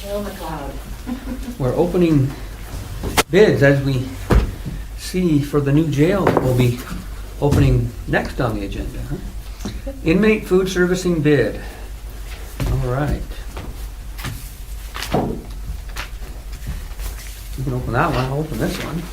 Hail McLeod. We're opening bids as we see for the new jail that we'll be opening next on the agenda. Huh? Inmate food servicing bid. All right. You can open that one. I'll open this one.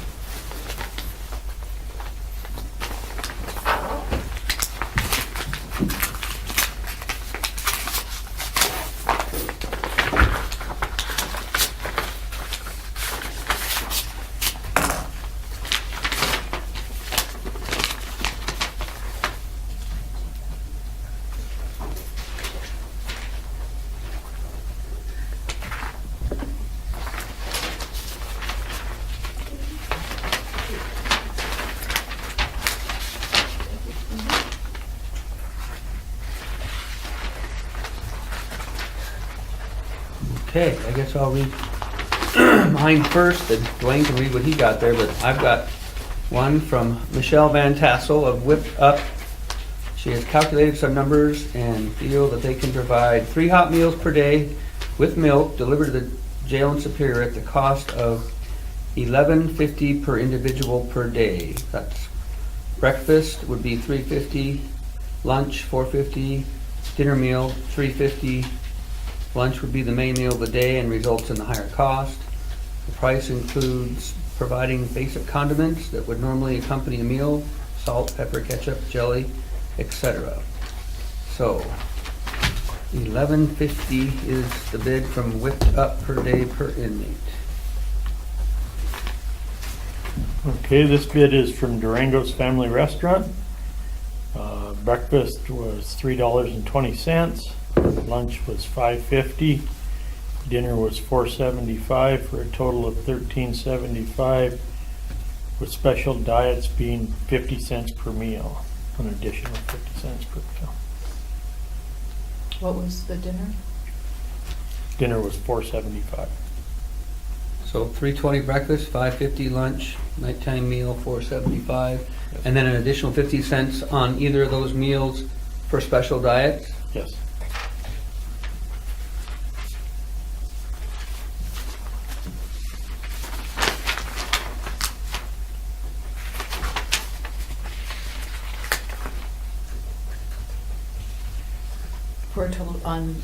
Okay, I guess I'll read mine first, and Dwayne can read what he got there, but I've got one from Michelle Van Tassel of Whip Up. She has calculated some numbers and feel that they can provide 3 hot meals per day with milk delivered to the jail in Superior at the cost of $11.50 per individual per day. That's breakfast would be $3.50, lunch $4.50, dinner meal $3.50. Lunch would be the main meal of the day and results in the higher cost. The price includes providing basic condiments that would normally accompany a meal, salt, pepper, ketchup, jelly, etc. So, $11.50 is the bid from Whipped Up per day per inmate. Okay, this bid is from Durango's Family Restaurant. Breakfast was $3.20. Lunch was $5.50. Dinner was $4.75 for a total of $13.75, with special diets being 50 cents per meal, an additional 50 cents per meal. What was the dinner? Dinner was $4.75. So $3.20 breakfast, $5.50 lunch, nighttime meal $4.75, and then an additional 50 cents on either of those meals for special diets. Yes. For a total on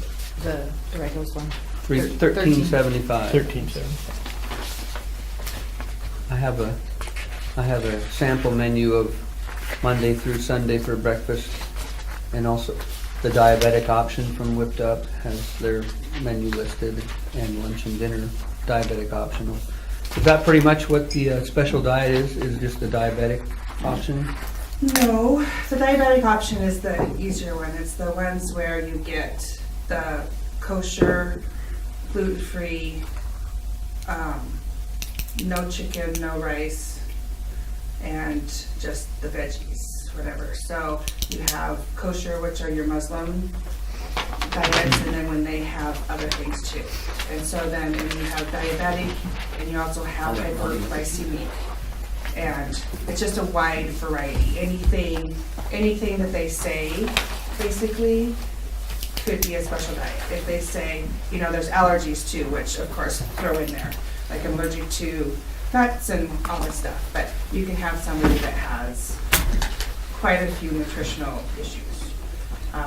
the Daigle one? $13.75. $13.75. I have a sample menu of Monday through Sunday for breakfast, and also the diabetic option from Whipped Up has their menu listed, and lunch and dinner diabetic optional. Is that pretty much what the special diet is just the diabetic option? No, the diabetic option is the easier one. It's the ones where you get the kosher, gluten-free, no chicken, no rice, and just the veggies, whatever. So you have kosher, which are your Muslim diets, and then when they have other things too. And so then and you have diabetic, and you also have hyperglycemic. And it's just a wide variety. Anything that they say, basically, could be a special diet. If they say, there's allergies too, which of course throw in there. Like I'm allergic to nuts and all this stuff. But you can have somebody that has quite a few nutritional issues.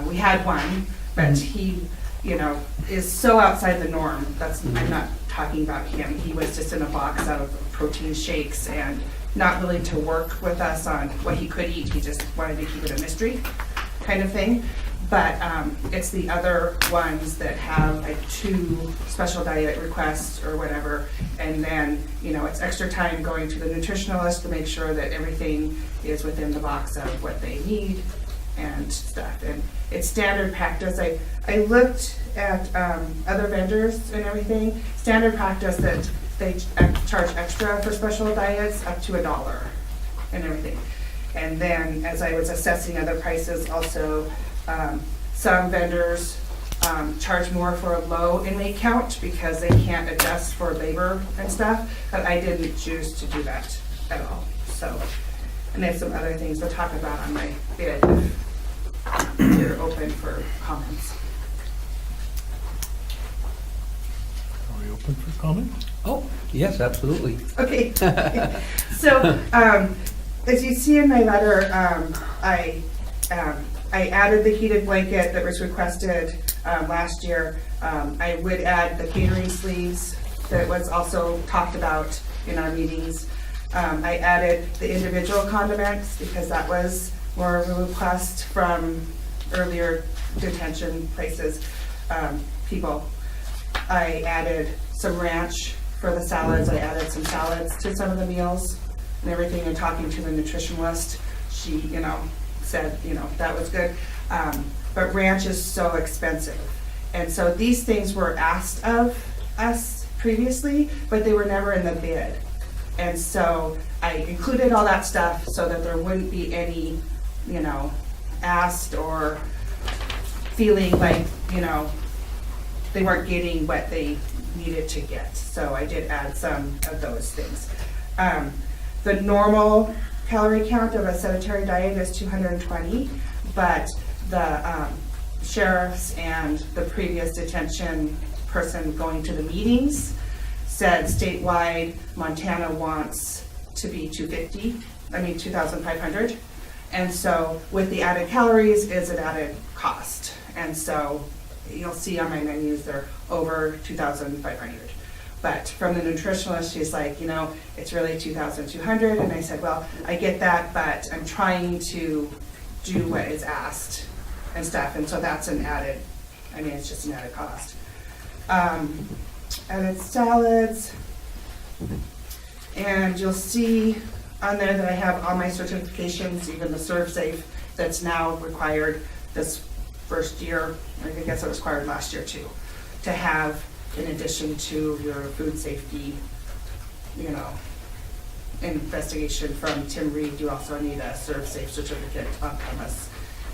We had one, but he, is so outside the norm. I'm not talking about him. He was just in a box out of protein shakes and not willing to work with us on what he could eat. He just wanted to keep it a mystery kind of thing. But it's the other ones that have like 2 special diet requests or whatever. And then, it's extra time going to the nutritionalist to make sure that everything is within the box of what they need and stuff. And it's standard practice. I looked at other vendors and everything. Standard practice that they charge extra for special diets up to $1 and everything. And then as I was assessing other prices also, some vendors charge more for a low inmate count because they can't adjust for labor and stuff, but I didn't choose to do that at all. So, and there's some other things to talk about on my bid if you're open for comments. open for comment. Oh, yes, absolutely. Okay. So, as you see in my letter, I added the heated blanket that was requested last year. I would add the catering sleeves that was also talked about in our meetings. I added the individual condiments because that was more of a request from earlier detention places, people. I added some ranch for the salads. I added some salads to some of the meals and everything. And talking to the nutritionist, she, said, that was good. But ranch is so expensive. And so these things were asked of us previously, but they were never in the bid. And so I included all that stuff so that there wouldn't be any, asked or feeling like, they weren't getting what they needed to get. So I did add some of those things. The normal calorie count of a sedentary diet is 220, but the sheriffs and the previous detention person going to the meetings said statewide Montana wants to be 2,500. And so with the added calories is an added cost. And so you'll see on my menus they're over 2,500. But from the nutritionist, she's like, it's really 2,200. And I said, well, I get that, but I'm trying to do what is asked and stuff. And so that's an added, it's just an added cost. Added salads. And you'll see on there that I have all my certifications, even the ServSafe that's now required this first year. I guess it was required last year too, to have in addition to your food safety, investigation from Tim Reed. You also need a ServSafe certificate on premise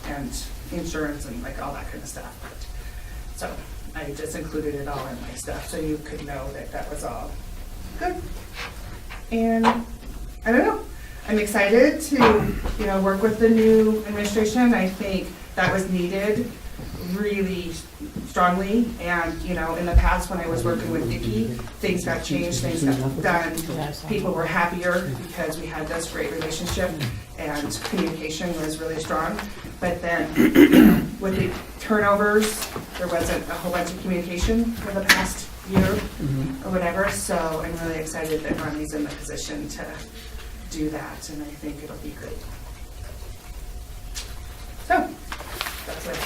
and insurance and like all that kind of stuff. So I just included it all in my stuff so you could know that that was all good. And I don't know, I'm excited to, work with the new administration. I think that was needed really strongly. And, in the past when I was working with Vicki, things got changed, things got done. People were happier because we had this great relationship and communication was really strong. But then with the turnovers, there wasn't a whole bunch of communication for the past year or whatever. So I'm really excited that Ronnie's in the position to do that, and I think it'll be great. So that's it.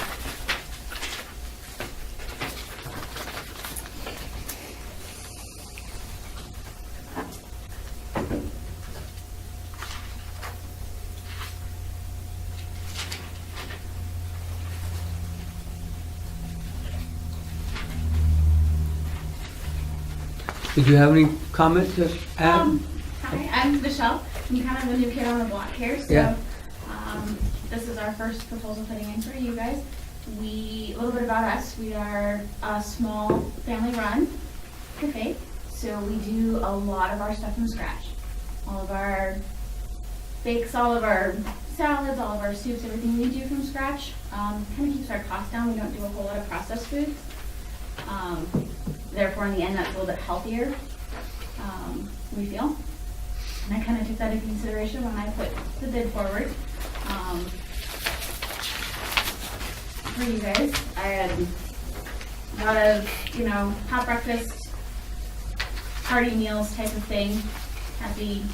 Did you have any comment to add? Hi, I'm Michelle. I'm kind of a new kid on the block here, so Yeah. This is our first proposal putting in for you guys. A little bit about us, we are a small family-run cafe, so we do a lot of our stuff from scratch. All of our bakes, all of our salads, all of our soups, everything we do from scratch. Kind of keeps our costs down. We don't do a whole lot of processed foods. Therefore, in the end, that's a little bit healthier, we feel. And I kind of took that into consideration when I put the bid forward. For you guys, I had a lot of, hot breakfast, party meals type of thing. Happy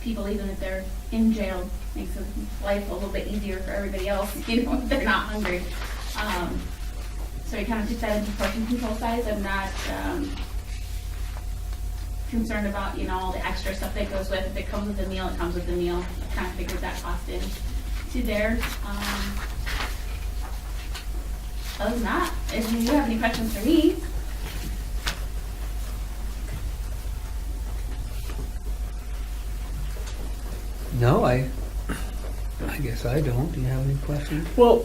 people, even if they're in jail, makes life a little bit easier for everybody else, if they're not hungry. So we kind of took that into portion control size. I'm not concerned about, all the extra stuff that goes with. If it comes with the meal, it comes with the meal. I kind of figured that cost in to there. Other than that, if you have any questions for me. No, I guess I don't. Do you have any questions? Well,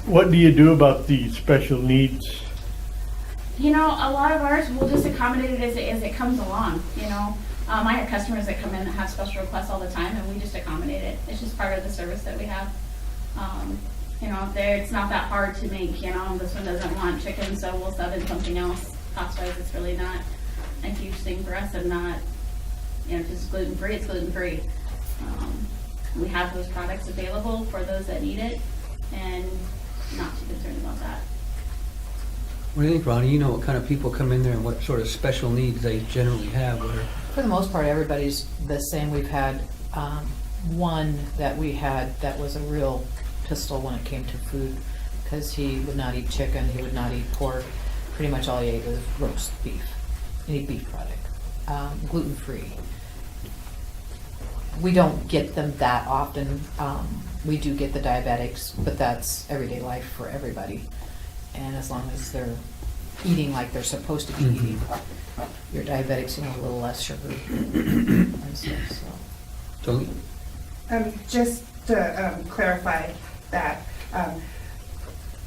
what do you do about the special needs? A lot of ours, we'll just accommodate it as it comes along, I have customers that come in that have special requests all the time, and we just accommodate it. It's just part of the service that we have. It's not that hard to make, this one doesn't want chicken, so we'll sub in something else. cost-wise, it's really not a huge thing for us, and not, you know, if it's gluten-free, it's gluten-free. We have those products available for those that need it, and not too concerned about that. What do you think, Ronnie? You know what kind of people come in there and what sort of special needs they generally have, or? For the most part, everybody's the same. We've had one that we had that was a real pistol when it came to food, because he would not eat chicken, he would not eat pork. Pretty much all he ate was roast beef, any beef product, gluten-free. We don't get them that often. We do get the diabetics, but that's everyday life for everybody. And as long as they're eating like they're supposed to be eating, your diabetics, you know, a little less sugar and stuff, so. Tony? Just to clarify that,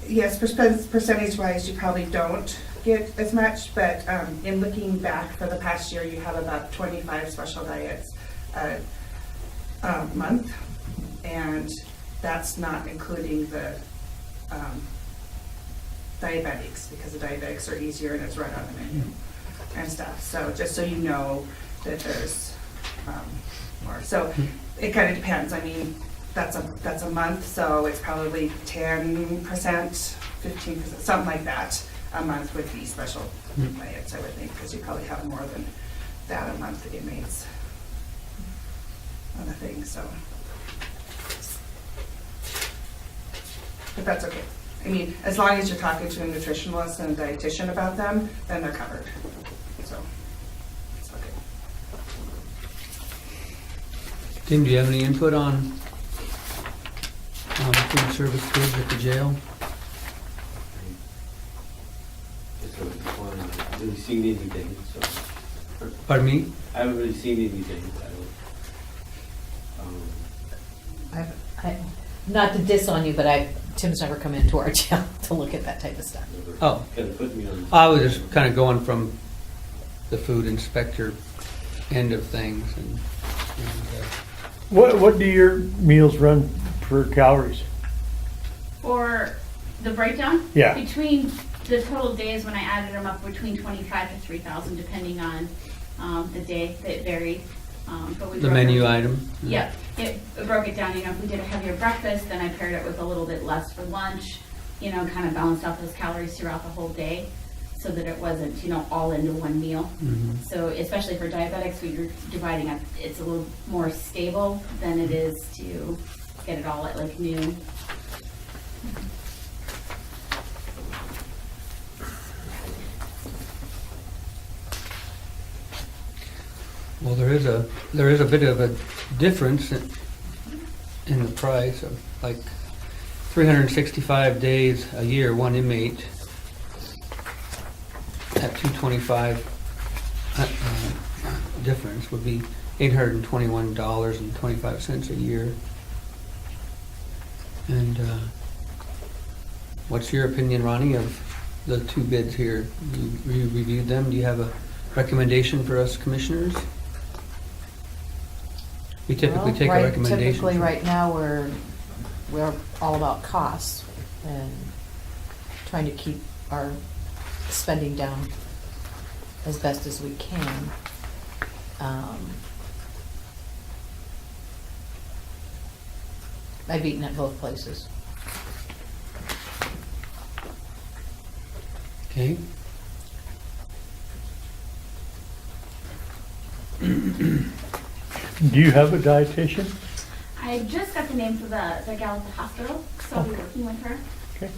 yes, percentage-wise, you probably don't get as much, but in looking back for the past year, you have about 25 special diets a month, and that's not including the diabetics, because the diabetics are easier and it's right on the menu and stuff. So just so you know that there's more. So it kind of depends. I mean, that's a month, so it's probably 10%, 15%, something like that a month with these special diets, I would think, because you probably have more than that a month the inmates on the thing, so. But that's okay. I mean, as long as you're talking to a nutritionalist and a dietitian about them, then they're covered. So, it's okay. Tim, do you have any input on food service kids at the jail? I haven't really seen anything, so. Pardon me? I haven't really seen anything. Not to diss on you, but Tim's never come into our jail to look at that type of stuff. Oh. Kind of put me on. I was just kind of going from the food inspector end of things, and What do your meals run per calories? For the breakdown? Yeah. Between the total days, when I added them up, between 25 to 3,000, depending on the day, that varied. But we the broke menu it- item. Yep, it broke it down, you know, if we did a heavier breakfast, then I paired it with a little bit less for lunch, you know, kind of balanced out those calories throughout the whole day, so that it wasn't, you know, all into one meal. So especially for diabetics, when you're dividing up, it's a little more stable than it is to get it all at like noon. Well, there is a bit of a difference in the price of like 365 days a year, one inmate at $225 difference would be $821.25 a year. And what's your opinion, Ronnie, of the two bids here? You reviewed them. Do you have a recommendation for us commissioners? We typically Well, take a right- recommendation. Typically, from- right now, we're all about costs and trying to keep our spending down as best as we can. I've eaten at both places. Okay. Do you have a dietitian? I just got the name for the gal at the hospital, so I'll be working with her. Okay.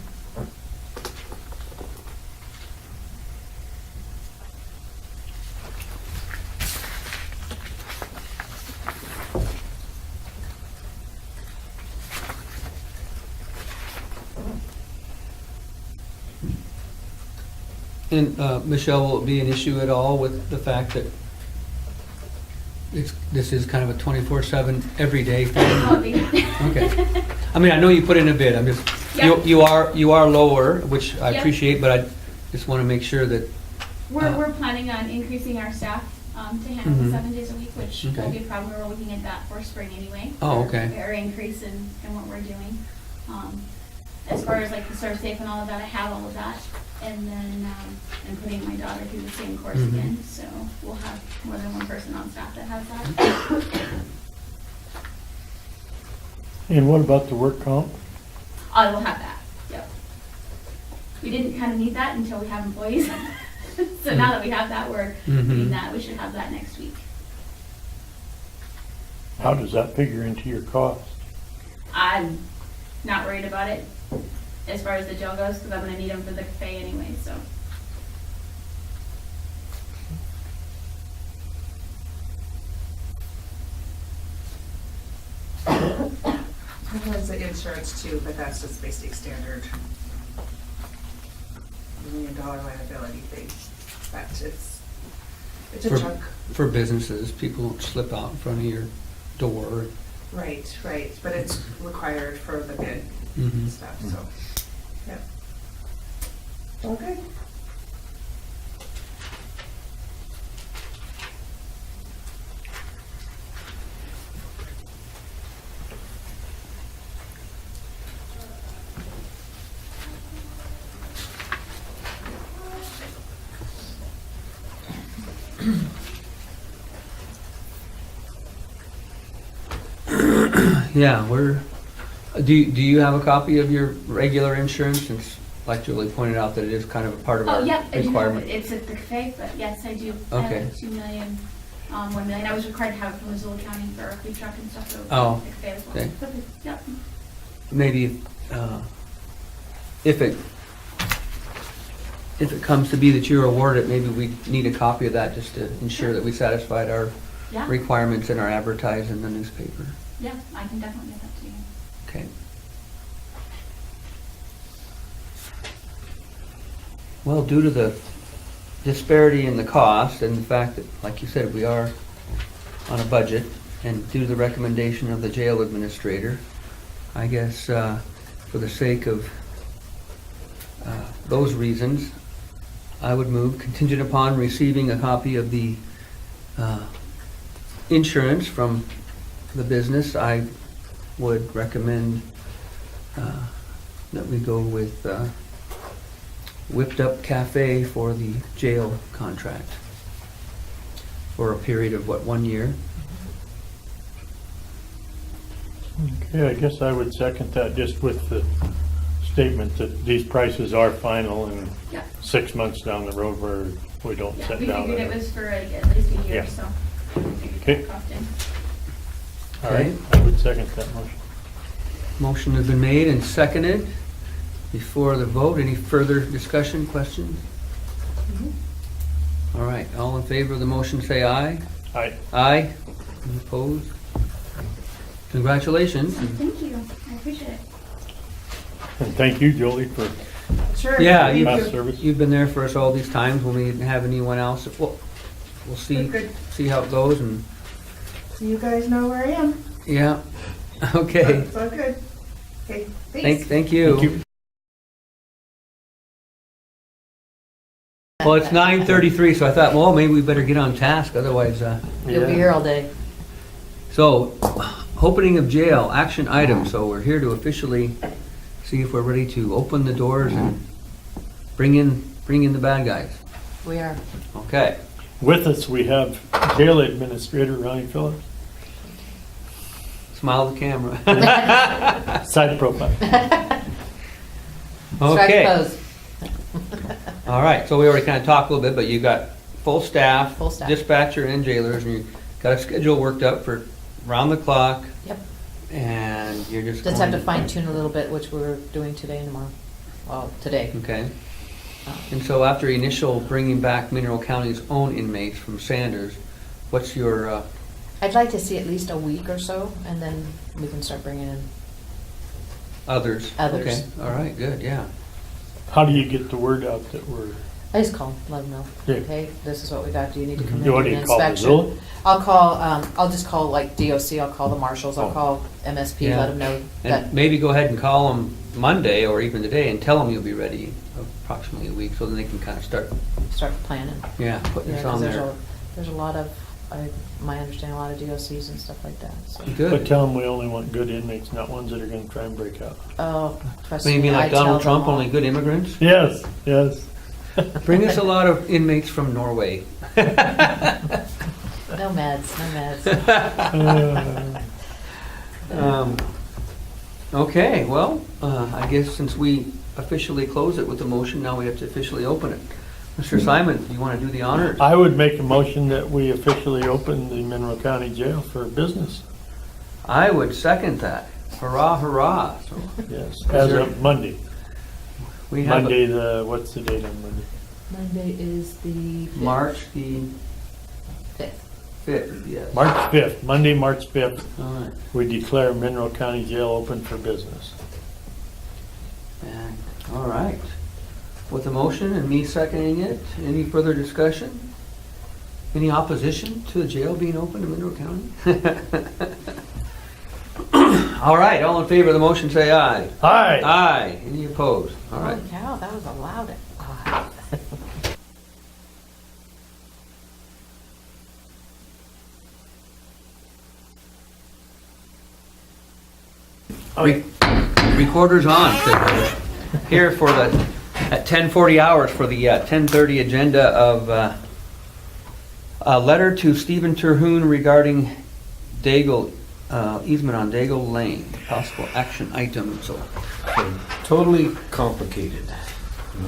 And Michelle, will it be an issue at all with the fact that this is kind of a 24/7 everyday thing? Oh, the- Okay. I mean, I know you put in a bid, I'm just, Yep. you are lower, which I Yep. appreciate, but I just want to make sure that, We're planning on increasing our staff to handle the Mhm. 7 days a week, which Okay. won't be a problem. We're looking at that for spring anyway. Oh, okay. Our increase in what we're doing. as far as like the serve safe and all of that, I have all of that. And then, I'm putting my daughter through the same course Mhm. again, so we'll have more than one person on staff that has that. And what about the work comp? I will have that, yep. We didn't kind of need that until we have employees. So now that we have that, we're doing that, we should have that next week. How does that figure into your cost? I'm not worried about it as far as the jail goes, because I'm gonna need them for the cafe anyway, so. Sometimes the insurance too, but that's just basic standard. $1 million liability thing, but it's a chunk. For businesses, people don't slip out in front of your door. Right, but it's required for the bid Mhm. and stuff, so, yep. Okay. Yeah, do you have a copy of your regular insurance? Since, like Julie pointed out, that it is kind of a part of Oh, our yep, I do have requirement. it. It's at the cafe, but yes, I do. I have Okay. like 2 million, 1 million. I was required to have it from Missoula County for our food truck and stuff, so. Oh, the cafe as well. okay. But, yep. Maybe, if it comes to be that you're awarded, maybe we need a copy of that just to ensure that we satisfied our Yeah, requirements and our advertise in the newspaper. yeah, I can definitely get that to you. Okay. Well, due to the disparity in the cost and the fact that, like you said, we are on a budget, and due to the recommendation of the jail administrator, I guess for the sake of those reasons, I would move contingent upon receiving a copy of the insurance from the business. I would recommend that we go with Whipped Up Cafe for the jail contract for a period of, 1 year? Okay, I guess I would second that, just with the statement that these prices are final and Yeah, 6 months down the road where we don't yeah, sit we down. figured and- it was for like at least a year, Yeah. so. we figured Okay. that cost in. All right, I would second that motion. Motion has been made and seconded. Before the vote, any further discussion, questions? All right, all in favor of the motion, say aye. Aye. Aye. Any opposed? Congratulations. Thank you, I appreciate it. And thank you, Jolie, for Sure. Yeah, thank past you. service. You've been there for us all these times when we didn't have anyone else. We'll see, Good. see how it goes, and, You guys know where I am. yeah, okay. It's all good. Okay, thanks. Thank you. Thank you. Well, it's 9:33, so I thought, well, maybe we better get on task, otherwise, You'll be here all day. so, opening of jail, action item. So we're here to officially see if we're ready to open the doors and bring in the bad guys. We are. Okay. With us, we have Jail Administrator Ronnie Phillips. Smile at the camera. Side profile. Strike Okay. pose. All right, so we already kind of talked a little bit, but you got full staff, Full staff. dispatcher and jailers, and you got a schedule worked up for round the clock, Yep. and you're just Just have to going- fine tune a little bit, which we're doing today and tomorrow. Well, today. Okay. And so after initial bringing back Mineral County's own inmates from Sanders, what's your, I'd like to see at least a week or so, and then we can start bringing in. others? Others. Okay, all right, good, yeah. How do you get the word out that we're, I just call them, let them know, Yeah. okay, this is what we got, do you need to come in You and want do to an call inspection? Missoula? I'll call, I'll just call like DOC, I'll call the marshals, I'll Oh. call MSP, Yeah. let them know that, And maybe go ahead and call them Monday or even today and tell them you'll be ready approximately a week, so then they can kind of start, start planning. yeah, putting Yeah, this 'cause on there's there. a, there's a lot of my understanding, a lot of DOCs and stuff like that, so. But Good. tell them we only want good inmates, not ones that are gonna try and break out. Oh, trust So you me, mean I like tell Donald them Trump, all. only good immigrants? Yes, yes. Bring us a lot of inmates from Norway. No meds, no meds. Okay, well, I guess since we officially close it with the motion, now we have to officially open it. Mr. Simon, you want to do the honors? I would make a motion that we officially open the Mineral County Jail for business. I would second that. Hurrah, hurrah. So Yes, as of Monday. we have Monday, what's the date on Monday? Monday is the fifth. March the 5th. 5th, yes. March 5th, Monday, March 5th, All right. we declare Mineral County Jail open for business. And, all right. With the motion and me seconding it, any further discussion? Any opposition to the jail being open in Mineral County? All right, all in favor of the motion, say aye. Hi. Aye. Any opposed? All right. Holy cow, that was a loud. Re- Recorder's on. Here for the, at 10:40 hours for the 10:30 agenda of a letter to Stephen Terhune regarding Daigle, easement on Daigle Lane, possible action item, so. Totally complicated,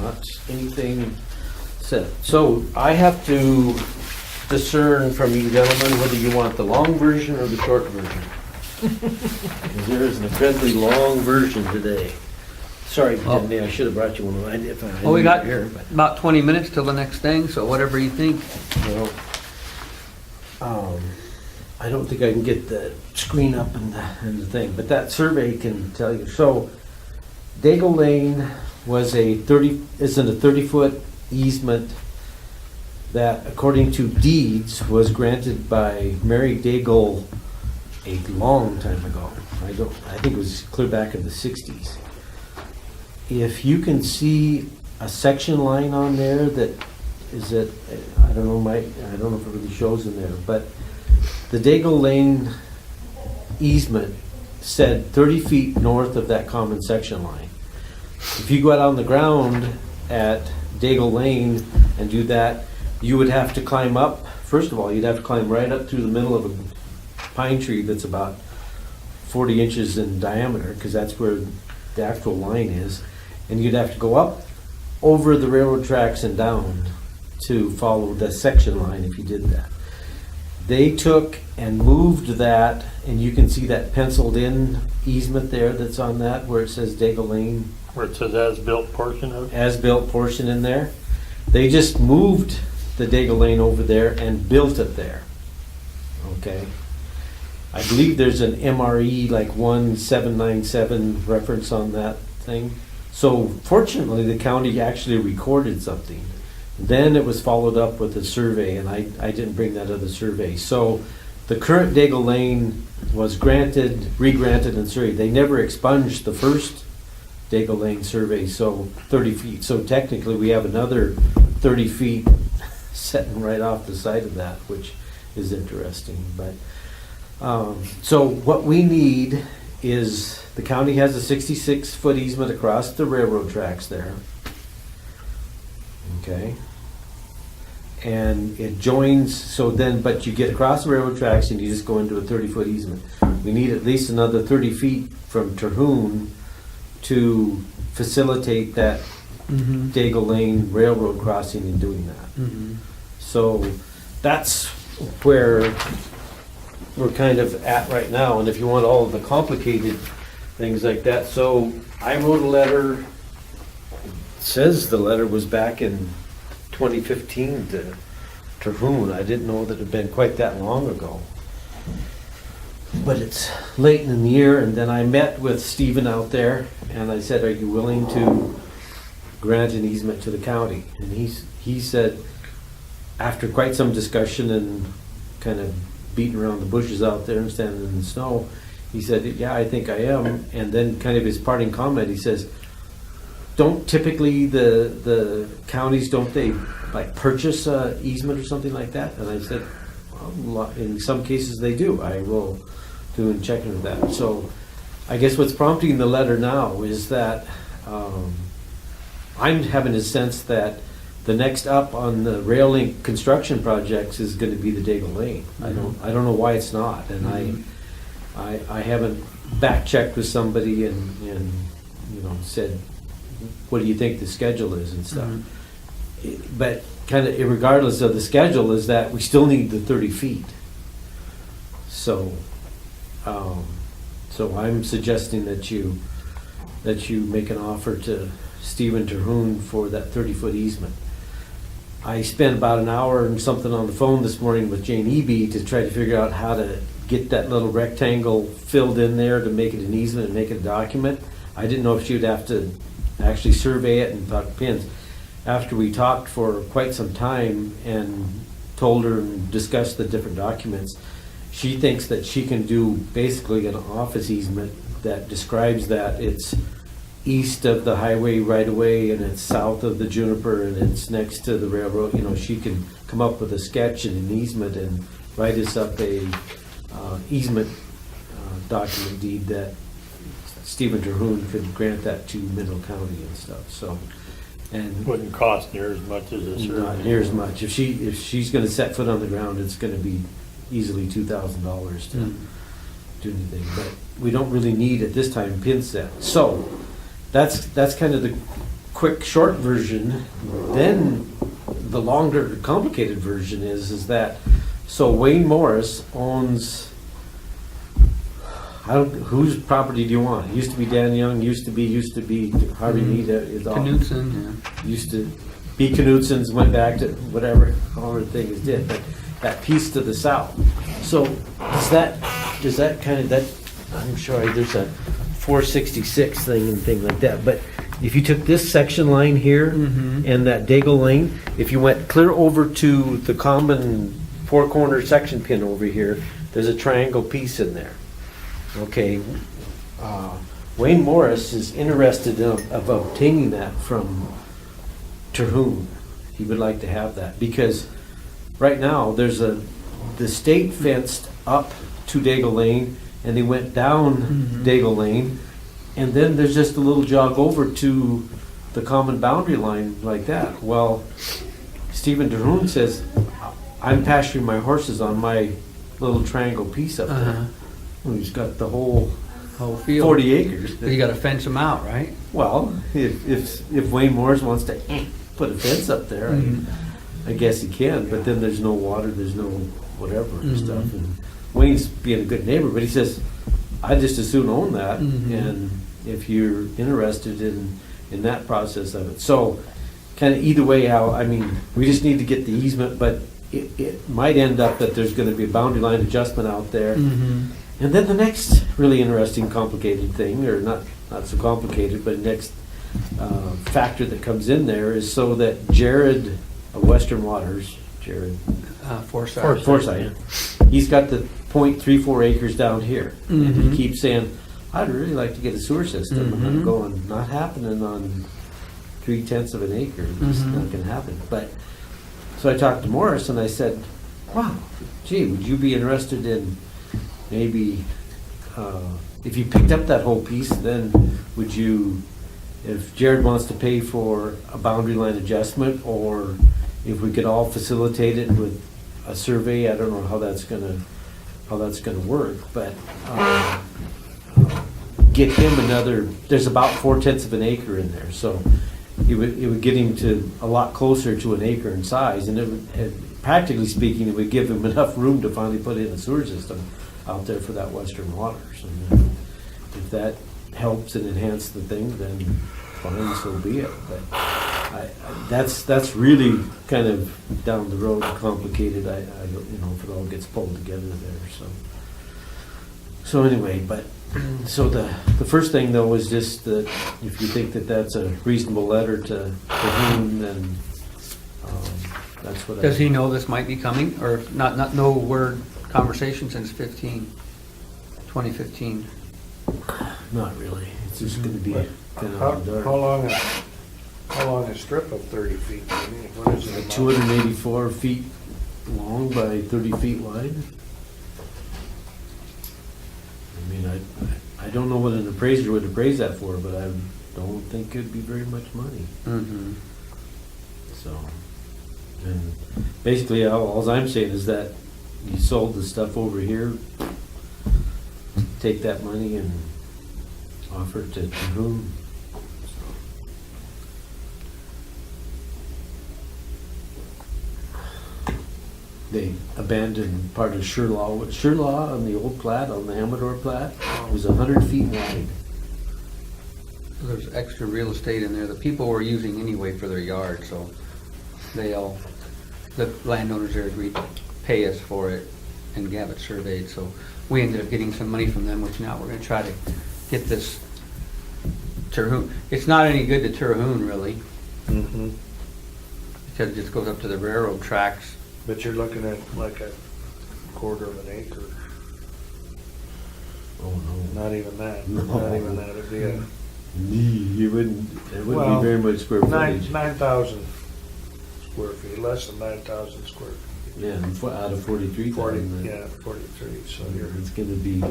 not anything set. So I have to discern from you gentlemen whether you want the long version or the short version. There is an incredibly long version today. Sorry, Denny, I should have brought you one if I had Well, we you got here, but about 20 minutes till the next thing, so whatever you think. well, I don't think I can get the screen up and the thing, but that survey can tell you. So Daigle Lane was isn't a 30-foot easement that, according to deeds, was granted by Mary Daigle a long time ago. I think it was clear back in the 60s. If you can see a section line on there that is it, I don't know if it really shows in there, but the Daigle Lane easement said 30 feet north of that common section line. If you go out on the ground at Daigle Lane and do that, you would have to climb up. First of all, you'd have to climb right up through the middle of a pine tree that's about 40 inches in diameter, because that's where the actual line is. And you'd have to go up over the railroad tracks and down to follow the section line if you did that. They took and moved that, and you can see that penciled in easement there that's on that where it says Daigle Lane, Where it says as-built portion of it. as-built portion in there. They just moved the Daigle Lane over there and built it there. Okay. I believe there's an MRE like 1797 reference on that thing. So fortunately, the county actually recorded something. Then it was followed up with a survey, and I didn't bring that other survey. So the current Daigle Lane was granted, re-granted, and surveyed. They never expunged the first Daigle Lane survey, so 30 feet. So technically, we have another 30 feet setting right off the side of that, which is interesting. But so what we need is, the county has a 66-foot easement across the railroad tracks there. Okay. And it joins, so then, but you get across the railroad tracks and you just go into a 30-foot easement. We need at least another 30 feet from Terhune to facilitate that Daigle Lane railroad crossing and doing that. So that's where we're kind of at right now. And if you want all of the complicated things like that, so I wrote a letter. It says the letter was back in 2015 to Terhune. I didn't know that it had been quite that long ago. But it's late in the year, and then I met with Stephen out there, and I said, "Are you willing to grant an easement to the county?" And he said, after quite some discussion and kind of beating around the bushes out there and standing in the snow, he said, "Yeah, I think I am." And then kind of his parting comment, he says, "Don't typically the counties, don't they like purchase a easement or something like that?" And I said, "Well, in some cases they do. I will do and check into that. So I guess what's prompting the letter now is that I'm having a sense that the next up on the rail link construction projects is going to be the Daigle Lane. I don't know why it's not, and I haven't back checked with somebody and said, what do you think the schedule is and stuff. But kind of regardless of the schedule, is that we still need the 30 feet. So I'm suggesting that you make an offer to Stephen Terhune for that 30-foot easement. I spent about an hour and something on the phone this morning with Jane Eby to try to figure out how to get that little rectangle filled in there to make it an easement and make it a document. I didn't know if she would have to actually survey it and talk pins. After we talked for quite some time and told her and discussed the different documents, she thinks that she can do basically an office easement that describes that it's east of the highway right away and it's south of the Juniper and it's next to the railroad. She can come up with a sketch and an easement and write us up a easement document deed that Stephen Terhune could grant that to Middle County and stuff. So, and Wouldn't cost near as much as a survey. not near as much. If she's going to set foot on the ground, it's going to be easily $2,000 to do anything. But we don't really need at this time pin set. So that's kind of the quick short version. Then the longer complicated version is that so Wayne Morris owns. Whose property do you want? It used to be Dan Young, used to be Harvey Mead. Is all Knutson, used to be Knutson's, went back to whatever, all the things did, but that piece to the south. So does that kind of, that, I'm sorry, there's a 466 thing and thing like that, but if you took this section line here and that Daigle Lane, if you went clear over to the common four corner section pin over here, there's a triangle piece in there. Okay, Wayne Morris is interested of obtaining that from Terhune. He would like to have that because right now there's the state fenced up to Daigle Lane and they went down Daigle Lane and then there's just a little jog over to the common boundary line like that. Well, Stephen Terhune says, I'm pasturing my horses on my little triangle piece up there. Well, he's got the whole field. 40 acres. But you gotta fence them out, right? Well, if Wayne Morris wants to put a fence up there, I guess he can, but then there's no water, there's no whatever and stuff. And Wayne's being a good neighbor, but he says, I just as soon own that, and if you're interested in that process of it. So, kind of either way, we just need to get the easement, but it might end up that there's going to be a boundary line adjustment out there. And then the next really interesting, complicated thing, or not so complicated, but next factor that comes in there is so that Jared of Western Waters, Forsyth, he's got the 0.34 acres down here. And he keeps saying, I'd really like to get a sewer system. And I'm going, not happening on 0.3 of an acre. It's not going to happen. But so I talked to Morris and I said, wow, gee, would you be interested in maybe if you picked up that whole piece, then would you, if Jared wants to pay for a boundary line adjustment, or if we could all facilitate it with a survey, I don't know how that's gonna work, but get him another. There's about 0.4 of an acre in there, so it would get him to a lot closer to an acre in size, and it would, practically speaking, it would give him enough room to finally put in a sewer system out there for that Western Waters. And if that helps and enhances the thing, then fine, so be it. But that's really kind of down the road, complicated. I don't, if it all gets pulled together there. So anyway, but so the first thing though is just that if you think that that's a reasonable letter to whom, then that's what. Does he know this might be coming, or not? No word conversation since 2015. Not really. It's just going to be kind How of dark. long a strip of 30 feet? I mean, what is it? 284 feet long by 30 feet wide. I mean, I don't know what an appraiser would appraise that for, but I don't think it'd be very much money. Mm-hmm. So, and basically, all I'm saying is that you sold the stuff over here, take that money and offer it to Terhune. They abandoned part of Sherlaw. What Sherlaw on the old plat, on the Amador plat, was 100 feet wide. There's extra real estate in there that people were using anyway for their yard, so the landowners there agreed to pay us for it and have it surveyed, so we ended up getting some money from them, which now we're gonna try to get this Terhune. It's not any good to Terhune really, Mm-hmm. because it just goes up to the railroad tracks. But you're looking at like a quarter of an acre, Oh, no. not even that, No. not even that, it'd be a You wouldn't, it wouldn't Well, be very much square footage. 9,000 square feet, less than 9,000 square feet. Yeah, and out of 43,000. Yeah, 43, so you're, It's gonna be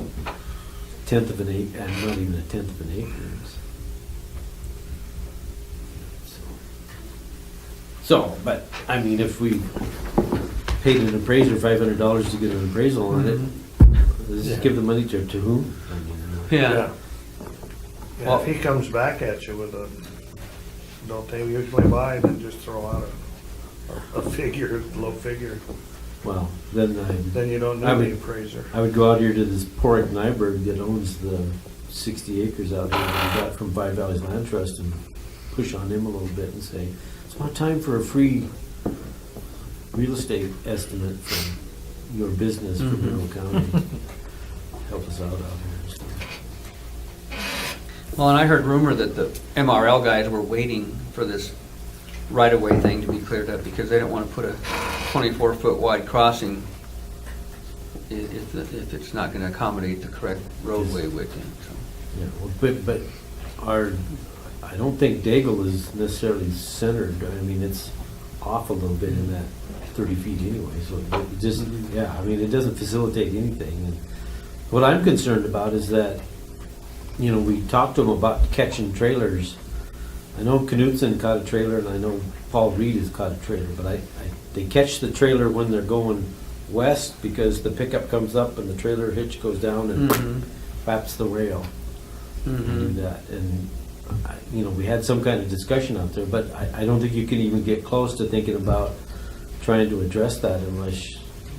tenth of an acre, and not even a tenth of an acre. So, but, I mean, if we paid an appraiser $500 to get an appraisal on it, let's just give the money to whom? I mean, yeah. Well- If he comes back at you with a, don't they usually buy, then just throw out a figure, low figure, well, then then you don't I need would- the appraiser. I would go out here to this Porrick Nyberg that owns the 60 acres out there that we got from Five Valleys Land Trust and push on him a little bit and say, it's about time for a free real estate estimate from your business from Mineral County. Help us out here. So. Well, and I heard rumor that the MRL guys were waiting for this right-of-way thing to be cleared up because they don't want to put a 24-foot wide crossing if it's not going to accommodate the correct roadway width. So. Yeah, well, but I don't think Daigle is necessarily centered. I mean, it's off a little bit in that 30 feet anyway, so it just, yeah, I mean, it doesn't facilitate anything. And what I'm concerned about is that, you know, we talked to them about catching trailers. I know Knutson caught a trailer, and I know Paul Reed has caught a trailer, but they catch the trailer when they're going west because the pickup comes up and the trailer hitch goes down and whaps the rail. And do that. And you know, we had some kind of discussion out there, but I don't think you can even get close to thinking about trying to address that unless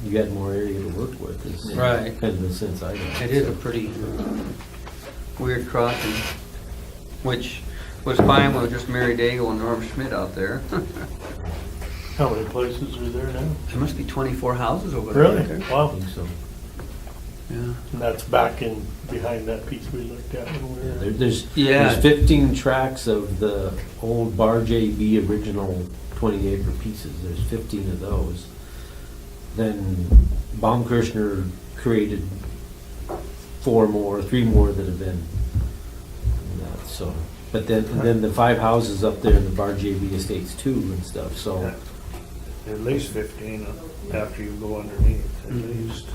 you had more area to work with. Is Right. kind of the sense I got. It is a pretty weird crossing, which was fine with just Mary Daigle and Norm Schmidt out there. How many places are there now? There must be 24 houses over there. Really? Right there. I Wow. think so. Yeah. And that's back in, behind that piece we looked at when we were. There's Yeah. 15 tracks of the old Bar JB original 20-acre pieces. There's 15 of those. Then Baumkirchner created 3 more that have been. So, but then the 5 houses up there in the Bar JB Estates too and stuff. So. At least 15 after you go underneath, at least.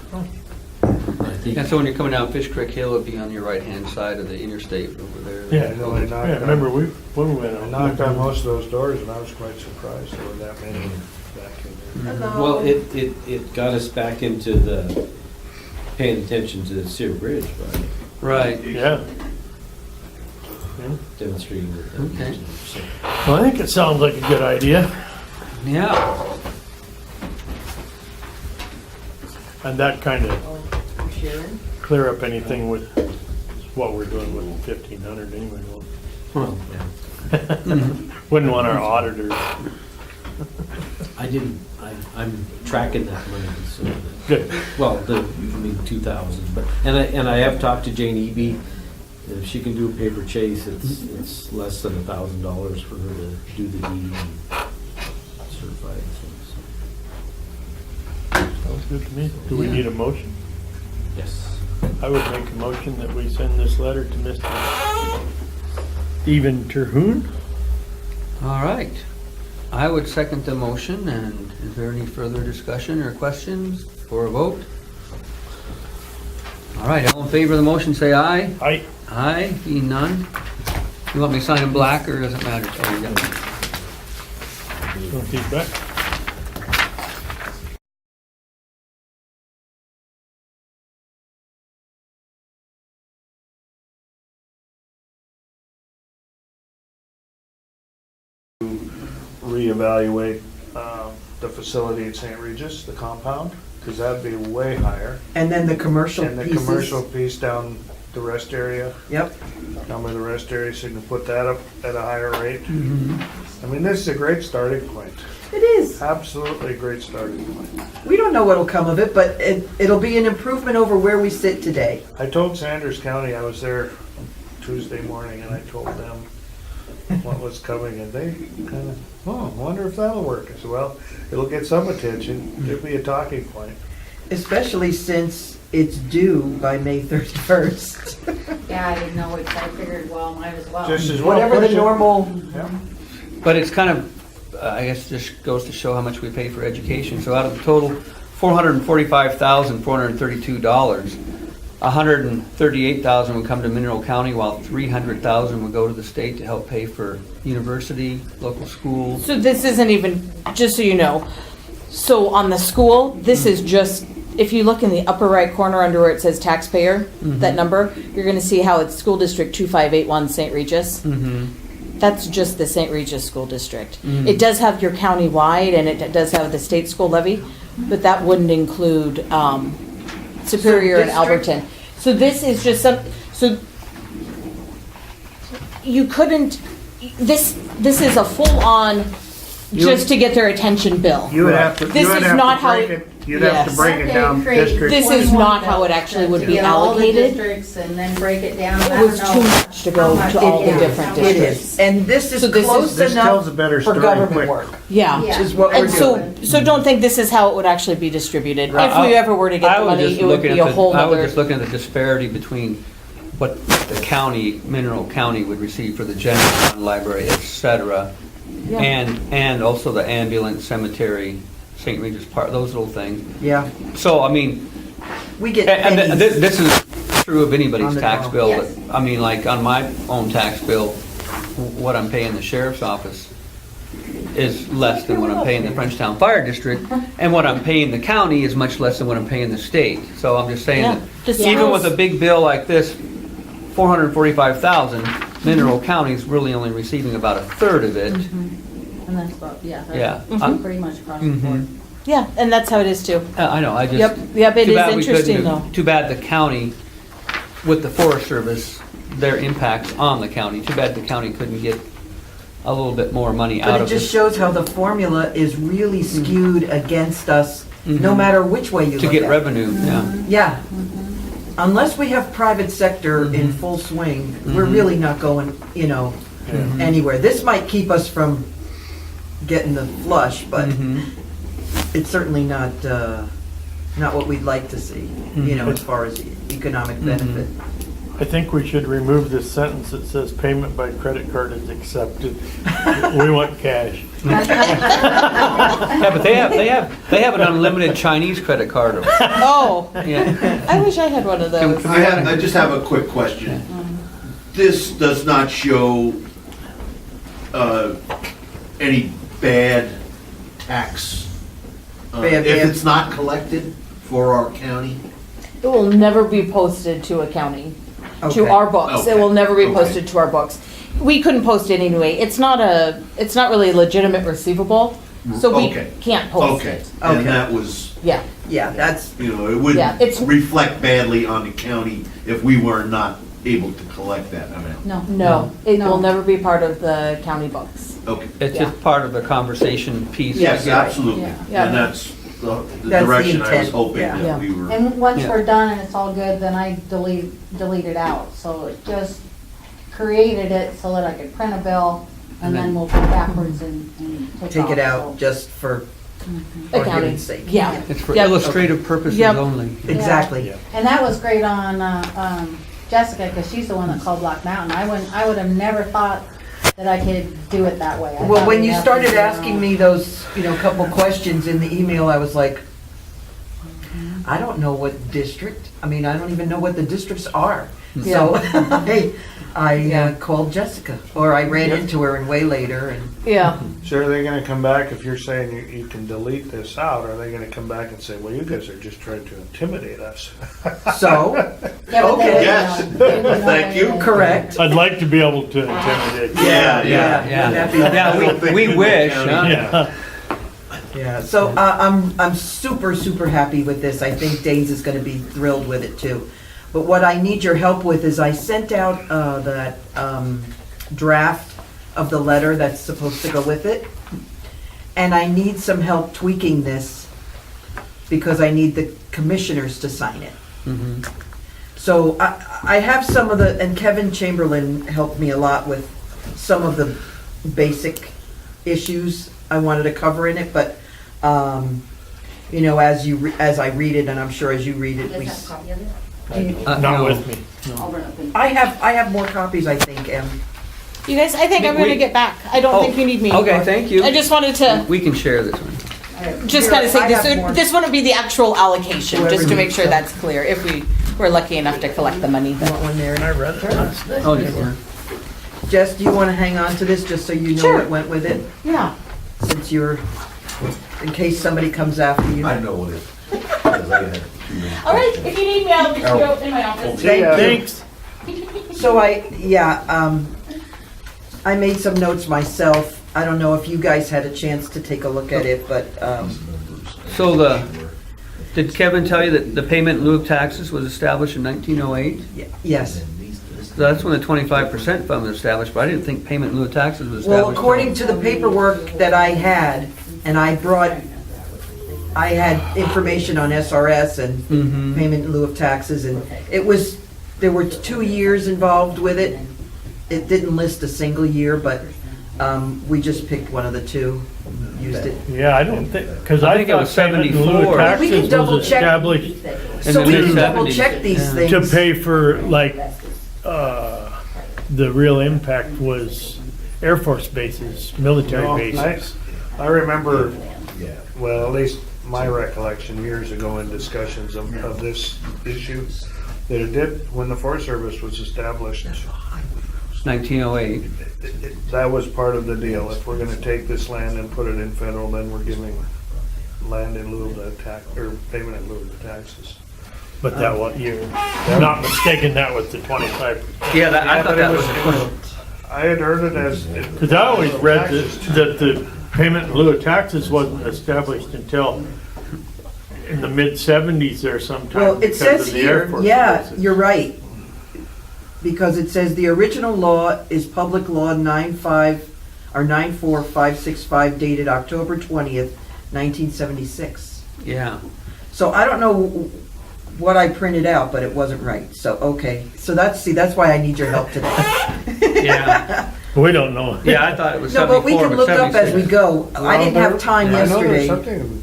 I think And so when you're coming down Fish Creek Hill, it'll be on your right-hand side of the interstate over there. Yeah, I know they knocked yeah, on- remember when we went I out. knocked on most of those doors and I was quite surprised there were that many back in there. Well, it got us back into the paying attention to the Sear Bridge by Right. Yeah. demonstrating that. Okay. So, Well, I think it sounds like a good idea, Yeah. and that kind of clear up anything with what we're doing with 1,500 anyway. well, yeah. Wouldn't want our auditors. I'm tracking that money, so. Good. Well, 2,000, but, and I have talked to Jane Eby. If she can do a paper chase, it's less than $1,000 for her to do the deed and certify it. So, Sounds good to me. Do we Yeah. need a motion? yes. I would make a motion that we send this letter to Mr. Stephen Terhune. All right. I would second the motion, and is there any further discussion or questions for a vote? All right, all in favor of the motion, say aye. Aye. Aye, being none. You want me to sign in black, or does it matter? Oh, you got it. No feedback? Reevaluate the facility at St. Regis, the compound, because that'd be way higher. And then the commercial And the pieces. commercial piece down the rest area, Yep, down by the rest area, so you can put that up at a higher rate. I mean, this is a great starting point. it is. Absolutely a great starting point. We don't know what'll come of it, but it'll be an improvement over where we sit today. I told Sanders County, I was there Tuesday morning, and I told them what was coming, and they kind of, I wonder if that'll work. I said, well, it'll get some attention, it'll be a talking point. Especially since it's due by May 31st. Yeah, I didn't know, which I figured, well, might as well. Just as well. Whatever the push it. normal, Yeah. But it's kind of, I guess just goes to show how much we pay for education. So out of the total $445,432, $138,000 would come to Mineral County, while $300,000 would go to the state to help pay for university, local schools. So this isn't even, just so you know, so on the school, this is just, if you look in the upper right corner under where it says taxpayer, that number, you're gonna see how it's School District 2581 St. Regis. That's just the St. Regis School District. It does have your county-wide, and it does have the state school levy, but that wouldn't include Superior and district? Alberton. So this is just so you couldn't, this is a full-on, just to get their attention bill. You would have to, This you would is have not to how break it- it, you'd have to yes. break it down district. This is not how it actually would be Get all the allocated. districts and then break it down. I It was don't too know much to go how much to all it the is. different it districts. is. And this is So this is- close This enough tells a better for story government quick. work. Yeah. Yeah. Is what we're And so, doing. so don't think this is how it would actually be distributed. If I- we ever were to get I the was money, just it would looking be at a whole I was nother. just looking at the disparity between what the county, Mineral County would receive for the general fund, library, et cetera, Yeah. and also the ambulance, cemetery, St. Regis Park, those little things. Yeah, So, I mean, we get and pennies. this is true of On anybody's the tax dollar. bill, Yes. but, I mean, like, on my own tax bill, what I'm paying the sheriff's office is less than what I'm paying the Frenchtown Fire District, and what I'm paying the county is much less than what I'm paying the state. So I'm just saying Yeah. that The even with schools- a big bill like this, 445,000, Mineral County's really only receiving about a third of it. And that's about, yeah. that's Yeah. Pretty much across the Mhm. board. Yeah, and that's how it is too. I know, I just. Yep, yep, it too is bad we couldn't interesting do- though. Too bad the county, with the Forest Service, their impacts on the county, too bad the county couldn't get a little bit more money out But it of just this shows how the formula is really skewed against us, no Mhm. matter which way you to look get at it. revenue, yeah. Yeah. Unless we have private sector in full swing, we're really not going, anywhere. This might keep us from getting the flush, but Mhm. it's certainly not what we'd like to see, as far as economic benefit. I think we should remove this sentence that says payment by credit card is accepted. We want cash. Yeah, but they have an unlimited Chinese credit card. Oh, Yeah. I wish I had one of those. Can we have- I just have a quick question. This does not show any bad tax, Bad- if bad- it's not collected for our county? It will never be posted to a county, to Okay. our books. It Okay. will never be Okay. posted to our books. We couldn't post it anyway. It's not really a legitimate receivable, so we Okay. can't post Okay, it. and Okay. that was, Yeah, Yeah, that's, it would Yeah, it's- reflect badly on the county if we were not able to collect that amount. No. no, it No. will never be part of the county books. Okay, It's just part of the conversation piece. yes, Yeah. absolutely. Yeah. And that's the That's the direction I was intent, hoping yeah. that we were. And once Yeah. we're done and it's all good, then I delete it out. So it just created it so that I could print a bill and then we'll go backwards and take off. it So- out just for Accounting, argument's sake. yeah. It's for Yep. illustrative purposes Yep. only. Exactly. Yeah. And that was great on Jessica, because she's the one that called Black Mountain. I would have never thought that I could do it that way. I Well, thought when we'd you have to started do our asking own. me those, couple questions in the email, I was like, I don't know what district, I don't even know what the districts are. So I called Jessica, or I ran into her and waylaid her, and Yeah. So are they gonna come back, if you're saying you can delete this out, are they gonna come back and say, well, you guys are just trying to intimidate us? so, Yeah, but okay. they Yes. would know. They would know Thank you. anyway. correct. I'd like to be able to intimidate. Yeah, Yeah, that'd be- Yeah, we wish, huh? Yeah. Yeah, so I'm super, super happy with this. I think Danes is gonna be thrilled with it too. But what I need your help with is I sent out that draft of the letter that's supposed to go with it. And I need some help tweaking this because I need the commissioners to sign it. Mhm. So I have some of the, and Kevin Chamberlain helped me a lot with some of the basic issues I wanted to cover in it, but, as I read it, and I'm sure as you read it, You guys have a copy of it? Not no. with me. I'll run up and. I have more copies, I think, You guys, I think I'm gonna get back. I don't Oh, think you need me. Okay, anymore. thank you. I just wanted to We can share this one. just kind of say I have more. this wouldn't be the actual allocation, Whoever just to make needs sure some. that's clear, if we were lucky enough to collect the money. You want one there? I read it last night. Oh, yeah. Jess, do you want to hang on to this just so you know Sure. what went with it? Yeah. Since in case somebody comes after you. I know what it is. 'Cause I had too many All right, questions. if you need me, I'll meet you out in my office. Thank you. Thanks. So I made some notes myself. I don't know if you guys had a chance to take a look at it, but, So did Kevin tell you that the payment in lieu of taxes was established in 1908? yes. So that's when the 25% fund was established, but I didn't think payment in lieu of taxes was established. Well, according to the paperwork that I had, and I had information on SRS and Mhm. payment in lieu of taxes, and there were 2 years involved with it. It didn't list a single year, but we just picked one of the two, used it. Yeah, I don't think, because I I think it thought was payment in lieu 74. of We can taxes double was check. established In So the we can mid-70s, double check these yeah. things. to pay for, like, the real impact was Air Force bases, military No, bases. I remember, well, at least my recollection years ago in discussions of this issue, that it did, when the Forest Service was established, 1908. that was part of the deal. If we're gonna take this land and put it in federal, then we're giving land in lieu of the tax, or payment in lieu of the taxes. But that was, you're not mistaken, that was the 25. Yeah, I thought but that it was. I had heard it as. Because I always read that the payment in lieu of taxes wasn't established until in the mid-70s there sometime. Well, it because says of the Air here, Force yeah, bases. you're right. Because it says the original law is Public Law 94565 dated October 20th, 1976. Yeah. So I don't know what I printed out, but it wasn't right. So, okay. So that's why I need your help today. Yeah. We don't know. Yeah, I thought it was No, 74, but we can look up as we 76. go. I didn't have time I know there's yesterday. something in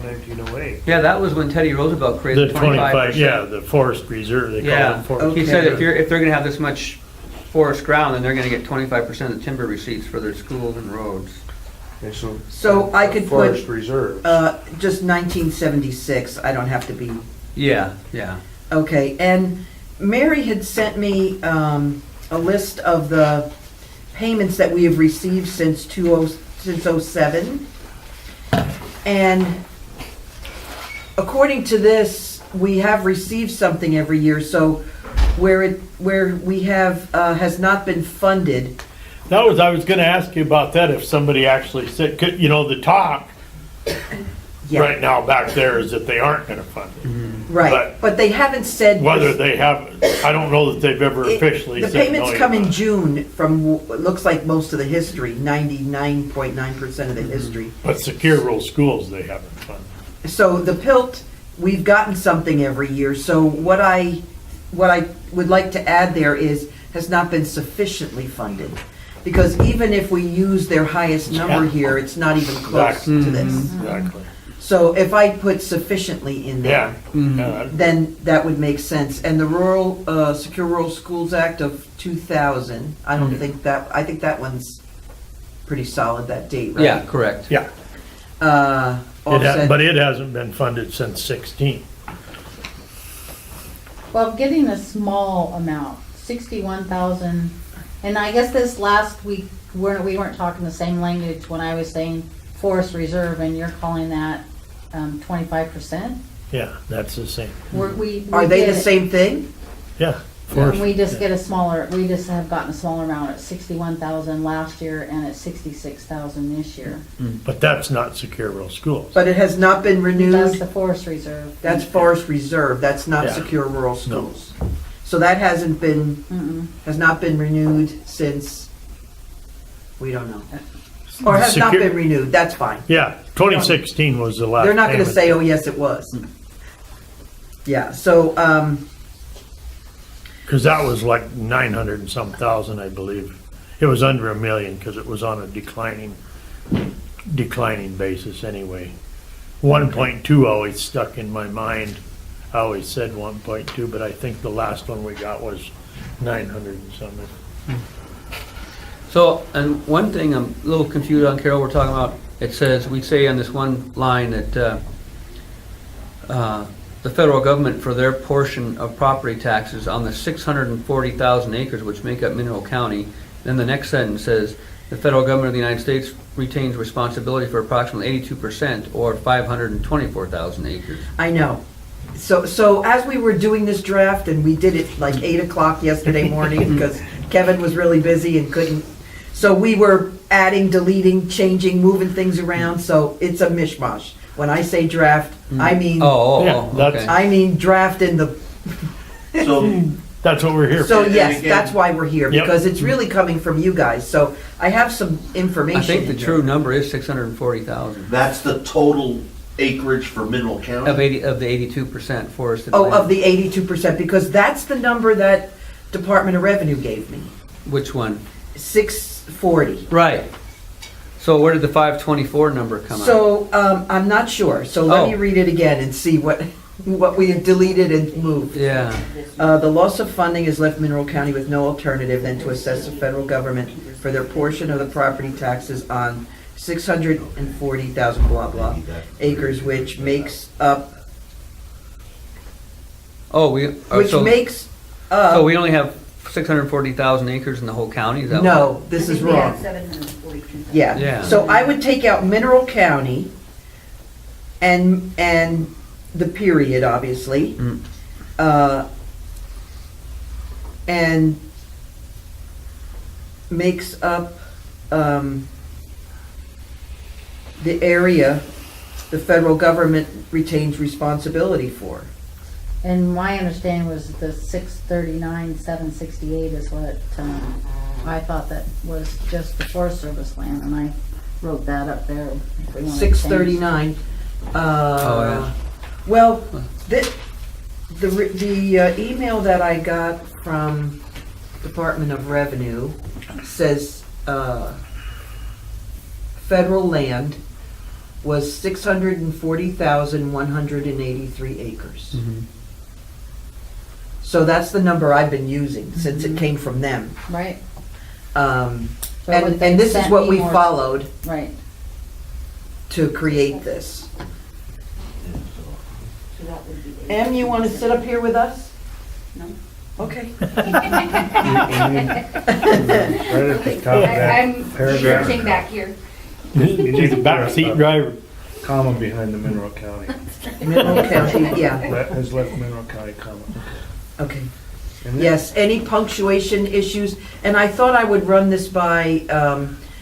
1908. Yeah, that was when Teddy Roosevelt The created 25, 25%. yeah, the forest reserve, they call Yeah. it forest. Okay. He said if they're gonna have this much forest ground, then they're gonna get 25% of the timber receipts for their schools and roads. Okay, So I could put, Forest reserves. just 1976. I don't have to be. Yeah, yeah. Okay, and Mary had sent me a list of the payments that we have received since 07. And according to this, we have received something every year, so where we have, has not been funded. I was gonna ask you about that, if somebody actually said, the talk Yeah, right now back there is that they aren't gonna fund it. right, but they haven't said. Whether they have, I don't know that they've ever officially The said no. payments come in June from what looks like most of the history, 99.9% of the history. But secure rural schools, they haven't funded. So the PILT, we've gotten something every year, so what I would like to add there is, has not been sufficiently funded. Because even if we use their highest number Yeah. here, it's not even close to this. Exactly. So if I put sufficiently in Yeah. there, then that would make sense. And the Secure Rural Schools Act of 2000, I don't think that, I think that one's pretty solid, that date, right? Yeah, correct. Yeah, Offset, but it hasn't been funded since 16. Well, getting a small amount, 61,000, and I guess this last week, we weren't talking the same language when I was saying forest reserve, and you're calling that 25%? Yeah, that's the same. are they the same thing? Yeah. And we just get a smaller, we just have gotten a smaller amount at 61,000 last year and at 66,000 this year. But that's not Secure Rural Schools. But it has not been That's renewed? the forest reserve. That's Forest Reserve, that's not Yeah. Secure Rural Schools. So that hasn't been, has not been renewed since, we don't know. Or has not Secure- been renewed, that's fine. Yeah, 2016 was the last They're not gonna payment. say, oh, yes, it was. Yeah, so, Because that was like 900 and some thousand, I believe. It was under $1 million because it was on a declining basis anyway. 1.2 always stuck in my mind. I always said 1.2, but I think the last one we got was 900 and something. So, and one thing I'm a little confused on, Carol, we're talking about, it says, we say on this one line that the federal government for their portion of property taxes on the 640,000 acres which make up Mineral County. Then the next sentence says, the federal government of the United States retains responsibility for approximately 82% or 524,000 acres. I know. So as we were doing this draft, and we did it like 8 o'clock yesterday morning because Kevin was really busy and couldn't, so we were adding, deleting, changing, moving things around, so it's a mishmash. When I say draft, I mean, Yeah, that's- okay. I mean draft in the, So, That's what we're here so for. And yes, again- that's why we're here, Yep. because it's really coming from you guys. So I have some information. I think the in here. true number is 640,000 that's the total acreage for Mineral County? of the 82% forested Oh, land. of the 82%, because that's the number that Department of Revenue gave me, Which one? 640. Right. So where did the 524 number come out? So, I'm not sure, so let me Oh. read it again and see what we have deleted and moved. Yeah. The loss of funding has left Mineral County with no alternative than to assess the federal government for their portion of the property taxes on 640,000 blah blah acres, which makes up, Oh, which makes up. so we only have 640,000 acres in the whole county? Is that No, this is wrong. 742,000. Yeah. Yeah. So I would take out Mineral County and the period, obviously. Mm. And makes up the area the federal government retains responsibility for. And my understanding was the 639, 768 is what, I thought that was just the Forest Service land, and I wrote that up there. if we wanna change. 639. Oh, yeah. Well, the email that I got from Department of Revenue says federal land was 640,183 acres. Mhm. So that's the number I've been using since it came from them. Right, Um, So what and they this is sent what me we more- followed right. to create this. Em, you want to sit up here with us? No. Okay. Right at the top of that paragraph. back here. She's a backseat driver. Comma behind the Mineral County. Mineral County, yeah, Has left Mineral County comma. okay. And then- Yes, any punctuation issues, and I thought I would run this by,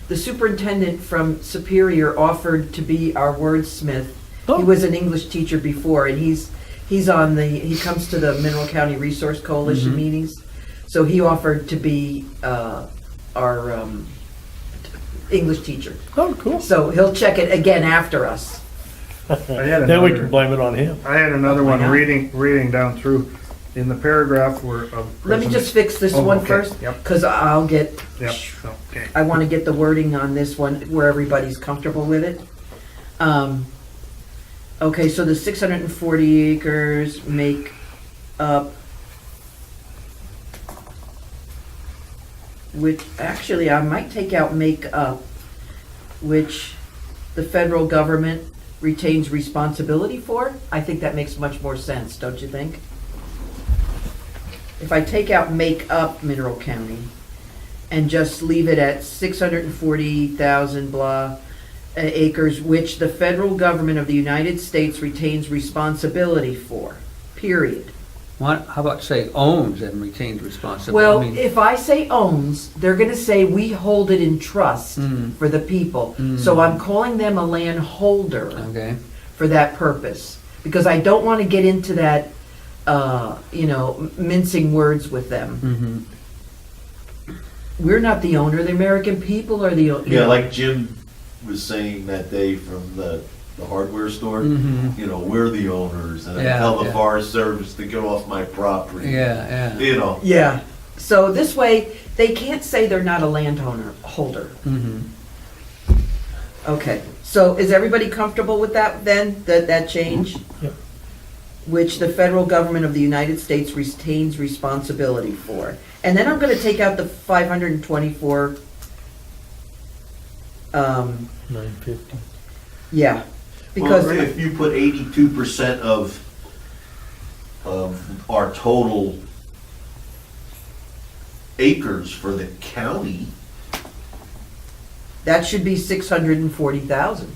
the superintendent from Superior offered to be our wordsmith. He was an English teacher before, and he comes to the Mineral County Resource Coalition meetings, so he offered to be, our, English teacher. Oh, cool. So he'll check it again after us. I had Then we another- can blame it on him. I had another Why one, not? reading down through, in the paragraph where of. Let me just fix this Oh, one okay, first, yep. because I'll get, Yep, okay. I want to get the wording on this one where everybody's comfortable with it. Okay, so the 640 acres make up, which, actually, I might take out make up, which the federal government retains responsibility for. I think that makes much more sense, don't you think? If I take out make up Mineral County and just leave it at 640,000 blah acres, which the federal government of the United States retains responsibility for, period. What, how about say owns and retains responsibility? Well, I mean, if I say owns, they're gonna say we hold it in trust for the people. So I'm calling them a landholder okay, for that purpose. Because I don't wanna get into that, mincing words with them. We're not the owner, the American people are the owner. Yeah, like Jim was saying that day from the hardware store, we're the owners, and I Yeah, tell the yeah. Forest Service to get off my property. yeah, Yeah, so this way, they can't say they're not a landowner, holder. Okay, so is everybody comfortable with that then, that change? Yep. Which the federal government of the United States retains responsibility for. And then I'm gonna take out the 524, 950. yeah, Well, because, if you put 82% of our total acres for the county, that should be 640,000.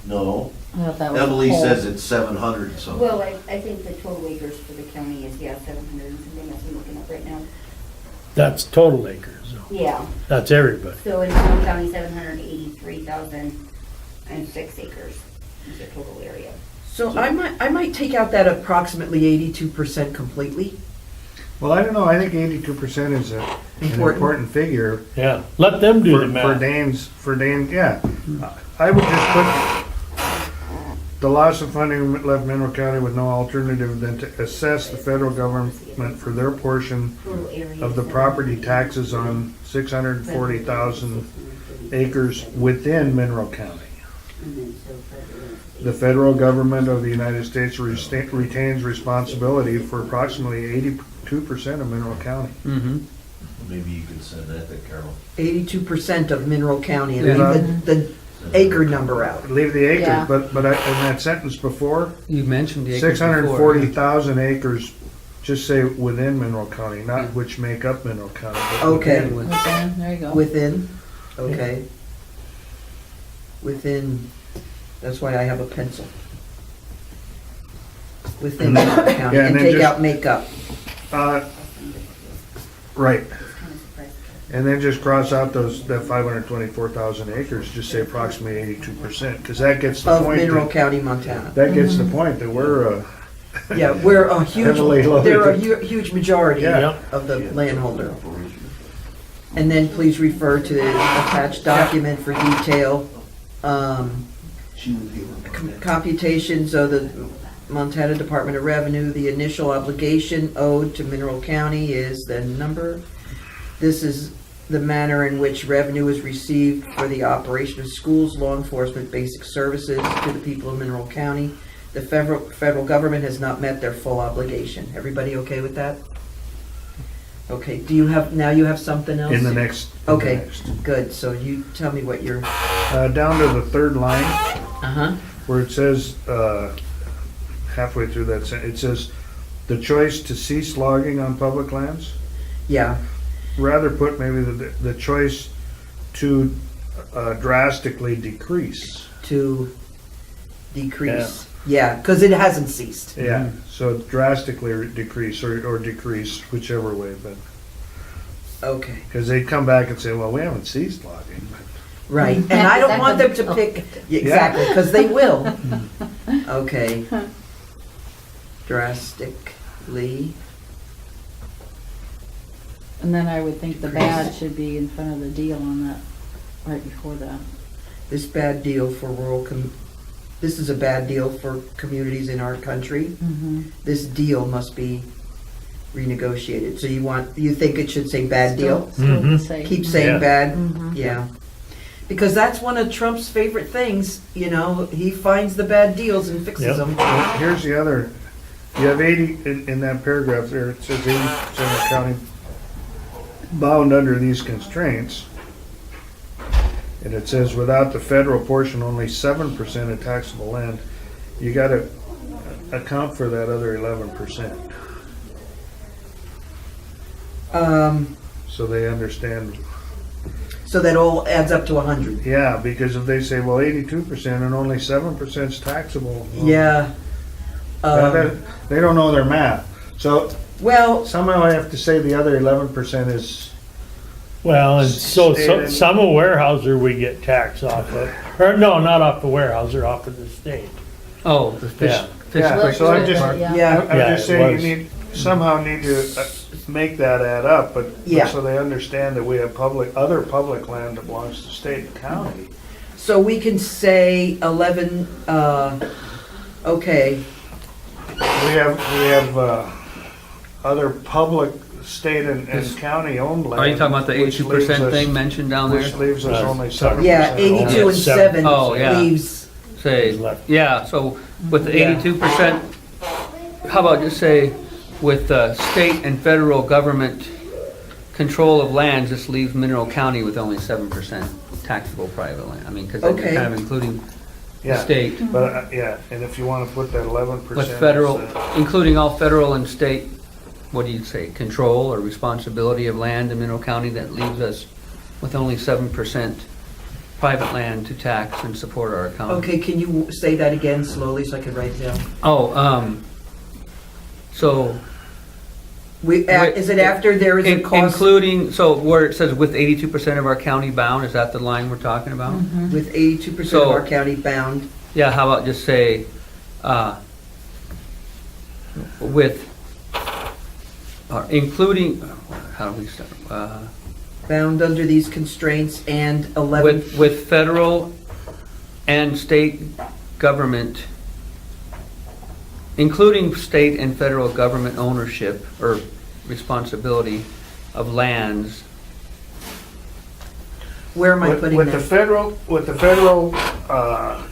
no, I thought that was Emily whole. says it's 700 something. Well, I think the total acres for the county is, 700 and something, that's what I'm looking up right now. That's total acres, though. Yeah, That's everybody. so in Snow County, 783,006 acres is the total area. So I might take out that approximately 82% completely. Well, I don't know, I think 82% is an important figure Yeah, let them do the for math. Dane's, yeah. I would just put the loss of funding left Mineral County with no alternative than to assess the federal government for their portion Total area of the is property taxes on 640,000 acres within Mineral County. And then so The federal government of the United States retains responsibility for approximately 82% of Mineral County. Maybe you could send that to Carol. 82% of Mineral County, and Yeah. leave the acre number out. Leave the acres, Yeah. but in that sentence before, you mentioned the acres 640,000 acres, just say within Mineral County, not which make up Mineral County. but Okay. within. Okay, there you go. Within, okay. Within, that's why I have a pencil. Within Mineral County, Yeah, and and then take just- out makeup. Right, kind of surprised. and then just cross out that 524,000 acres, just say approximately 82%, because that gets the Of point. Mineral that- County, Montana. That gets the point that we're, Yeah, we're a huge, Heavily loaded. they're a huge majority Yeah. of the landholder. And then please refer to the attached document for detail. She would be able to- Computations of the Montana Department of Revenue, the initial obligation owed to Mineral County is the number. This is the manner in which revenue is received for the operation of schools, law enforcement, basic services to the people of Mineral County. The federal government has not met their full obligation. Everybody okay with that? Okay, now you have something else? in the next. Okay, good, so you tell me what you're, Down to the third line, uh-huh, where it says, halfway through that sentence, it says, "The choice to cease logging on public lands." yeah, Rather put maybe the choice to drastically decrease. to decrease. Yeah, because it hasn't ceased. Yeah, so drastically decrease or decrease, whichever way, but, Okay, because they come back and say, well, we haven't ceased logging. right, and I don't want them to pick, exactly, because they will. Okay. Drastically, And then I would think the bad should be in front of the deal on that, right before that. this bad deal for this is a bad deal for communities in our country. Mm-hmm. This deal must be renegotiated. So you think it should say bad deal? Still the Mhm. same. Keep saying Yeah. bad? Mhm. Yeah. Because that's one of Trump's favorite things, you know, he finds the bad deals and fixes Yep. them. Here's the other, you have 80, in that paragraph there, it says 80% of county bound under these constraints. And it says without the federal portion, only 7% of taxable land. You gotta account for that other 11%, so they understand. So that all adds up to 100. Yeah, because if they say, well, 82% and only 7% is taxable. well, Yeah. They don't know their math. So Well, somehow I have to say the other 11% is, Well, and so, State so and- some of Weyerhaeuser we get tax off of, or no, not off the Weyerhaeuser, off of the state. Oh, the fish. Yeah. fish Yeah, quick so I'm trip just- part. Yeah. yeah, I'm Yeah, just it saying was. you somehow need to make that add up, but Yeah. so they understand that we have other public land that belongs to state and county. so we can say 11, okay, We have other public state and county owned land. Are you talking about the which 82% leaves us- thing mentioned down there? Which leaves us Uh, only sorry. 7%. yeah, 82 and 7 Oh, yeah. leaves, Say, yeah, so with the Yeah. 82%, how about just say, with state and federal government control of lands, this leaves Mineral County with only 7% taxable private land. I mean, because you're Okay. kind of including the Yeah, state. but, yeah, and if you wanna put that 11%. With federal, as, including all federal and state, what do you say, control or responsibility of land in Mineral County, that leaves us with only 7% private land to tax and support our economy. okay, can you say that again slowly so I can write it down? Oh, so. Is it after there is a cost Including, so where it says with 82% of our county bound, is that the line we're talking about? with 82% of So- our county bound? Yeah, how about just say, with, including, how do we start? Bound under these constraints and 11, With federal and state government, including state and federal government ownership or responsibility of lands. where am I putting With the that? federal,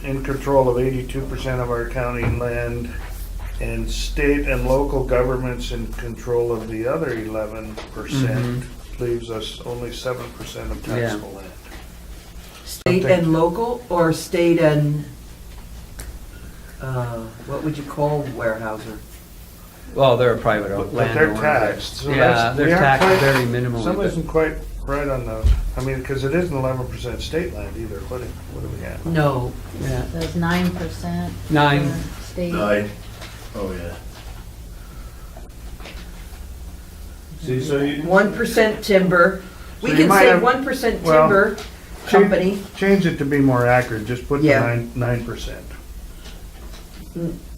in control of 82% of our county land, and state and local governments in control of the other 11%, leaves us only 7% of taxable land. State and local, or state and, what would you call Weyerhaeuser? Well, they're a private But landowner. they're taxed. So Yeah, that's- they're we aren't taxed quite- very minimally. Some but- isn't quite right on the, I mean, because it isn't 11% state land either. What do we have? No, Yeah, So it's 9%. Nine. for State. Oh, yeah. See, so you 1% timber. We So you can might say have- 1% well, timber company. change it to be more accurate, just put the Yeah. 9%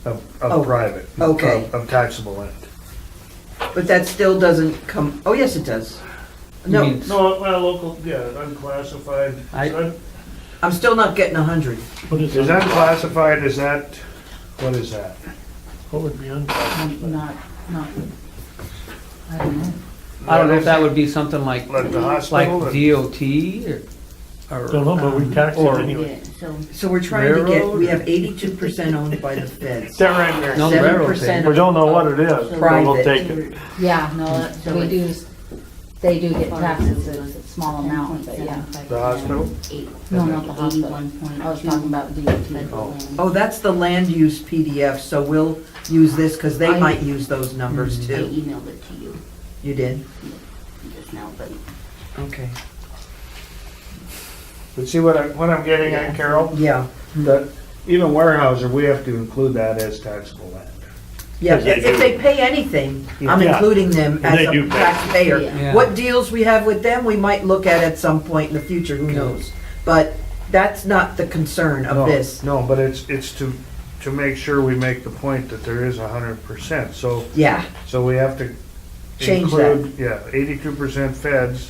of Oh, private. okay. Of taxable land. But that still doesn't come, oh, yes, it does. You No, mean- No, well, local, yeah, unclassified. I- I'm still not getting 100. What is Is that? unclassified, is that, what is that? What would be unclassified? Not, I don't know. I don't know if that would be something like Like the like hospital? and- DOT or. Don't know, but we tax it Or- anyway. So we're trying to get, we Railroad? have 82% owned by the feds. That right there. No, the railroad 7% thing. We don't know what it is, but we'll Private. take it. Yeah, no, we do, they do get taxes, it's a small amount, but yeah. The hospital? No, not the hospital. I was talking about DOT. Oh, that's the land use PDF, so we'll use this because they I- might use those numbers I too. emailed it to you You did? just now, but Okay. But see what I'm getting at, Carol? Yeah, That even Weyerhaeuser, we have to include that as taxable land. yeah, Because they if do. they pay anything, I'm Yeah. including them And as they a do pay. taxpayer. Yeah. What deals we have with them, we might look at some point in the future, who knows? But that's not the concern No, of this. No, but it's to make sure we make the point that there is 100%. So Yeah, we have to Change include, yeah, 82% feds.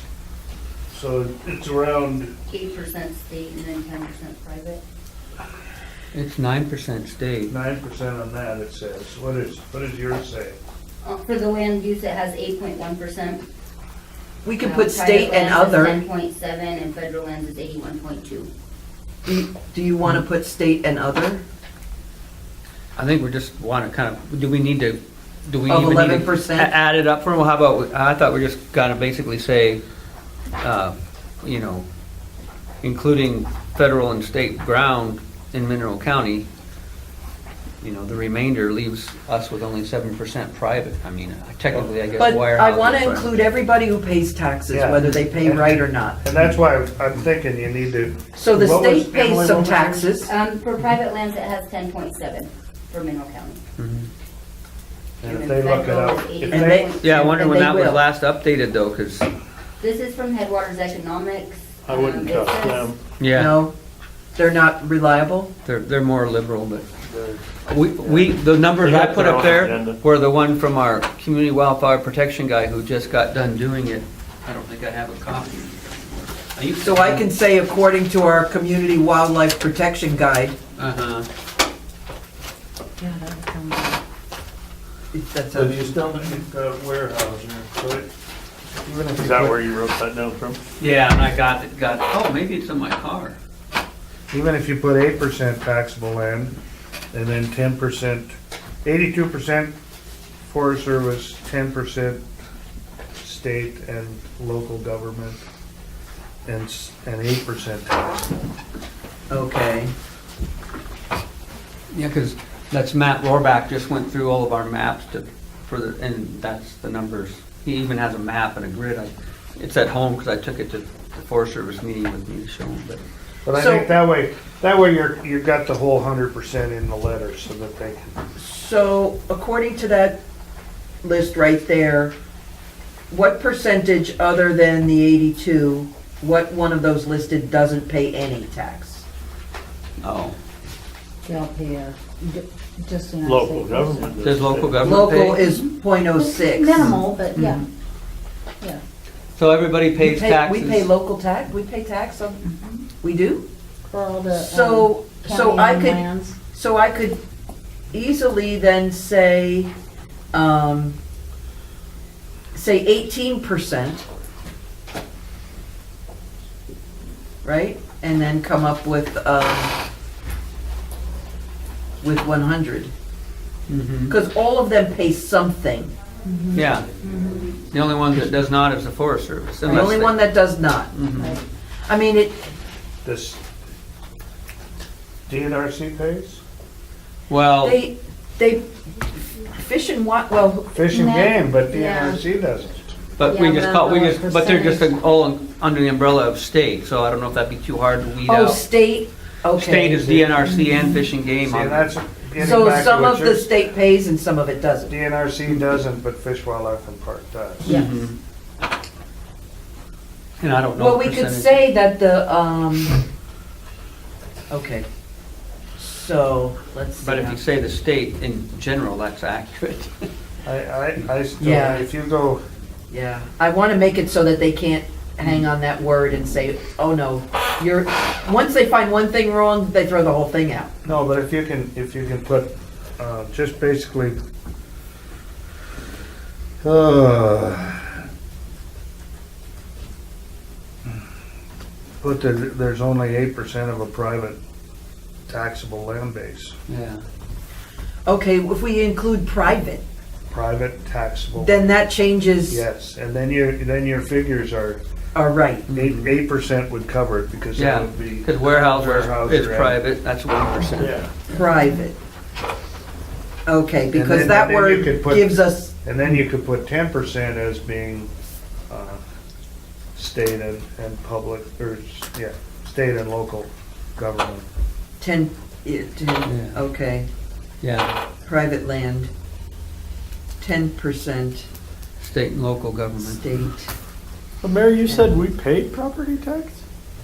So it's around, 8% state and then 10% private. It's 9% state. 9% on that, it says. What does yours say? For the land use, it has 8.1%. we can put state and Private other. lands is 10.7 and federal lands is 81.2. Do you want to put state and other? I think we just want to kind of, do we need to, do we Of even need to 11%? add it up for them? How about, I thought we just gotta basically say, you know, including federal and state ground in Mineral County, you know, the remainder leaves us with only 7% private. I mean, technically, I guess But Weyerhaeuser. I want to include everybody who pays taxes, Yeah. whether they pay right or not. And that's why I'm thinking you need to. So the What was- state pays Emily, some what was it? taxes. For private lands, it has 10.7 for Mineral County. Mhm. And if they look it up, if And they, they- Yeah, I wonder And when they that was will. last updated though, because, This is from Headwaters Economics. I wouldn't It trust says- them. yeah, No, they're not reliable. they're more liberal, but the numbers They I got put their up own there agenda. were the one from our community wildfire protection guy who just got done doing it. I don't think I have a copy. So I can say, according to our community wildlife protection guide, Uh-huh. Yeah, that would come out. that's but a, you still need the Weyerhaeuser, so it, even if you Is that put- where you wrote that down from? Yeah, and I got, oh, maybe it's in my car. even if you put 8% taxable land, and then 10%, 82% Forest Service, 10% state and local government, and 8% taxable. okay. Yeah, because that's Matt Rohrbach just went through all of our maps and that's the numbers. He even has a map and a grid. It's at home because I took it to the Forest Service meeting with me to show him, but. But I So- think that way you've got the whole 100% in the letter so that they can. So according to that list right there, what percentage other than the 82, what one of those listed doesn't pay any tax? Oh, They'll pay just the United Local States. government. does local government pay? Local is .06. Minimal, but yeah, yeah. So everybody We pays pay, taxes? we pay local tax, we pay tax on, we do? For all the So, so county I owned could, lands. so I could easily then say, say 18%, right? And then come up with 100. Mhm. Because all of them pay something. Yeah. The only one that does not is the Forest Service. The only one that does not. Mhm. I mean, it, This DNRC pays? Well, they, Fish and well, Fish and Nah, Game, but yeah. DNRC doesn't. but we Yeah, just but call, the but they're just percentage- all under the umbrella of state, so I don't know if that'd be too hard to weed oh, out. state, okay. State is DNRC and Fish and Game. See, on and that's getting So back to some what of the you're- state pays and some of it doesn't. DNRC doesn't, but Fish, Wildlife and Park does. Yes. Mhm. And I don't know. Well, the we could percentage. say that the, okay. So, let's see. But if you say the state in general, that's accurate. I still, Yeah. if you go, Yeah, I want to make it so that they can't hang on that word and say, oh no, once they find one thing wrong, they throw the whole thing out. no, but if you can put, just basically, put that there's only 8% of a private taxable land base, Yeah. Okay, if we include private, private taxable. then that changes, Yes, and then your figures are, are right. 8% would cover it because that Yeah, would be. because Weyerhaeuser is and- private, that's 1%. Yeah. Private. Okay, because then- that and then you word could put- gives us, And then you could put 10% as being state and public, or, yeah, state and local government. 10, Yeah. okay, Yeah, private land, 10% state and local government. state. Well, Mary, you said we paid property tax?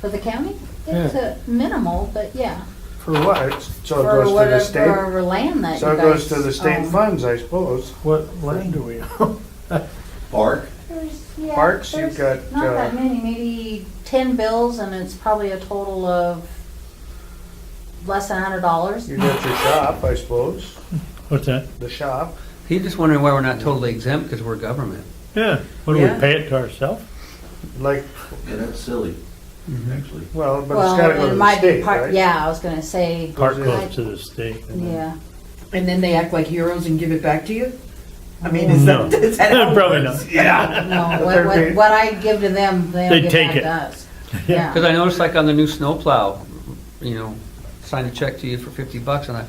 For the county, it's a minimal, but yeah. For what? So it For goes to the whatever, state, for land that you so it guys goes to the state own. funds, I suppose. What land do we own? Park? Yeah, Parks, you've there's got, not that many, maybe 10 bills, and it's probably a total of less than $100. You got your shop, I suppose, What's that? the shop. He's just wondering why we're not totally exempt because we're government. Yeah, what do Yeah. we pay it to ourselves? like, Yeah, that's silly, actually. well, but it's Well, gotta go to it the might be state, part, right? yeah, I was gonna say, Part goes to the state. yeah. And then they act like heroes and give it back to you? I mean, is No. that, is that how it Probably works? not. Yeah. No, They're what I give to them, they'll They give take back it. to us. Yeah. Because I noticed like on the new snowplow, you know, sign a check to you for $50 and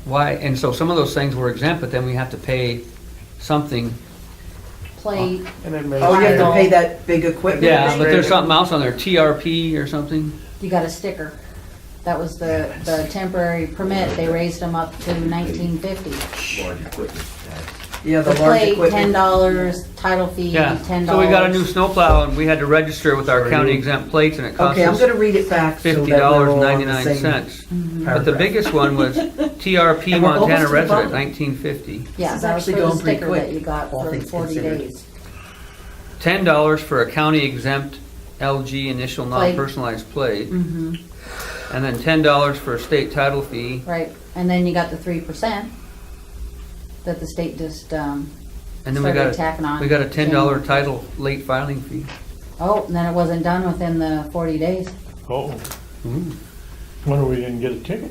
why? And so some of those things were exempt, but then we have to pay something. Plate, And it makes. Oh, you have to Daigle. pay that big equipment? Yeah, thing? but there's something else on there, TRP or something. you got a sticker. That was the temporary permit, they raised them up to 1950. Large equipment tax. Yeah, The the large plate, equipment. $10, title fee, Yeah, $10. so we got a new snowplow and we had to register with our county exempt plates and it cost Okay, I'm us gonna read it back so that we're all on the same $50.99. But the paragraph. biggest one was TRP And we're almost Montana to the resident, bottom. 1950. Yeah, This is that was actually for the going pretty sticker quick, that you got all for things 40 considered. days. $10 for a county exempt LG initial Plate. non-personalized plate. Mm-hmm, And then $10 for a state title fee. right, and then you got the 3% that the state just, And then we started got, tacking on. we got a $10 title late filing fee. Oh, and then it wasn't done within the 40 days. Oh, wonder we didn't get a ticket.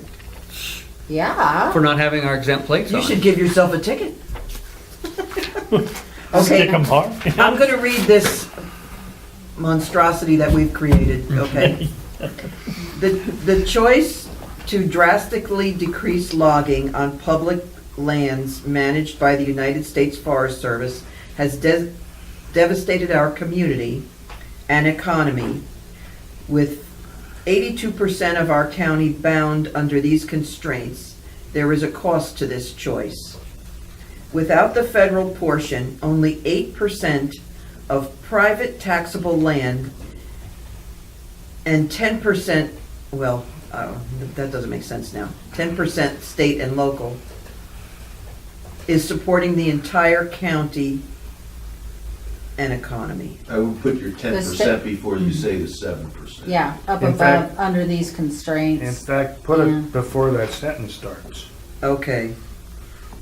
Yeah. For not having our exempt plates You on. should give yourself a ticket. Stick 'em hard. I'm gonna read this monstrosity that we've created, okay? The choice to drastically decrease logging on public lands managed by the United States Forest Service has devastated our community and economy, with 82% of our county bound under these constraints. There is a cost to this choice. Without the federal portion, only 8% of private taxable land and 10%, well, that doesn't make sense now, 10% state and local is supporting the entire county and economy. I would put your 10% before you say the 7%. Yeah, up In above, fact- under these In constraints. fact, put Yeah. it before that sentence starts. Okay.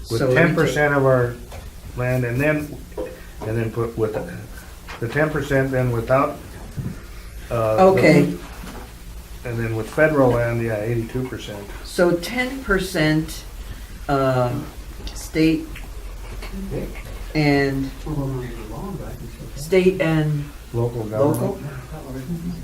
With So let me 10% of our land and then put with the 10% then without. Okay. And then with federal land, yeah, 82%. So 10% state and Local local? government.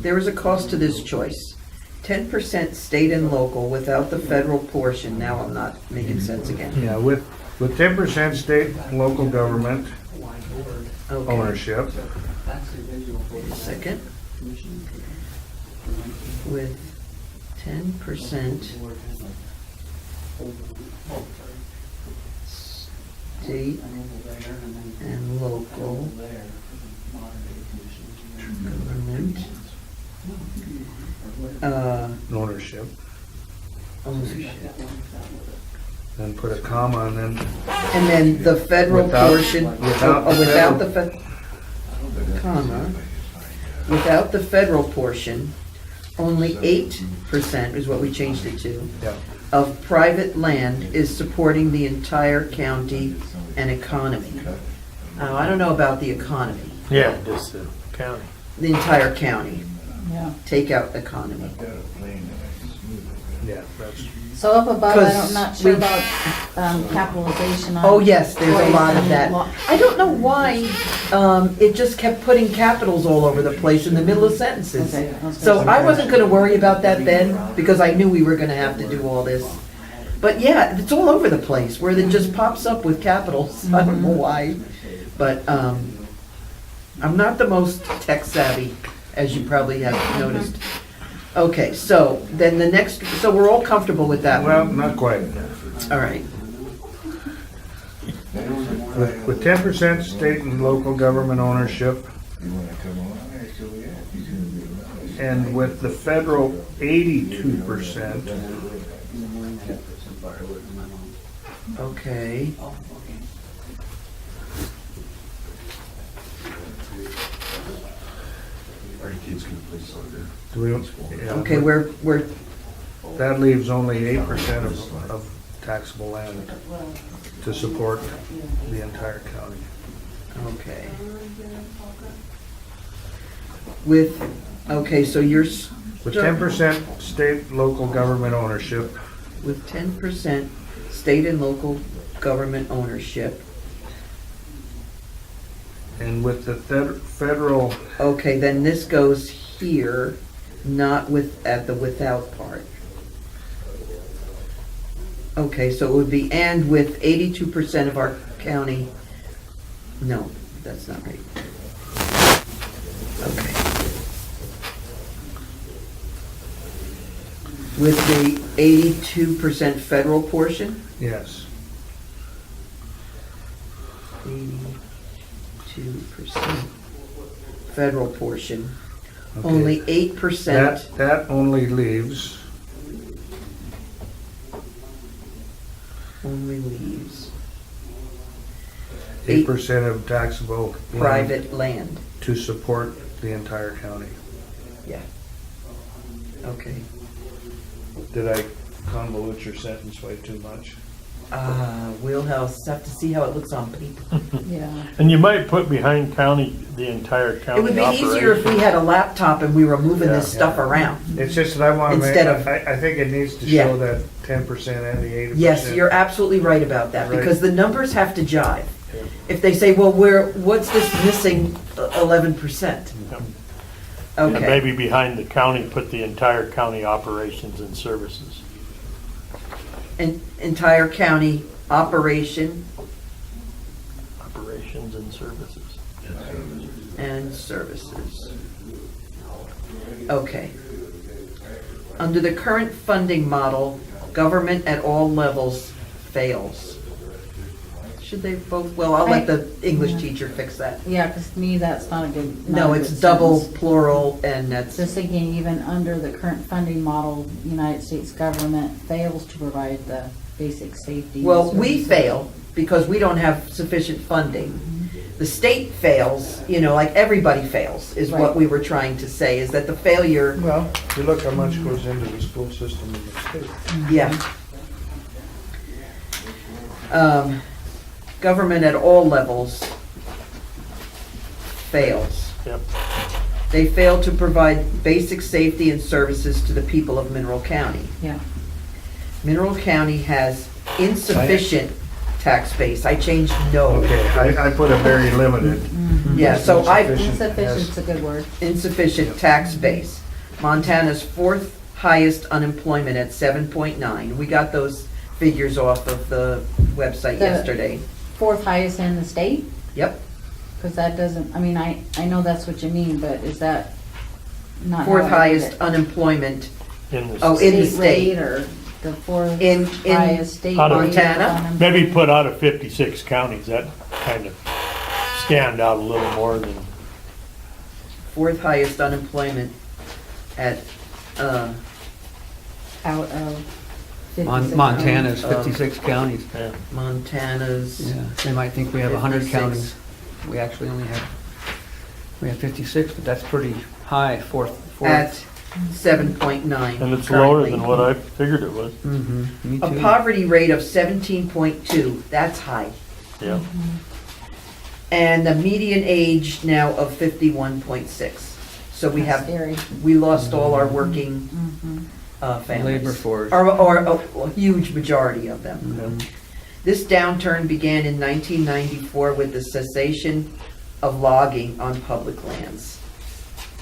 There is a cost to this choice. 10% state and local without the federal portion. Now I'm not making sense again. Yeah, with 10% state and local government Okay. ownership. Second. With 10% state and local government Ownership. ownership. Then put a comma and then And then the federal Without- portion, without the without the federal- comma, without the federal portion, only 8% is what we changed it to, yeah. of private land is supporting the entire county and economy. Now, I don't know about the economy, Yeah, just the county. the entire county. Yeah. Take out economy. Yeah, that's, So up above, I'm not 'Cause sure we- about capitalization on. Oh, yes, there's a voice lot of and that. I don't know why, it just kept putting capitals all over the place in the middle of sentences. Okay, I was So gonna I say- wasn't gonna worry about that then, because I knew we were gonna have to do all this. But yeah, it's all over the place, where it just pops up with capitals, I don't know why. But, I'm not the most tech savvy, as you probably have noticed. Okay, so then the next, so we're all comfortable with that well, one? not quite. All right. With 10% state and local government ownership, and with the federal 82%, Okay. Our kids can play soccer. do we, yeah, Okay, we're, that leaves only 8% of taxable land to support the entire county. Okay. With, okay, so you're. With 10% state, local government ownership, With 10% state and local government ownership. and with the federal, Okay, then this goes here, not with, at the without part. Okay, so it would be, and with 82% of our county, no, that's not right. Okay. With the 82% federal portion? yes. 82% federal portion. Okay. Only 8%. That only leaves, Only leaves 8% of taxable land private land. to support the entire county. Yeah. Okay. Did I convolute your sentence way too much? Wheelhouse, have to see how it looks on paper. Yeah. And you might put behind county, the entire county It would be easier if we operation. had a laptop and we were moving this Yeah. stuff around. It's just that I want to make, Instead of- I think it needs to Yeah. show that 10% and the 80%. Yes, you're absolutely right about that, Right. because the numbers have to jive. Yeah. If they say, well, what's this missing 11%? Yep. And Okay, maybe behind the county, put the entire county operations and services. entire county operation Operations and services. and services. Okay. Under the current funding model, government at all levels fails. Should they both, well, I'll let the English teacher fix that. Yeah, because to me, that's not a good. not No, a it's good double sentence. plural, and that's, Just thinking, even under the current funding model, United States government fails to provide the basic safety. well, we services. fail because we don't have sufficient funding. The state fails, you know, like everybody fails, is what Right. we were trying to say, is that the failure, Well, you look how much goes into the school system in the state. yeah. Government at all levels fails. Yep. They fail to provide basic safety and services to the people of Mineral County. Yeah. Mineral County has insufficient tax base. I changed no. Okay, I put a very limited. Yeah, so I, Insufficient's a good word. insufficient tax base. Montana's fourth highest unemployment at 7.9. We got those figures off of the website The- yesterday. Fourth highest in the state? Yep, Because that doesn't, I mean, I know that's what you mean, but is that not how fourth I read highest it? unemployment In the Oh, in the State state. rate or the fourth In highest state Out of rate of Montana? unemployment? Maybe put out of 56 counties, that kind of stand out a little more than, fourth highest unemployment at, Out of 56 Montana's Um, 56 counties. yeah. Montana's. Yeah, they might think we have 100 56. counties. We actually only have, we have 56, but that's pretty high, fourth. At 7.9. And it's lower currently. than what I figured it was. Mm-hmm, me A too. poverty rate of 17.2, that's high. Yeah. And the median age now of 51.6. So we That's have, scary. we lost all our working Mhm. families. Labor force. Or a huge majority of them. Mhm. This downturn began in 1994 with the cessation of logging on public lands.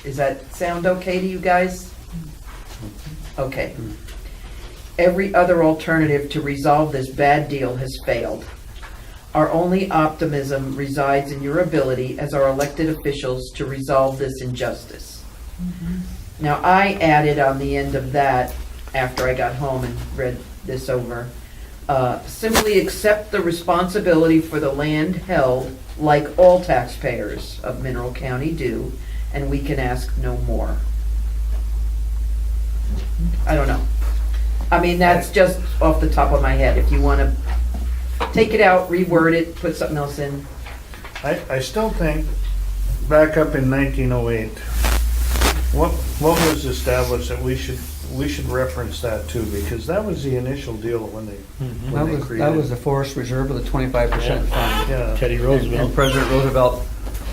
Does that sound okay to you guys? Okay. Every other alternative to resolve this bad deal has failed. Our only optimism resides in your ability as our elected officials to resolve this injustice. Now, I added on the end of that, after I got home and read this over, simply accept the responsibility for the land held like all taxpayers of Mineral County do, and we can ask no more. I don't know. I mean, that's just off the top of my head. If you want to take it out, reword it, put something else in. I still think, back up in 1908, what was established that we we should reference that too, because that was the initial deal when they, when they That created. was the forest reserve with a 25% fund. Yeah. Teddy And Roosevelt. President Roosevelt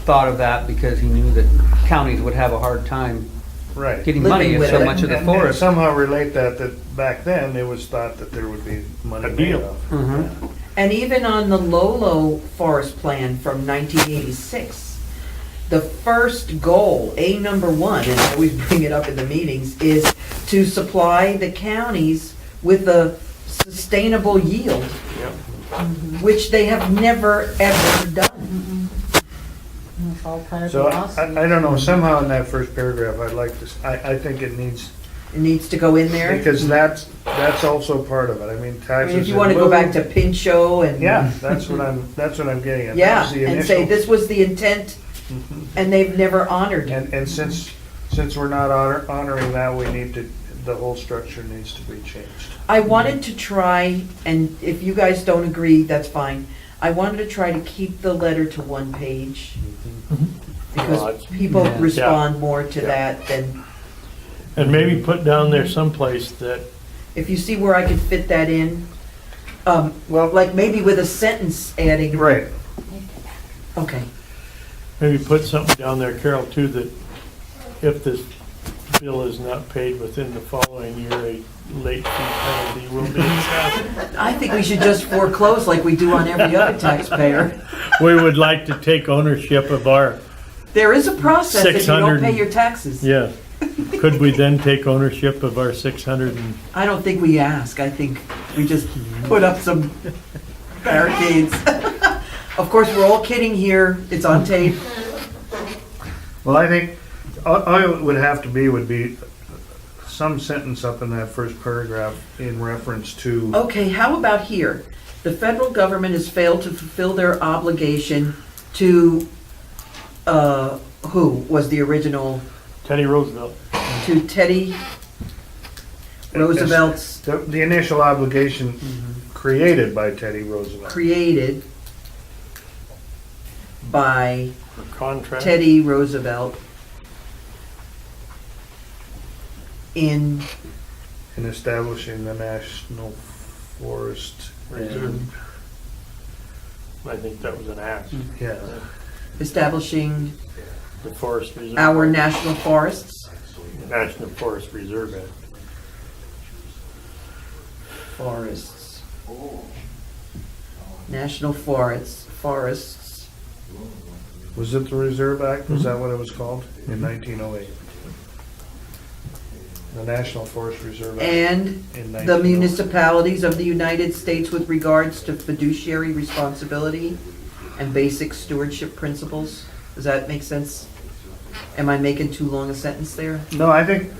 thought of that because he knew that counties would have a hard time Right. getting Living money if with so it. much of the And forest. somehow relate that back then, it was thought that there would be money A made deal. off. Mhm. And even on the Lolo Forest Plan from 1986, the first goal, number 1, and I always bring it up in the meetings, is to supply the counties with a sustainable yield, which they have never, ever done. It's all part of the So lawsuit. I don't know, somehow in that first paragraph, I'd like to, I think it needs, It needs to go in there. because that's also part of it. I mean, I taxes. mean, if you want to go back to Pinchot and. Yeah, that's what I'm getting at. That Yeah, was the and say initial- this was the intent, and they've never honored it. And since we're not honoring that, we need to, the whole structure needs to be changed. I wanted to try, and if you guys don't agree, that's fine. I wanted to try to keep the letter to 1 page, because people Yeah. respond more to Yeah. that than, And maybe put down there someplace that, if you see where I could fit that in, Well, like maybe with a sentence adding. right, Okay, maybe put something down there, Carol, too, that if this bill is not paid within the following year, a late fee penalty will be assessed. I think we should just foreclose like we do on every other taxpayer. We would like to take ownership of our, There is a process if you don't 600 pay your taxes. yeah. Could we then take ownership of our 600 and, I don't think we ask, I think we just put up some barricades. Of course, we're all kidding here, it's on tape. well, I think, all it would have to be would be some sentence up in that first paragraph in reference to, Okay, how about here? The federal government has failed to fulfill their obligation to, who was the original, Teddy Roosevelt? to Teddy Roosevelt's the initial obligation created by Teddy Roosevelt. created by Or contract? Teddy Roosevelt in, In establishing the National Forest Reserve. I think that was an act. Yeah, establishing The Forest Reserve. our national forests. National Forest Reserve Act. Forests. National forests. was it the Reserve Act, was that what it was called, in 1908? The National Forest Reserve Act. And in the 1908. municipalities of the United States with regards to fiduciary responsibility and basic stewardship principles. Does that make sense? Am I making too long a sentence there? No, I think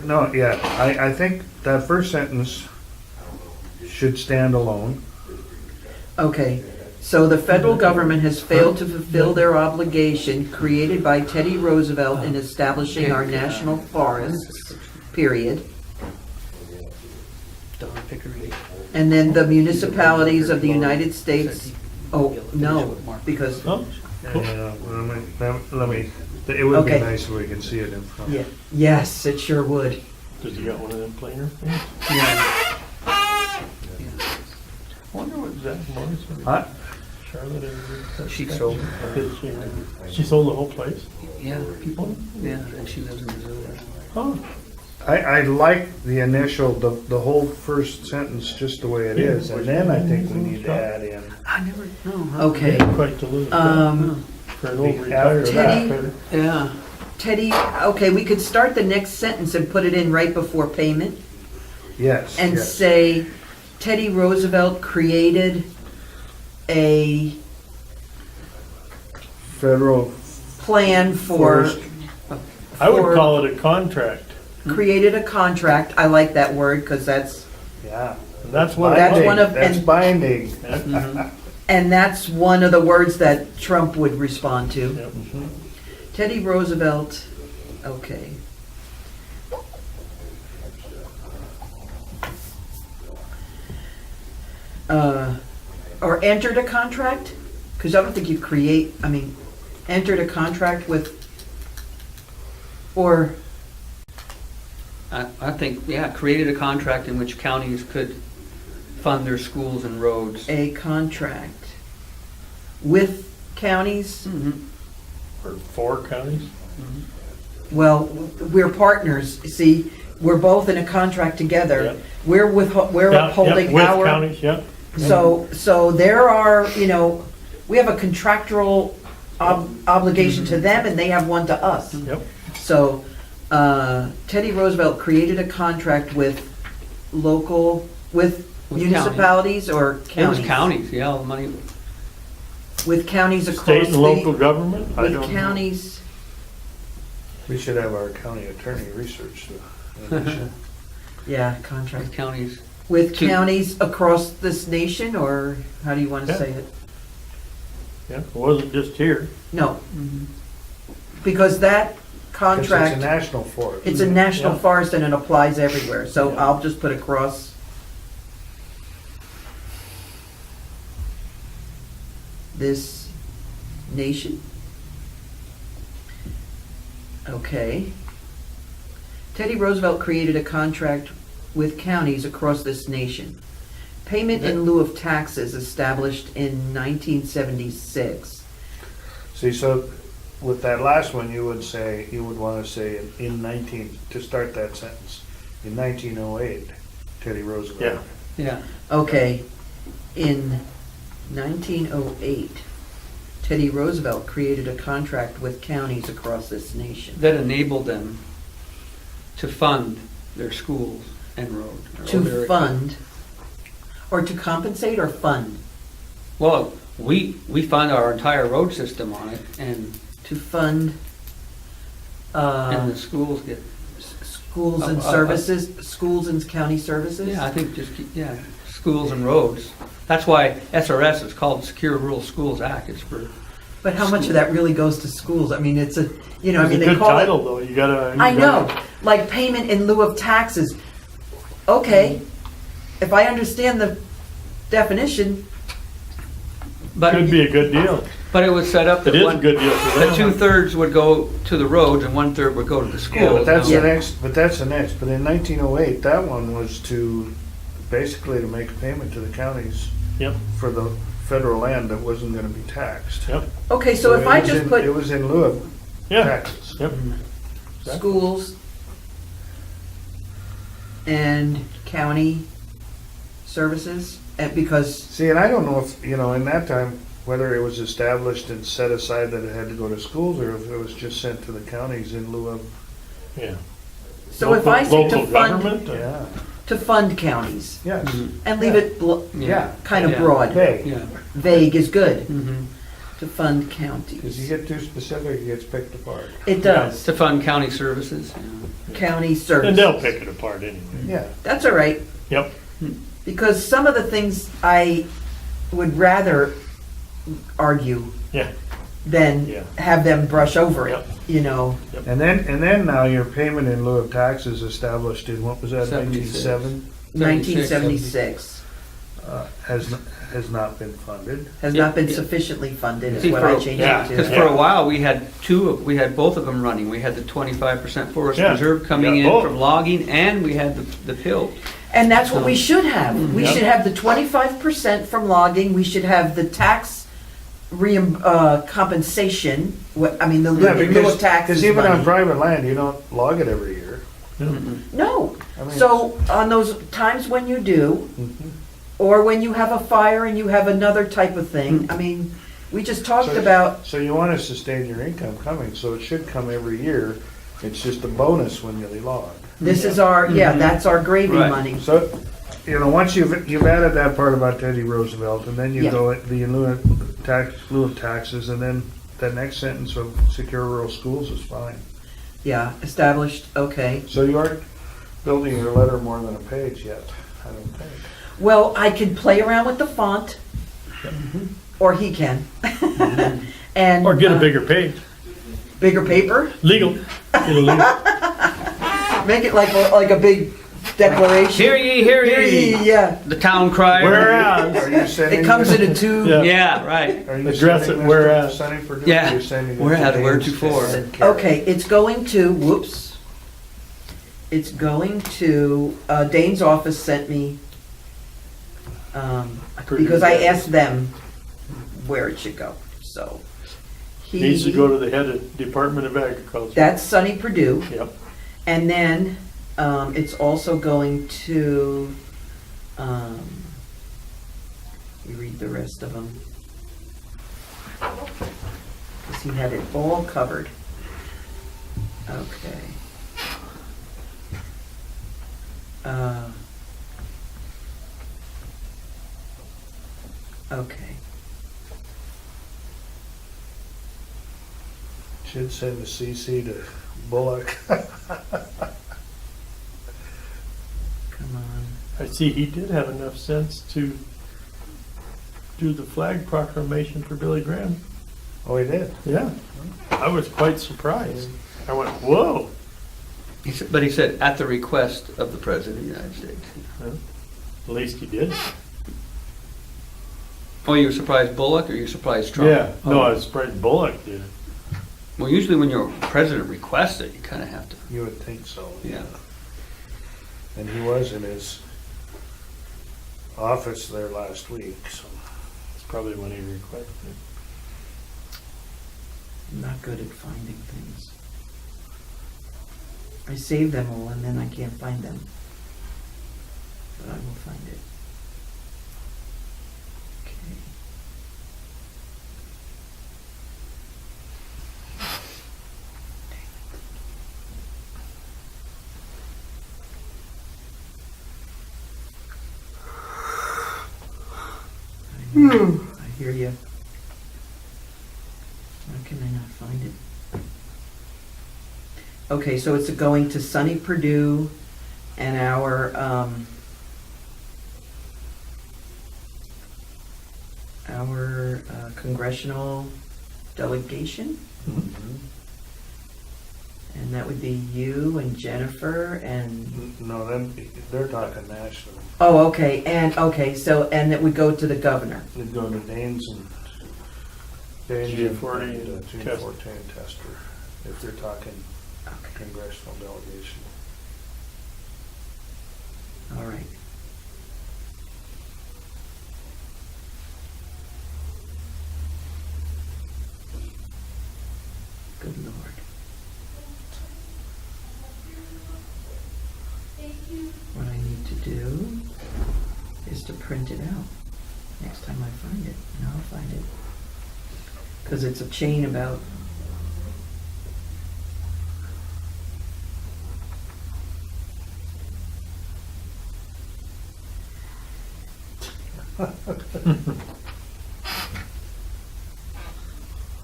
that first sentence should stand alone. Okay, so the federal government has failed to fulfill their obligation created by Teddy Roosevelt in establishing our national forests, period. Don Pickering. And then the municipalities of the United States, oh, no, because, Oh, Yeah, let me, it would be Okay. nice if we could see it in front. yeah, yes, it sure would. does he got one of them planer things? Yeah. I wonder what Zach Morris, Huh? Charlotte ever did. She sold. Did she sold the whole place? Yeah, people, yeah, and she lives in Missouri. Oh, I like the initial, the whole first sentence just the way it is, and then I think we need to add in. I never know. Okay, quite delicious. For an old After retired Teddy- actor. Yeah. Teddy, okay, we could start the next sentence and put it in right before payment Yes, and yes. say, Teddy Roosevelt created a Federal plan for, Forest. I would for- call it a contract. created a contract, I like that word, because that's, Yeah. That's what That's it one was. of- That's and- binding. and that's one of the words that Trump would respond to. Yep. Teddy Roosevelt, okay. Or entered a contract? Because I don't think you create, I mean, entered a contract with, or I think, yeah, created a contract in which counties could fund their schools and roads. A contract with counties? Mhm. Or 4 counties? Well, we're partners, see, we're both in a contract together. Yep. We're Yeah, upholding with our. counties, yeah. So there are, we have a contractual obligation to them and they have one to us. Yep. So, Teddy Roosevelt created a contract with With municipalities or It was counties? counties, yeah, all the money. With counties across State and local the, government? I with don't know. counties, We should have our county attorney research the. yeah, With contract. counties. With To- counties across this nation, or how do you want to Yeah. say it? Yeah, it wasn't just here. No. Because that contract. It's a national forest. It's a national Yeah. forest and it applies everywhere, so Yeah. I'll just put across. This nation. Okay. Teddy Roosevelt created a contract with counties across this nation. Payment in lieu of taxes established in 1976. See, so with that last one, you would want to say to start that sentence, in 1908, Teddy Roosevelt. Yeah. Okay, in 1908, Teddy Roosevelt created a contract with counties across this nation. That enabled them to fund their schools and roads. or To their- fund, or to compensate or fund? Well, we fund our entire road system on it, and To fund the schools get, schools and services, schools and county services? yeah, I think just, yeah, schools and roads. That's why SRS is called Secure Rural Schools Act, it's for, But how much of that really goes to schools? I mean, it's a, It's a they good call it. title, though. You gotta. I know, like payment in lieu of taxes. Okay, if I understand the definition, but, Could be a good deal. but it was set up that It is a one, good deal for that them. 2/3 would go to the roads and 1/3 would go to the Yeah, schools. but that's Now- the next, But in 1908, that one was basically to make a payment to the counties Yep, for the federal land that wasn't going to be taxed. yep, okay, so if it I was just in- put It was in lieu of yeah, taxes. yep. schools and county services, because, See, and I don't know if, in that time, whether it was established and set aside that it had to go to schools, or if it was just sent to the counties in lieu of, Yeah. so if I say to Local fund, government? yeah, to fund counties, yes, and leave it yeah. kind of Yeah. broad, Okay, Yeah. vague is good, Mhm. to fund because you counties. get too specific, it gets picked apart. It does, To fund county services. Yeah. county And services. they'll pick it apart anyway. Yeah, That's all right, Yep, because some of the things I would rather argue yeah, than Yeah. have them brush over it, Yep. and then now your payment in lieu of taxes established in, what was that, 76. 1976 has not been funded. has Yeah, not been yeah. sufficiently funded, is See, what for- I changed yeah, it Because to. for a while, we had both of them running. We had the 25% forest Yeah, reserve coming we in got both. from logging, and we had the pill. And that's what we should have. We Yeah. should have the 25% from logging, we should have the tax compensation, the Yeah, lieu of because taxes even on money. private land, you don't log it every year. No, I mean, so on those times when you do, Mhm. or when you have a fire and you have another type of thing, we just talked about, So you want to sustain your income coming, so it should come every year. It's just a bonus when you log. this is our, that's our gravy Right. money. So, once you've added that part about Teddy Roosevelt, and then you Yeah. go at the in lieu of taxes, and then the next sentence of secure rural schools is fine. Yeah, established, okay. So you aren't building your letter more than a page yet, I don't think. Well, I can play around with the font, or he can. And. or get a bigger page. Bigger paper, Legal. Get a legal. make it like a big declaration. Hear ye, hear ye. Yeah, The town crier. Whereas, Are you sending it comes this- in a tube. Yeah. Yeah, right. Are you Address sending it this whereas. to Sunny for Duke, Yeah. or you're sending it to Whereas, where James to for? and Karen? Okay, it's going to, whoops, It's going to, Dane's office sent me, because I asked them where it should go, so. Needs to go to the head of Department of Agriculture. That's Sunny Purdue. Yep. And then, it's also going to, you read the rest of them. Because he had it all covered. Okay. Okay. Should send a CC to Bullock. Come on. I see he did have enough sense to do the flag proclamation for Billy Graham. Oh, he did? Yeah. I was quite surprised. I went, whoa. But he said, at the request of the President of the United States. At least he did. Oh, you were surprised Bullock or you were surprised Trump? Yeah. No, Oh. I was surprised Bullock did. Well, usually when your president requests it, you kind of have to. You would think so. Yeah. And he was in his office there last week, so. That's probably when he requested it. I'm not good at finding things. I save them all and then I can't find them. But I will find it. Okay. I know. I hear you. Why can I not find it? Okay, so it's going to Sunny Purdue and our congressional delegation. And that would be you and Jennifer and, No, then, they're talking national. oh, okay, and it would go to the governor. They'd go to Danes and G40 and test. G14 tester, if they're talking congressional delegation. All right. Good Lord. What I need to do is to print it out next time I find it, and I'll find it. Because it's a chain about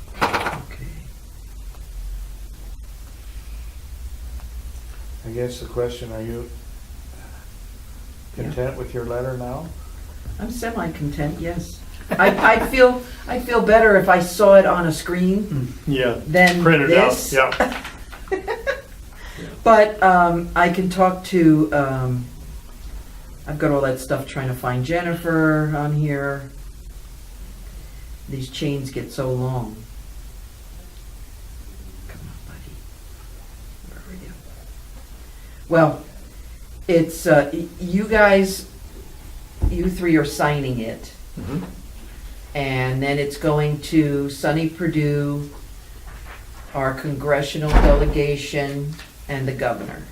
okay. I guess the question, are you content with your letter now? I'm semi-content, yes. I feel better if I saw it on a screen Yeah. than Print it out, this. yeah. But I can talk to, I've got all that stuff trying to find Jennifer on here. These chains get so long. Come on, buddy. Where are you? Well, it's, you guys, you three are signing it. Mhm. And then it's going to Sunny Purdue, our congressional delegation, and the governor.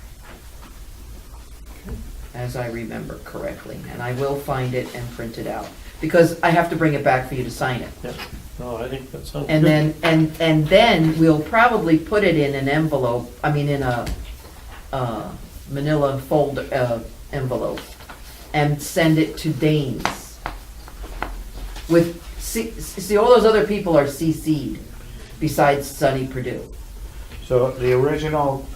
As I remember correctly. And I will find it and print it out. Because I have to bring it back for you to sign it. Yeah. No, I think that sounds And good. then, and then we'll probably put it in an envelope, I mean in a manila folder, envelope, and send it to Danes. With, see, all those other people are CC'd, besides Sunny Purdue. So the original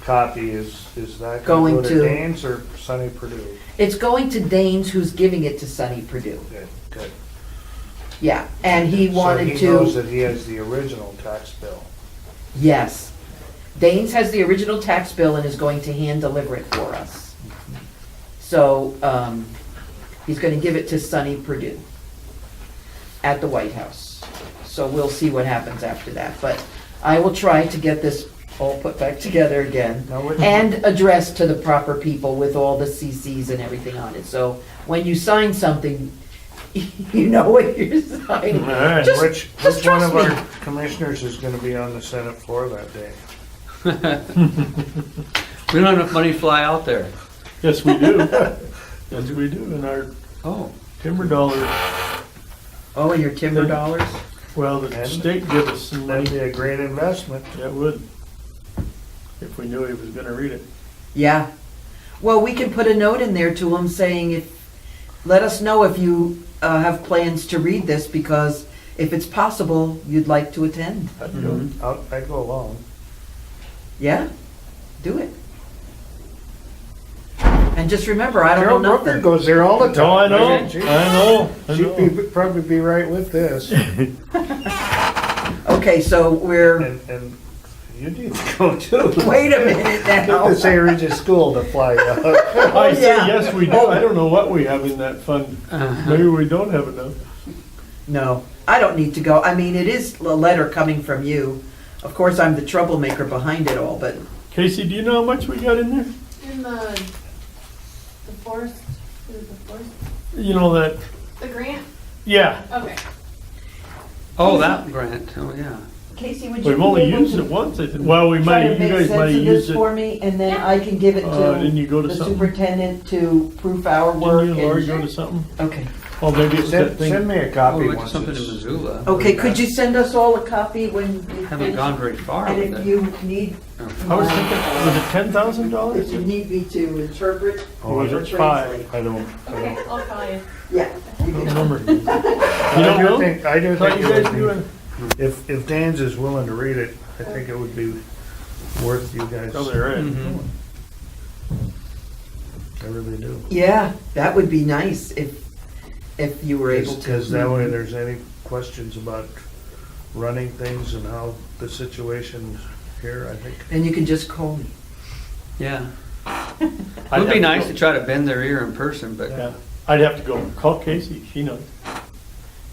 copy is that Going going to to- go to Danes or Sunny Purdue? It's going to Danes, who's giving it to Sunny Purdue. Good, good. Yeah, and he wanted So he knows to, that he has the original tax bill. yes. Danes has the original tax bill and is going to hand deliver it for us. So, he's gonna give it to Sunny Purdue at the White House. So we'll see what happens after that, but I will try to get this all put back together again. Now, which And addressed to the proper people with all the CCs and everything on it. So when you sign something, you know what you're signing. All right, Just- which just one trust of me. our commissioners is gonna be on the Senate floor that day? We don't have enough money to fly out there. Yes, we do. Yes, we do, in our Oh, timber dollars. Oh, your timber dollars? Well, the state give us some That'd money. be a great investment. Yeah, it would. If we knew he was gonna read it. Yeah. Well, we can put a note in there to them saying let us know if you have plans to read this, because if it's possible, you'd like to attend. I'd go along. Yeah? Do it. And just remember, I don't Carol know Brooker nothing. goes there all the time. Oh, I know, She- I know. She'd probably be right with this. Okay, so we're, And you need to go too. wait a minute Get now. this area school to fly out. I say, yeah. yes, we do. I don't know what we have in that fund. Maybe we don't have enough. No, I don't need to go. I mean, it is a letter coming from you. Of course, I'm the troublemaker behind it all, but Casey, do you know how much we got in there? In the forest, You know that, the grant? yeah, Okay. oh, that grant, oh, yeah. Casey, would you we've be only able used to it once, I think. Well, we try might, to you make guys sense might have of used this it. for me, and then I can give it Didn't you go to to the something? superintendent to proof our work? Didn't you, Lori, and- go to something? Okay. Oh, maybe it's that Send thing. me a Oh, copy we went to once something in it's. Missoula. Okay, could you send us all a copy when you Haven't finish? gone very far And with if it. you need, I was thinking, was it $10,000? if you need me to interpret Or was or it translate. 5? I don't Okay, I'll call you. Yeah. I don't remember. You I don't know? I do Thought think you it guys would were be, doing. if Dan's is willing to read it, I think it would be worth you guys. Probably right. Mhm. I really do. Yeah, that would be nice if you were able to. Because that way there's any questions about running things and how the situation here, I think. And you can just call me. Yeah. I'd It would have be to nice go- to try to bend their ear in person, but Yeah, I'd have to go call Casey, she knows.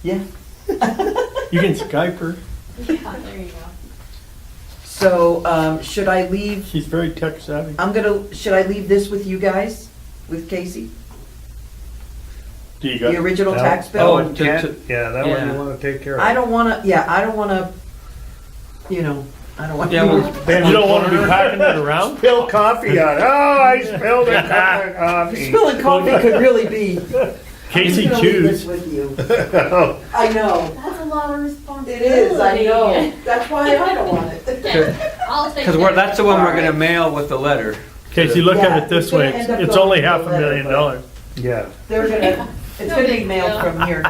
Yeah. You can Skype her, Yeah, there you go. So, should I leave, she's very tech savvy. should I leave this with you guys, with Casey? Do you The got, original That- tax that bill? one to- can't- to- Yeah, that one yeah. you wanna take care of. I don't wanna, I don't wanna, you know, I don't want. Yeah, well, you don't wanna be packing it around? Spill coffee on, oh, I spilled a cup of coffee. Spilling coffee could really be. Casey I'm just gonna leave chews. this with you. Oh, I know. That's a lot of It responsibility. is, I know. That's why I don't want it. I'll take because it. that's the one we're gonna Alright. mail with the letter. Casey, look Yeah, at it this it's gonna way, end up it's going only to the half a letter, million but- dollars. yeah. They're gonna, it's No gonna be big mailed deal. from here.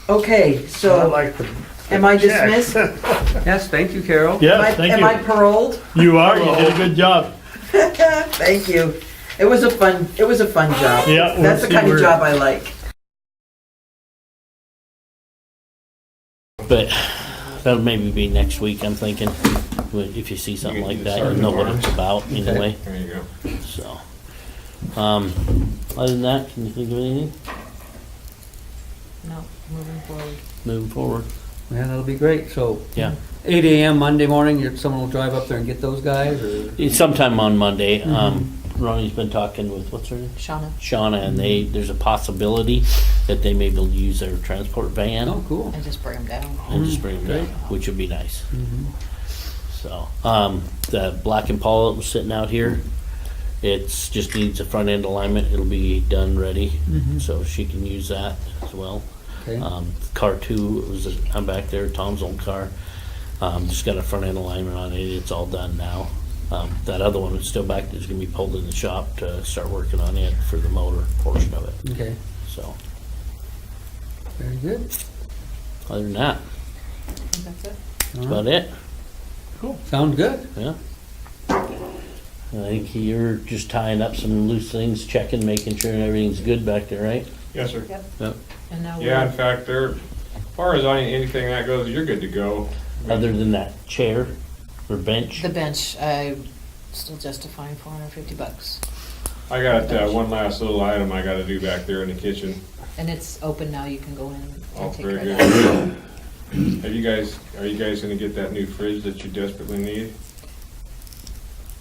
Okay, I so like the. am I check. dismissed? Yes, thank you, Carol. Yes, thank Am I you. paroled? You are, you did a good job. Thank you. It was a fun job. Yeah, we'll That's the see kind of where- job I like. But that'll maybe be next week, I'm thinking. If you see something like that, you'll know what it's about anyway. There you go. So, other than that, can you think of anything No, moving forward. moving forward? Yeah, that'll be great. So Yeah. 8 a.m. Monday morning, someone will drive up there and get those guys, or? It's sometime on Monday. Ronnie's been talking with, what's her name? Shauna. Shauna, and there's a possibility that they may be able to use their transport van Oh, cool. And just bring them down. and just bring them down, which would be nice. So, the Black Impala that was sitting out here, it's just needs a front end alignment. It'll be done ready, so she can use that as well. Okay. Car 2 was I'm back there, Tom's old car. Just got a front end alignment on it. It's all done now. That other one is still back. It's gonna be pulled in the shop to start working on it for the motor portion of it. Okay, So, very good. other than that, That's it. that's about it. Sounds good. Yeah. I think you're just tying up some loose things, checking, making sure everything's good back there, right? Yes, sir. And now Yeah, in we're, fact, there, as far as anything that goes, you're good to go. Other than that chair or bench. the bench, I'm still justifying $450. I got one last little item I gotta do back there in the kitchen. And it's open now, you can go in Oh, and take very care of that. good. Are you guys gonna get that new fridge that you desperately need?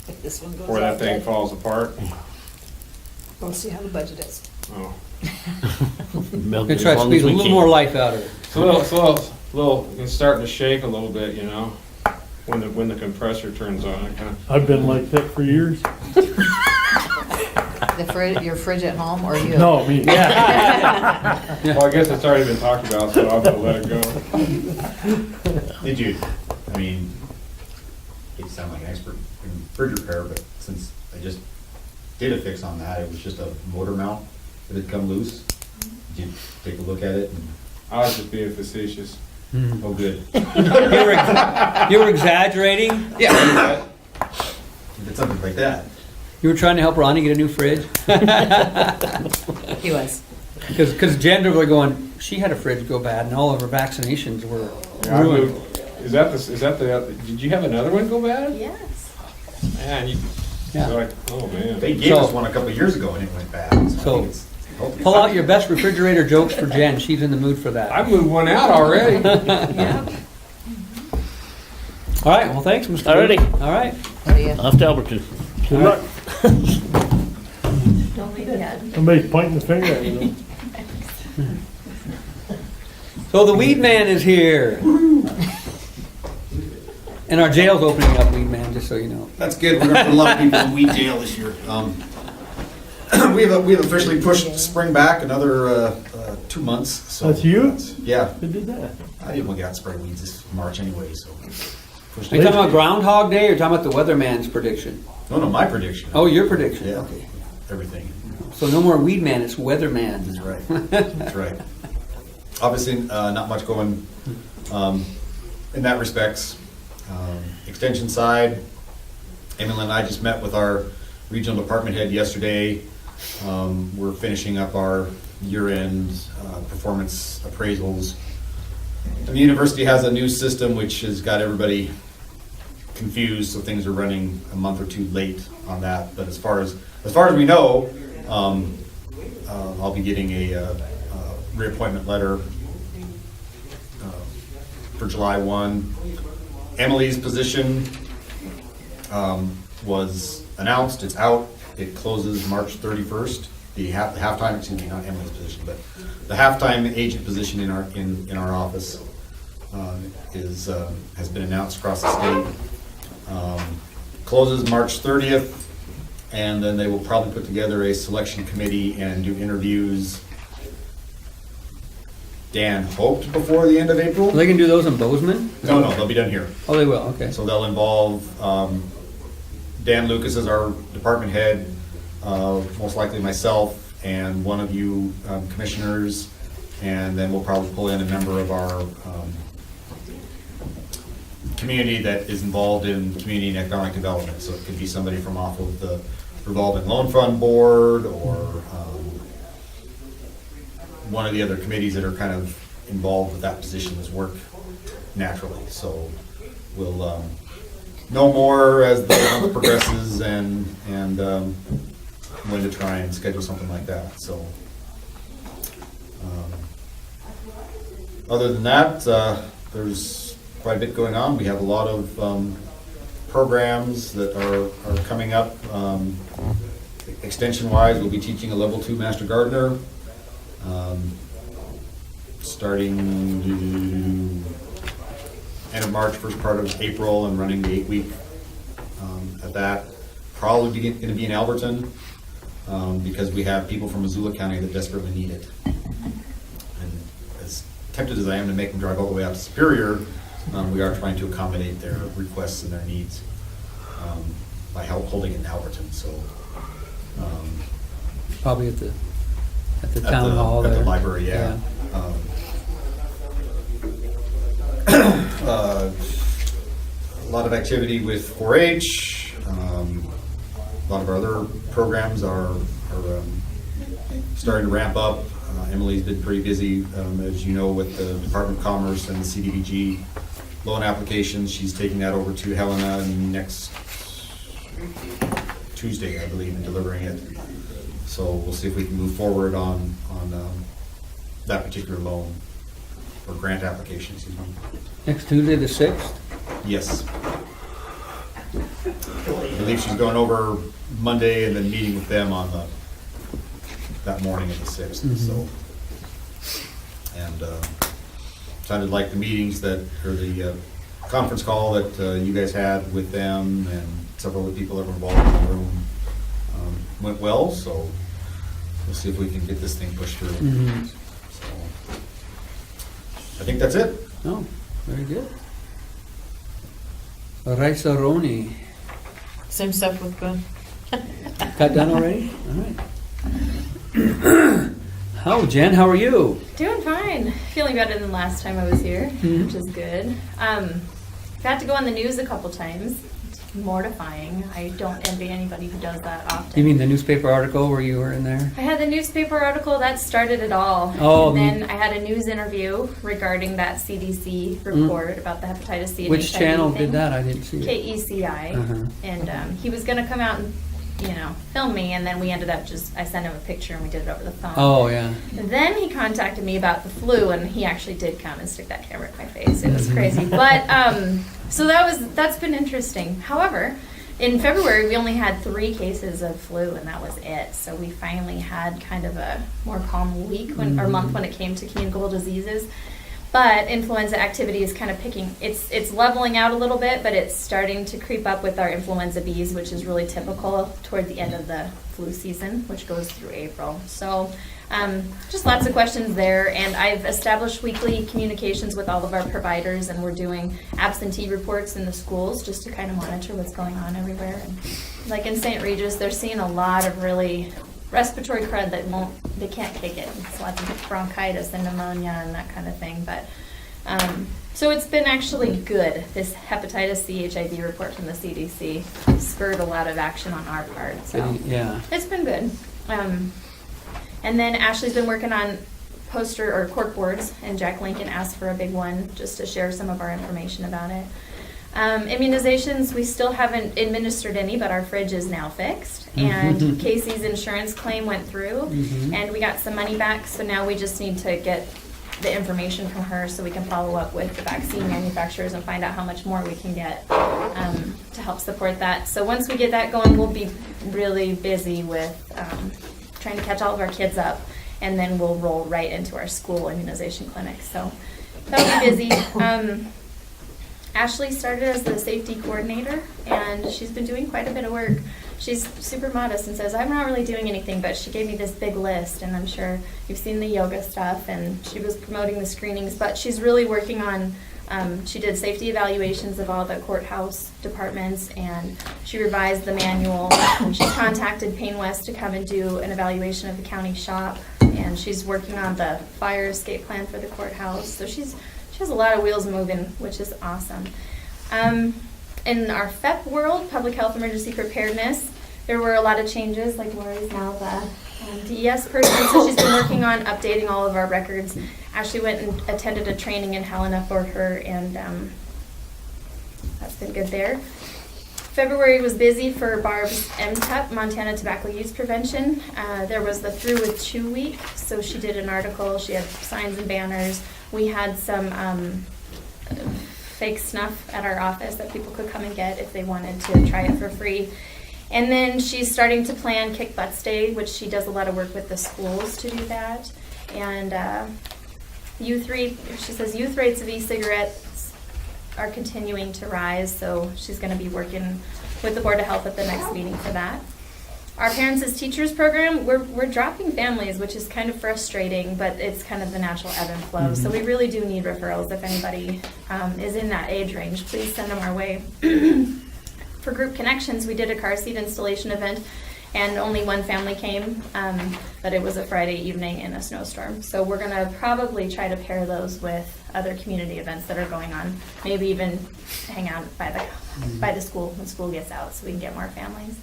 If this one goes Before that out thing dead. falls apart? We'll see how the budget is. Oh. Milk Gonna it try as to long squeeze as a we little can. more life out of it. It's it's starting to shake a little bit, you know, when the compressor turns on. I kinda, I've been like that for years. Your fridge at home or you? No, me. well, I guess it's already been talked about, so I'm gonna let it go. Did you, I mean, it sound like an expert in fridge repair, but since I just did a fix on that, it was just a motor mount that had come loose. Did you take a look at it? And, I was just being facetious. oh, good. You were exaggerating? Yeah. If it's something like that. You were trying to help Ronnie get a new fridge? He was. Because generally we're going, she had a fridge go bad and all of her vaccinations were Yeah, I ruined. moved. Is that the, did you have another one go bad? Yes. Man, you, Yeah. like, oh man. They gave us one a couple of years ago and it went bad. So, I So- think it's hopefully Pull out your best refrigerator jokes for Jen. She's in the mood for that. I moved one out already. All right, well, thanks, Mr. Alrighty. Booth. All right. Off to Alberton. Good luck. Don't leave yet. Somebody's pointing the finger at you. So the weed man is here. And our jail's opening up, weed man, just so you know. That's good. We're going to put a lot of people in weed jail this year. We have officially pushed spring back another 2 months. So That's you? Yeah. Who did that? I didn't want to get out spray weeds this March anyway, so. pushed Are you it. talking about Groundhog Day or you talking about the weatherman's prediction? No, my prediction. Oh, your prediction? Yeah. Okay. Everything. So no more weed man, it's weatherman. That's right. That's right. Obviously, not much going in that respects. Extension side, Emily and I just met with our regional department head yesterday. We're finishing up our year-end performance appraisals. And the university has a new system which has got everybody confused, so things are running a month or two late on that. But as far as we know, I'll be getting a reappointment letter for July 1. Emily's position was announced, it's out, it closes March 31st. The halftime, excuse me, not Emily's position, but the halftime agent position in our office has been announced across the state. Closes March 30th, and then they will probably put together a selection committee and do interviews. Dan hoped before the end of April. They can do those in Bozeman? No, they'll be done here. Oh, they will, okay. So they'll involve Dan Lucas as our department head, most likely myself, and one of you commissioners, and then we'll probably pull in a member of our community that is involved in community and economic development. So it could be somebody from off of the revolving loan fund board, or one of the other committees that are kind of involved with that position as work naturally. So we'll know more as the month progresses and when to try and schedule something like that. So other than that, there's quite a bit going on. We have a lot of programs that are coming up. Extension-wise, we'll be teaching a level 2 Master Gardener. Starting end of March, first part of April, and running the 8-week at that. Probably going to be in Alberton because we have people from Missoula County that desperately need it. And as tempted as I am to make them drive all the way out to Superior, we are trying to accommodate their requests and their needs by holding it in Alberton. So Probably at the town hall there. At the library, yeah. A lot of activity with 4-H. A lot of our other programs are starting to ramp up. Emily's been pretty busy, as you know, with the Department of Commerce and the CDBG loan applications. She's taking that over to Helena next Tuesday, I believe, and delivering it. So we'll see if we can move forward on that particular loan. or grant application, excuse me. Next Tuesday, the 6th? Yes. I believe she's going over Monday and then meeting with them on that morning of the 6th, so. And sounded like the meetings or the conference call that you guys had with them and several of the people that were involved in the room went well, so we'll see if we can get this thing pushed through. So, I think that's it. Oh, very good. Rice-a-roni. Same stuff with Boone. Got done already? All right. Jen, how are you? Doing fine. Feeling better than last time I was here, which is good. Got to go on the news a couple times. It's mortifying. I don't envy anybody who does that often. You mean the newspaper article where you were in there? I had the newspaper article that started it all. Oh, and then I had a news interview regarding that CDC report about the hepatitis C and Which HIV channel thing. did that? I didn't see it. KECI. And he was going to come out and film me, and then we ended up I sent him a picture and we did it over the phone. Oh, yeah. And then he contacted me about the flu, and he actually did come and stick that camera in my face. It was crazy. But, so that's been interesting. However, in February, we only had 3 cases of flu, and that was it. So we finally had kind of a more calm week or month when it came to communicable diseases. But influenza activity is kind of it's leveling out a little bit, but it's starting to creep up with our influenza Bs, which is really typical toward the end of the flu season, which goes through April. So just lots of questions there, and I've established weekly communications with all of our providers, and we're doing absentee reports in the schools just to kind of monitor what's going on everywhere. And like in St. Regis, they're seeing a lot of really respiratory crud they can't kick it. It's lots of bronchitis and pneumonia and that kind of thing. But so it's been actually good. This hepatitis C HIV report from the CDC spurred a lot of action on our part. So yeah, it's been good. And then Ashley's been working on poster or cork boards, and Jack Lincoln asked for a big one just to share some of our information about it. Immunizations, we still haven't administered any, but our fridge is now fixed. And Casey's insurance claim went through, and we got some money back, so now we just need to get the information from her so we can follow up with the vaccine manufacturers and find out how much more we can get to help support that. So once we get that going, we'll be really busy with trying to catch all of our kids up, and then we'll roll right into our school immunization clinic. So that'll be busy. Ashley started as the safety coordinator, and she's been doing quite a bit of work. She's super modest and says, I'm not really doing anything, but she gave me this big list, and I'm sure you've seen the yoga stuff, and she was promoting the screenings, but she's really working on, she did safety evaluations of all the courthouse departments, and she revised the manual. She contacted Payne West to come and do an evaluation of the county shop, and she's working on the fire escape plan for the courthouse. So she has a lot of wheels moving, which is awesome. In our FEP world, public health emergency preparedness, there were a lot of changes. Like Lori's now the DES person, so she's been working on updating all of our records. Ashley went and attended a training in Helena for her, and that's been good there. February was busy for Barb's MTUP, Montana Tobacco Use Prevention. There was the Through With Chew week, so she did an article. She had signs and banners. We had some fake snuff at our office that people could come and get if they wanted to try it for free. And then she's starting to plan Kick Butts Day, which she does a lot of work with the schools to do that. And she says youth rates of e-cigarettes are continuing to rise, so she's going to be working with the Board of Health at the next meeting for that. Our Parents as Teachers program, we're dropping families, which is kind of frustrating, but it's kind of the natural ebb and flow. So we really do need referrals. If anybody is in that age range, please send them our way. For Group Connections, we did a car seat installation event, and only one family came, but it was a Friday evening in a snowstorm. So we're going to probably try to pair those with other community events that are going on, maybe even hang out by the school when school gets out so we can get more families.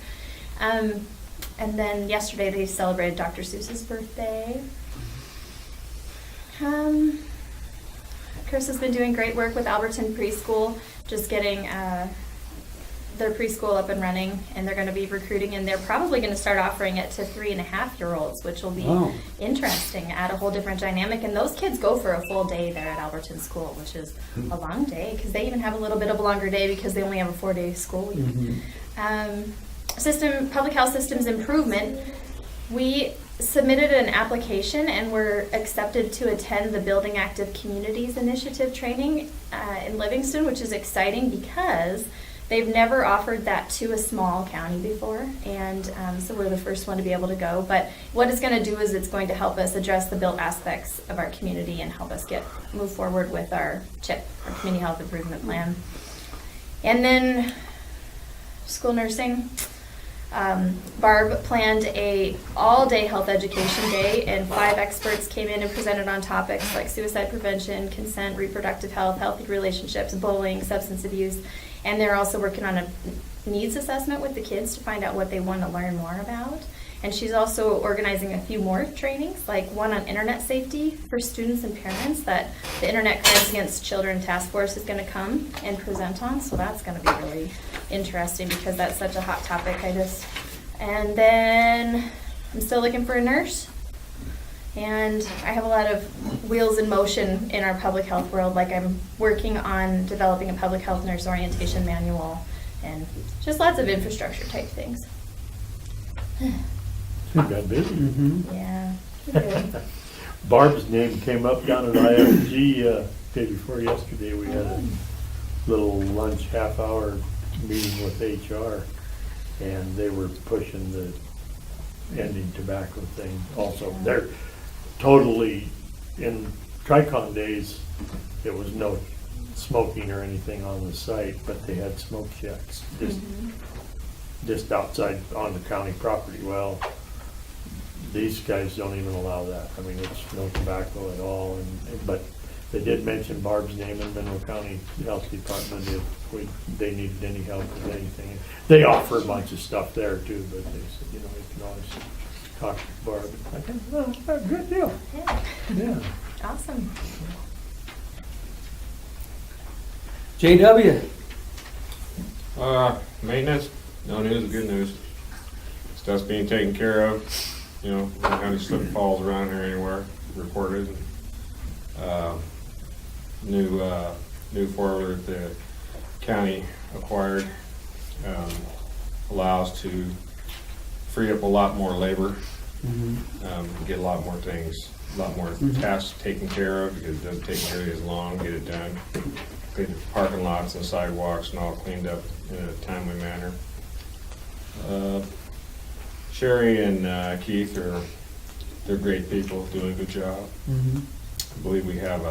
And then yesterday they celebrated Dr. Seuss's birthday. Chris has been doing great work with Alberton Preschool, just getting their preschool up and running, and they're going to be recruiting, and they're probably going to start offering it to 3.5-year-olds, which will be Wow. interesting, add a whole different dynamic. And those kids go for a full day there at Alberton School, which is a long day, because they even have a little bit of a longer day because they only have a 4-day school week. Public health systems improvement. We submitted an application and were accepted to attend the Building Active Communities Initiative training in Livingston, which is exciting because they've never offered that to a small county before, and so we're the first one to be able to go. But what it's going to do is it's going to help us address the built aspects of our community and help us move forward with our CHIP, our Community Health Improvement Plan. And then school nursing. Barb planned a all-day health education day, and 5 experts came in and presented on topics like suicide prevention, consent, reproductive health, healthy relationships, bullying, substance abuse, and they're also working on a needs assessment with the kids to find out what they want to learn more about. And she's also organizing a few more trainings, like one on internet safety for students and parents that the Internet Crimes Against Children Task Force is going to come and present on. So that's going to be really interesting because that's such a hot topic. And then I'm still looking for a nurse. And I have a lot of wheels in motion in our public health world. Like I'm working on developing a public health nurse orientation manual and just lots of infrastructure type things. You got busy. Yeah. Good. Barb's name came up down at IFG day before yesterday. We had a little lunch half-hour meeting with HR, and they were pushing the ending tobacco thing also. They're totally, in Tricon days, there was no smoking or anything on the site, but they had smoke checks just outside on the county property. Well, these guys don't even allow that. I mean, it's no tobacco at all. But they did mention Barb's name in Mineral County Health Department if they needed any help with anything. They offer a bunch of stuff there too, but they said, you can always talk to Barb. I think, well, good deal. Yeah. Awesome. JW. Maintenance, no news, good news. Stuff's being taken care of. No kind of slip and falls around here anywhere reported. New 4-wheeler that the county acquired allows to free up a lot more labor, get a lot more things, a lot more tasks taken care of because it doesn't take nearly as long to get it done. Get the parking lots and sidewalks and all cleaned up in a timely manner. Sherry and Keith they're great people, doing a good job. I believe we have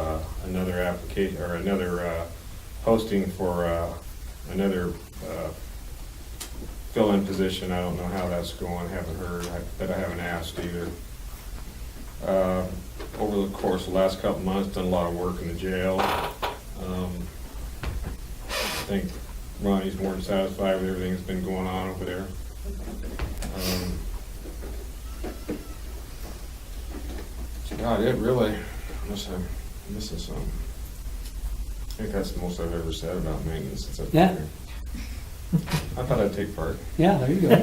another application or another posting for another fill-in position. I don't know how that's going. Haven't heard. I haven't asked either. Over the course of the last couple months, done a lot of work in the jail. I think Ronnie's more than satisfied with everything that's been going on over there. God, it really, unless I'm missing some. I think that's the most I've ever said about maintenance since I've been here. I thought I'd take part. Yeah, there you go.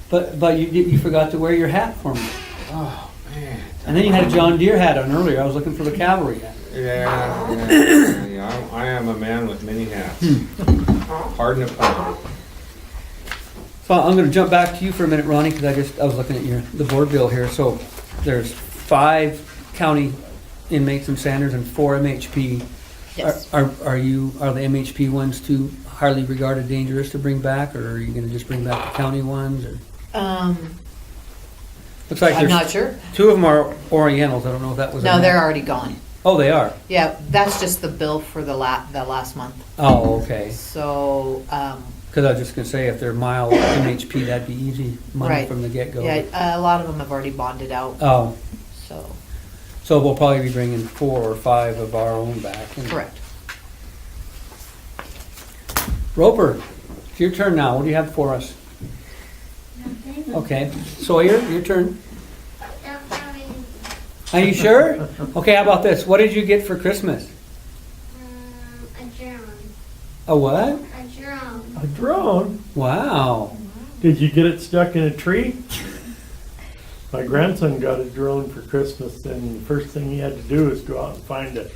but you forgot to wear your hat for me. Oh, man. And then you had a John Deere hat on earlier. I was looking for the cavalry hat. Yeah. I am a man with many hats. Pardon the pun. So I'm going to jump back to you for a minute, Ronnie, because I was looking at the board bill here. So there's 5 county inmates in Sanders and 4 MHP. Yes. Are the MHP ones too highly regarded dangerous to bring back, or are you going to just bring back the county ones? Or? Looks like I'm not sure. 2 of them are Orientals. I don't know if that was. No, they're already gone. Oh, they are. Yeah, that's just the bill for the last month. Oh, okay. So. Because I was just going to say, if they're mild MHP, that'd be easy money Right. from the get-go. Yeah, a lot of them have already bonded out. Oh. So we'll probably be bringing 4 or 5 of our own back. Correct. Roper, it's your turn now. What do you have for us? Okay. Sawyer, your turn. Are you sure? Okay, how about this? What did you get for Christmas? A German. A what? A drone. A drone? Wow. Did you get it stuck in a tree? My grandson got a drone for Christmas, and the first thing he had to do was go out and find a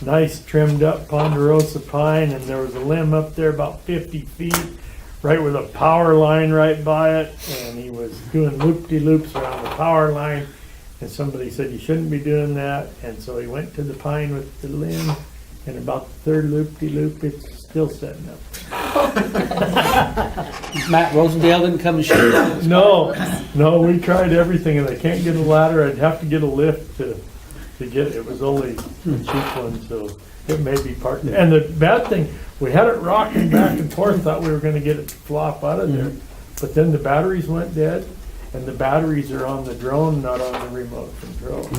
nice trimmed up ponderosa pine, and there was a limb up there about 50 feet, right with a power line right by it, and he was doing loop-de-loops around the power line, and somebody said you shouldn't be doing that, and so he went to the pine with the limb, and about the third loop-de-loop, it's still setting up. Matt Rosendale didn't come and shoot it? No, we tried everything, and I can't get a ladder. I'd have to get a lift to get it. It was only a cheap one, so it may be part. And the bad thing, we had it rocking back and forth, thought we were going to get it to flop out of there, but then the batteries went dead, and the batteries are on the drone, not on the remote control.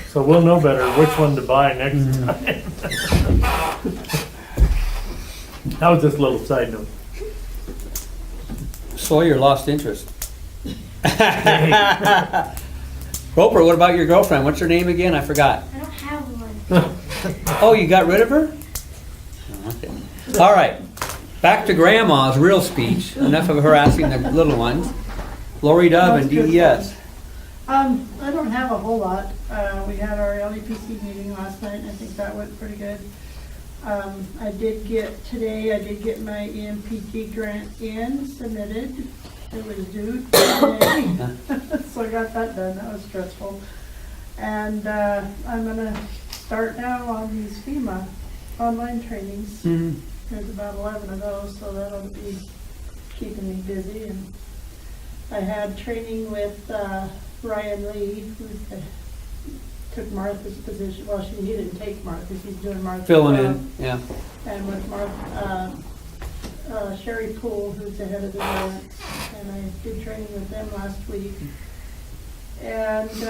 So we'll know better which one to buy next time. That was just a little side note. Sawyer lost interest. Roper, what about your girlfriend? What's her name again? I forgot. I don't have one. Oh, you got rid of her? Okay. All right. Back to Grandma's real speech. Enough of harassing the little ones. Lori Dove and DES. I don't have a whole lot. We had our LEPC meeting last night, and I think that went pretty good. I did get my EMPT grant submitted. It was due today. So I got that done. That was stressful. And I'm gonna start now on these FEMA online trainings. There's about 11 of those, so that'll be keeping me busy. And I had training with Ryan Lee, took Martha's position. Well, he didn't take Martha's, he's doing Martha's Filling job. in, yeah. And with Sherry Poole, who's the head of the grants, and I did training with them last week. And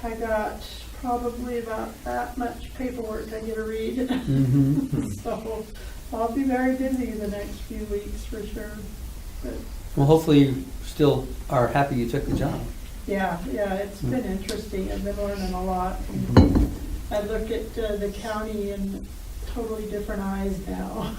I got probably about that much paperwork I get to read. So I'll be very busy the next few weeks for sure. But Well, hopefully you still are happy you took the job. yeah, it's been interesting. I've been learning a lot. I look at the county in totally different eyes now.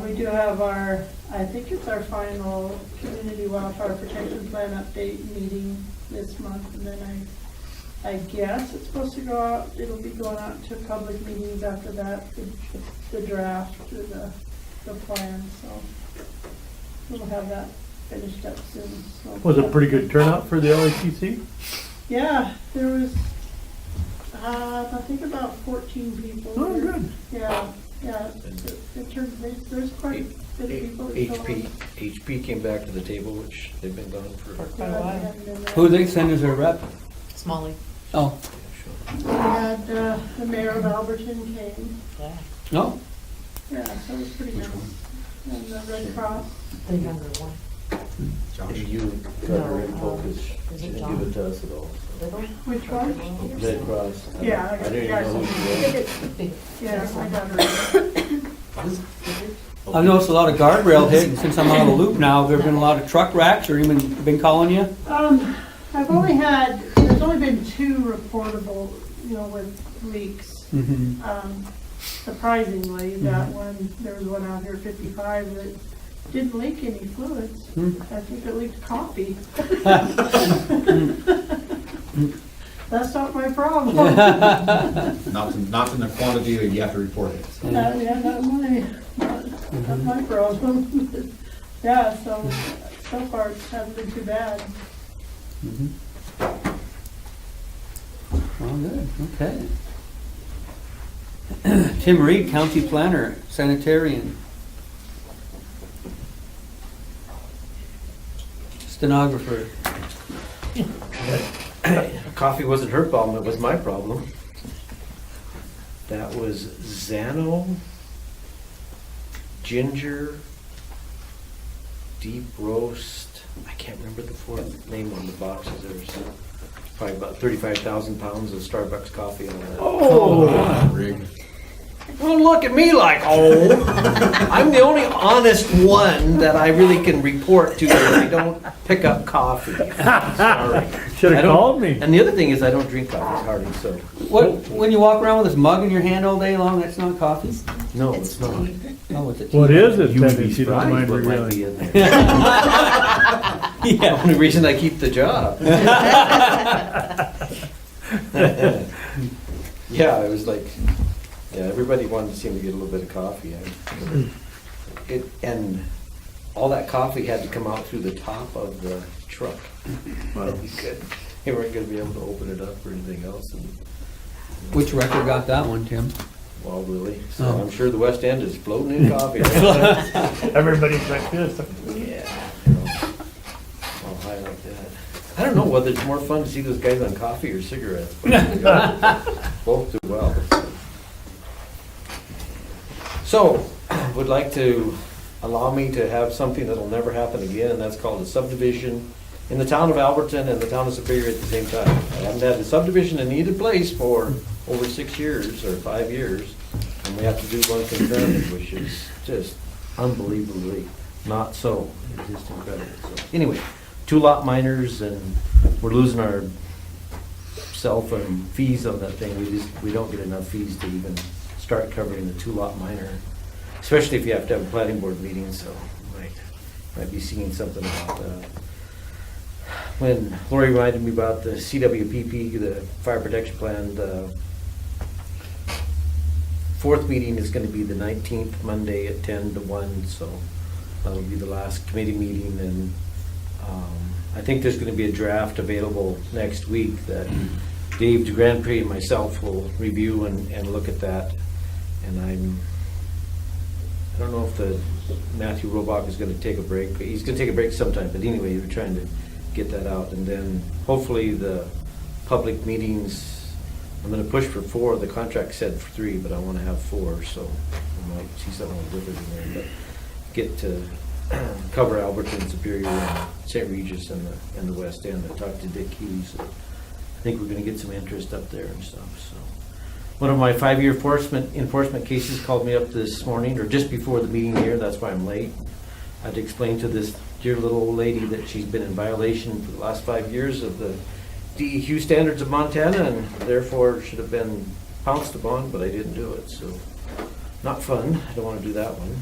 We do have I think it's our final Community Wildfire Protection Plan update meeting this month, and then I guess it's supposed to go out, it'll be going out to public meetings after that, the draft, the plan, so we'll have that finished up soon. So. Was it a pretty good turnout for the LAPC? Yeah, there was, I think about 14 people. Oh, good. Yeah. There's quite a bit of people that show up. HP came back to the table, which they've been gone for quite a while. Who they send as their rep? Smalley. Oh. We had the mayor of Alberton came. Yeah. No? Yeah, so it was pretty nice. And the Red Cross. The younger one. And you got her info because she didn't give it to us at all. Which one? Red Cross. Yeah, I didn't even know who she was. Yeah, I got her. I've noticed a lot of guardrail hit, and since I'm out of the loop now, there've been a lot of truck wrecks, or even been calling you? There's only been 2 reportable, with leaks. Surprisingly, that one, there was one out here, 55, that didn't leak any fluids. I think it leaked coffee. That's not my problem. Not in the quantity that you have to report it. So. Not my problem. Yeah, so far it hasn't been too bad. Oh, good, okay. Tim Reed, County Planner, Sanitarian. Stenographer. Coffee wasn't her problem, it was my problem. That was Xano, ginger, deep roast. I can't remember the full name on the boxes. There's probably about 35,000 pounds of Starbucks coffee on that. Oh, rig. Don't look at me like, oh. I'm the only honest one that I really can report to that I don't pick up coffee. Sorry. Should I have don't- called me. And the other thing is I don't drink coffee hardly, so. When you walk around with this mug in your hand all day long, that's not coffee? No, it's not. Oh, it's a tea. What is it You'd then, be if you don't mind surprised what might be revealing? in there. The only reason I keep the job. Yeah, it was like, yeah, everybody wanted to seem to get a little bit of coffee. And all that coffee had to come out through the top of the truck. They weren't gonna be able to open it up or anything else. And, Which record got that one, Tim? well, really, so Oh. I'm sure the West End is floating in coffee. Everybody's like this. Yeah. Oh, I like that. I don't know whether it's more fun to see those guys on coffee or cigarettes. But both do well. So, would like to allow me to have something that'll never happen again, and that's called a subdivision in the town of Alberton and the town of Superior at the same time. I haven't had a subdivision in either place for over 6 years or 5 years, and we have to do one concurrently, which is just unbelievably not so. It's just incredible. So, anyway, 2 lot minors, and we're losing our self and fees on that thing. We don't get enough fees to even start covering the 2 lot minor, especially if you have to have a planning board meeting. So might be seeing something about that. When Lori reminded me about the CWPP, the fire protection plan, the 4th meeting is going to be the 19th, Monday at 10 to 1, so that'll be the last committee meeting, and I think there's going to be a draft available next week that Dave DeGrandpré and myself will review and look at that, and I don't know if Matthew Robach is going to take a break. He's going to take a break sometime, but anyway, we're trying to get that out, and then hopefully the public meetings, I'm going to push for 4. The contract said 3, but I want to have 4, so I might see something different in there, but get to cover Alberton, Superior, and St. Regis, and the West End. I talked to Dick Hughes. I think we're going to get some interest up there and stuff. So, one of my 5-year enforcement cases called me up this morning, or just before the meeting here. That's why I'm late. I had to explain to this dear little old lady that she's been in violation for the last 5 years of the DEQ standards of Montana, and therefore should have been pounced upon, but I didn't do it. So, not fun. I don't want to do that one.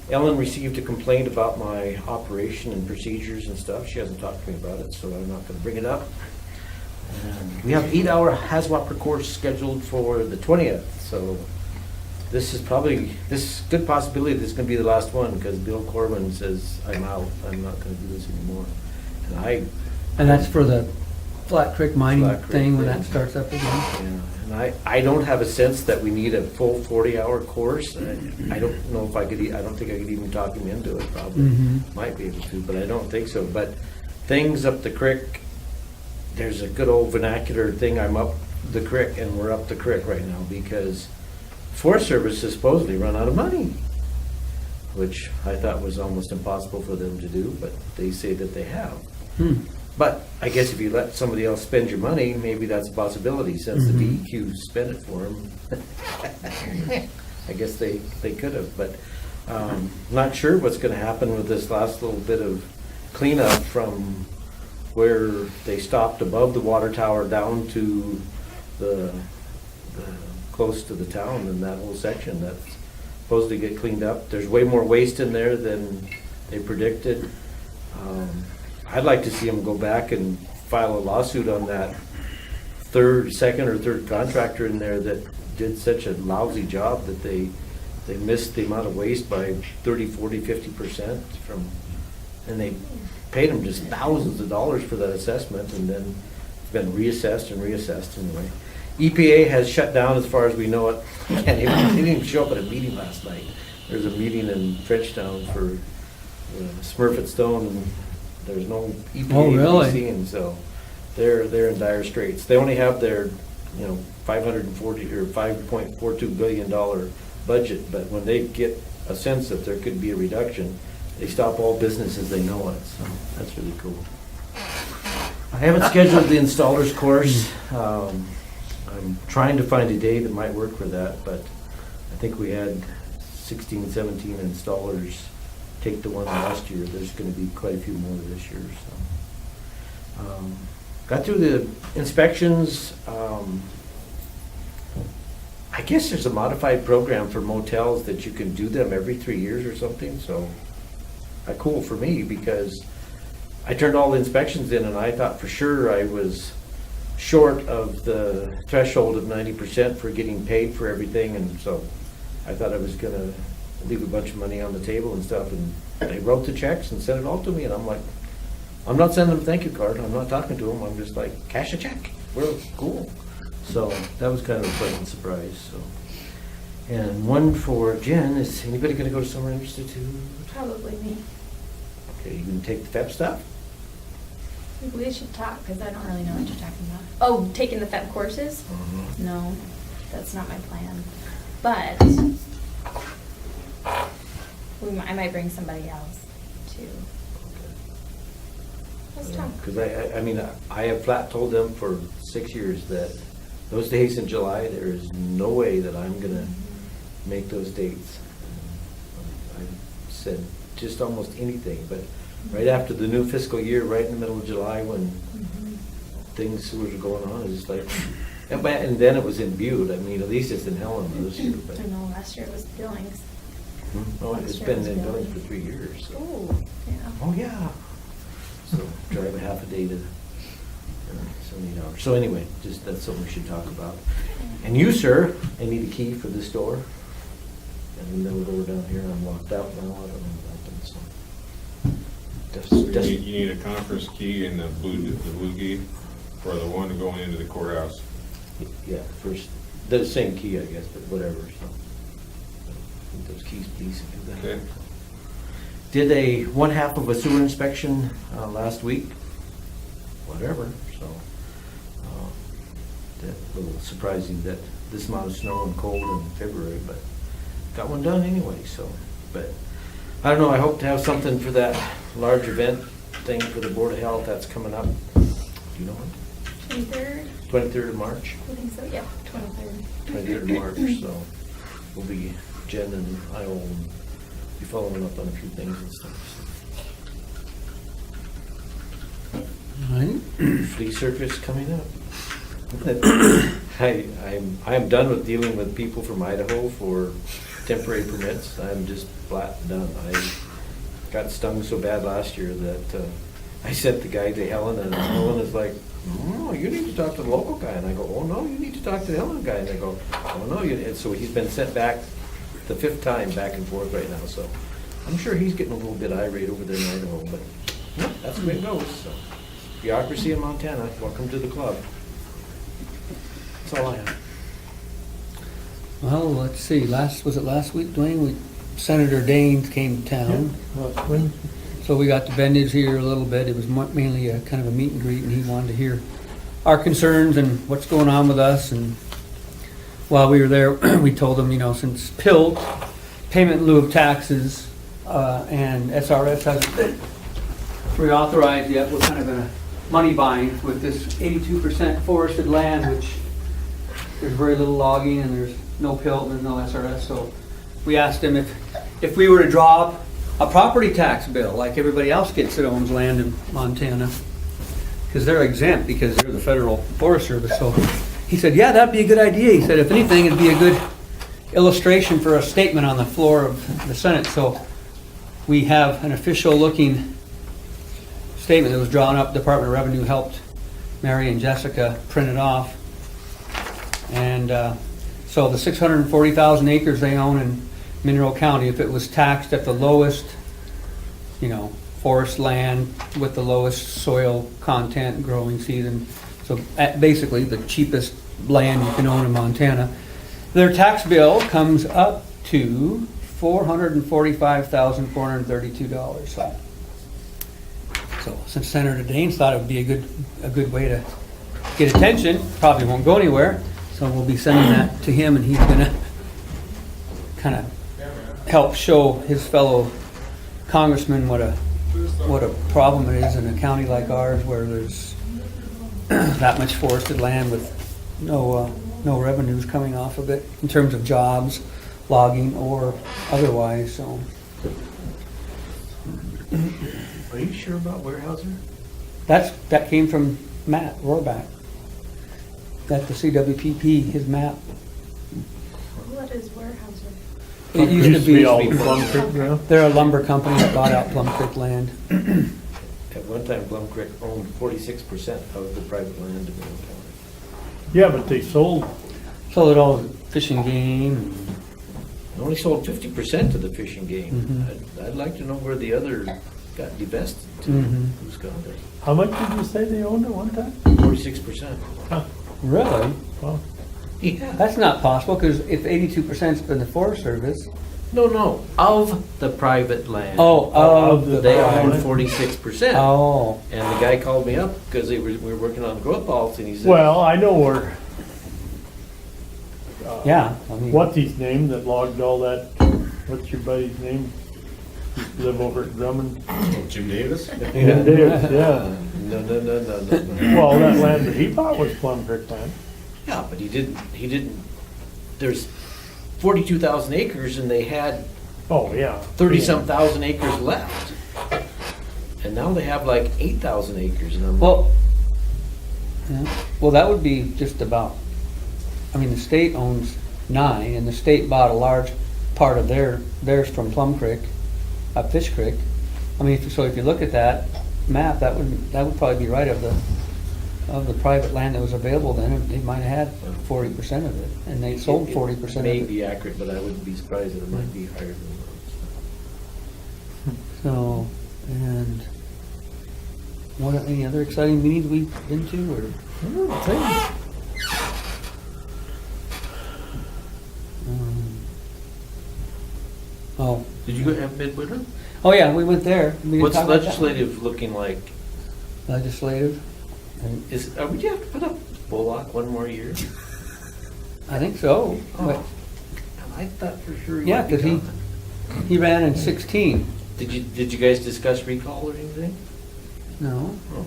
Ellen received a complaint about my operation and procedures and stuff. She hasn't talked to me about it, so I'm not going to bring it up. And we have 8-hour HAZWOPER course scheduled for the 20th, so this is good possibility this is going to be the last one, because Bill Corbin says I'm out. I'm not going to do this anymore. And that's for the Flat Creek mining Flat Creek thing when thing. that starts up again? Yeah, and I don't have a sense that we need a full 40-hour course. I don't know if I could, I don't think I could even talk him into it, probably. Might be able to, but I don't think so. But things up the creek, there's a good old vernacular thing, I'm up the creek, and we're up the creek right now, because Forest Service has supposedly run out of money, which I thought was almost impossible for them to do, but they say that they have. But I guess if you let somebody else spend your money, maybe that's a possibility, since the DEQ spent it for them. I guess they could have, but not sure what's going to happen with this last little bit of cleanup from where they stopped above the water tower down to the close to the town, and that whole section that's supposed to get cleaned up. There's way more waste in there than they predicted. I'd like to see them go back and file a lawsuit on that second or third contractor in there that did such a lousy job that they missed the amount of waste by 30, 40, 50% and they paid them just thousands of dollars for that assessment, and then it's been reassessed and reassessed anyway. EPA has shut down as far as we know it. They didn't even show up at a meeting last night. There's a meeting in Frenchtown for Smurfit Stone, and there's no EPA to be seen, so they're in dire straits. They only have their $540 or $5.42 billion budget, but when they get a sense that there could be a reduction, they stop all business as they know it, so that's really cool. I haven't scheduled the installer's course. I'm trying to find a day that might work for that, but I think we had 16, 17 installers take the one last year. There's gonna be quite a few more this year, so. Got through the inspections. I guess there's a modified program for motels that you can do them every 3 years or something, so cool for me, because I turned all the inspections in and I thought for sure I was short of the threshold of 90% for getting paid for everything, and so I thought I was gonna leave a bunch of money on the table and stuff, and they wrote the checks and sent it all to me, and I'm like, I'm not sending them a thank you card, I'm not talking to them, I'm just like, cash a check, we're cool. So that was kind of a pleasant surprise, so. And one for Jen, is anybody gonna go to Summer Institute? Probably me. Okay, you gonna take the FEP stuff? We should talk, because I don't really know what you're talking about. Oh, taking the FEP courses? No, that's not my plan. But I might bring somebody else too. Let's talk. Because I mean, I have flat told them for 6 years that those days in July, there is no way that I'm gonna make those dates. I said just almost anything, but right after the new fiscal year, right in the middle of July, when things were going on, it's like, and then it was in Butte. I mean, at least it's in Helena this year. But I know, last year it was Billings. Oh, it's been in Billings for 3 years. So. Oh, yeah. Oh, yeah. So drive a half a day to 70 hours. So anyway, just that's something we should talk about. And you, sir, I need a key for this door. And the middle door down here, I'm locked out now. I don't know about them, so. You need a conference key and the blue key for the one going into the courthouse. Yeah, first, the same key, I guess, but whatever, so. I think those keys, please, do that. Okay. Did one half of a sewer inspection last week. Whatever, so. A little surprising that this amount of snow and cold in February, but got one done anyway, so. But I don't know, I hope to have something for that large event thing for the Board of Health that's coming up. Do you know when? 23rd? 23rd of March? I think so, yeah, 23rd. 23rd of March, so we'll be, Jen and I will be following up on a few things and stuff. Flea circus coming up. I am done with dealing with people from Idaho for temporary permits. I'm just flat done. I got stung so bad last year that I sent the guy to Helen, and Helen is like, "Oh, you need to talk to the local guy." And I go, "Oh no, you need to talk to the Helen guy." And they go, "Oh no," and so he's been sent back the 5th time back and forth right now. So I'm sure he's getting a little bit irate over there in Idaho, but yeah, that's the way it goes. So. Bureaucracy in Montana, welcome to the club. That's all I have. Well, let's see, was it last week, Dwayne? Senator Daines came to town. Yeah. So we got to bend his ear a little bit. It was mainly a kind of a meet and greet, and he wanted to hear our concerns and what's going on with us. And while we were there, we told him, since PILT, payment in lieu of taxes, and SRS hasn't been reauthorized yet, we're kind of in a money bind with this 82% forested land, which there's very little logging and there's no PILT and there's no SRS. So we asked him if we were to drop a property tax bill like everybody else gets that owns land in Montana, because they're exempt because they're the federal Forest Service. So he said, yeah, that'd be a good idea. He said, if anything, it'd be a good illustration for a statement on the floor of the Senate. So we have an official looking statement that was drawn up. Department of Revenue helped Mary and Jessica print it off. And so the 640,000 acres they own in Mineral County, if it was taxed at the lowest, forest land with the lowest soil content, growing season, so basically the cheapest land you can own in Montana, their tax bill comes up to $445,432. So since Senator Daines thought it would be a good way to get attention, probably won't go anywhere. So we'll be sending that to him, and he's gonna kind of help show his fellow congressmen what a problem it is in a county like ours, where there's that much forested land with no revenues coming off of it in terms of jobs, logging or otherwise, so. Are you sure about Weyerhaeuser? That came from Matt Rohrback. That's the CWPP, his map. What is Weyerhaeuser? It used to be, all Plum Creek now. they're a lumber company that bought out Plum Creek land. At one time, Plum Creek owned 46% of the private land in Mineral County. Yeah, but they sold, Sold it all fishing game. They only sold 50% of the fishing game. Mhm. I'd like to know where the other got divested to. Mhm. Who's got it? how much did you say they owned at one time? 46%. Really? Wow. Yeah. That's not possible, because if 82%'s been the Forest Service. No, of the private land. Oh, of the They private. owned 46%. Oh. And the guy called me up because we were working on growth policy, and he said, Well, I know where, Yeah, I mean. what's his name that logged all that, what's your buddy's name? Used to live over at Drummond. Jim Davis? Jim Davis, yeah. No. Well, that land that he bought was Plum Creek land. Yeah, but he didn't, there's 42,000 acres and they had Oh, yeah. 30-some thousand acres left. And now they have like 8,000 acres and I'm like, Well, yeah. Well, that would be just about, I mean, the state owns 9, and the state bought a large part of theirs from Plum Creek, up Fish Creek. I mean, so if you look at that map, that would probably be right of the private land that was available then. They might have had 40% of it, and they sold 40% It of may it. be accurate, but I wouldn't be surprised that it might be higher than that. So, and what, any other exciting meetings we've been to, or? Oh. Did you go have Midwinter? Oh, yeah, we went there. We didn't What's talk about that. legislative looking like? Legislative? Are we gonna have to put up Bullock one more year? I think so. But, I thought for sure. yeah, might be because he ran in 16. Did you guys discuss recall or anything? No. Oh.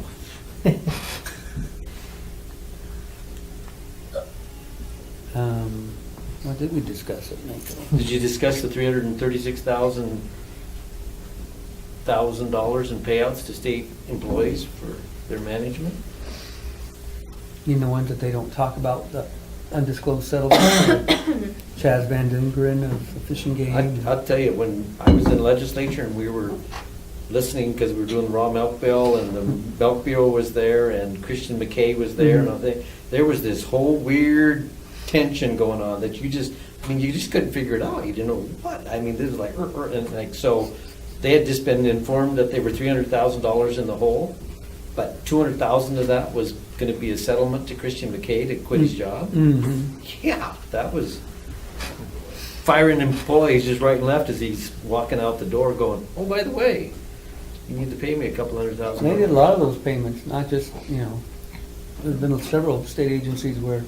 What did we discuss it, Nico? Did you discuss the $336,000 in payouts to state employees for their management? You mean the ones that they don't talk about, the undisclosed settlement? Chaz Van Dingren of the fishing game? I'll tell you, when I was in legislature and we were listening, because we were doing the raw milk bill, and the milk bureau was there, and Christian McKay was there, and all that, there was this whole weird tension going on that you just couldn't figure it out. You didn't know what. I mean, this was like, and like, so they had just been informed that they were $300,000 in the hole, but $200,000 of that was going to be a settlement to Christian McKay to quit his job. Mm-hmm. Yeah, that was firing employees just right and left as he's walking out the door going, oh, by the way, you need to pay me a couple $100,000. They did a lot of those payments, not just, there's been several state agencies where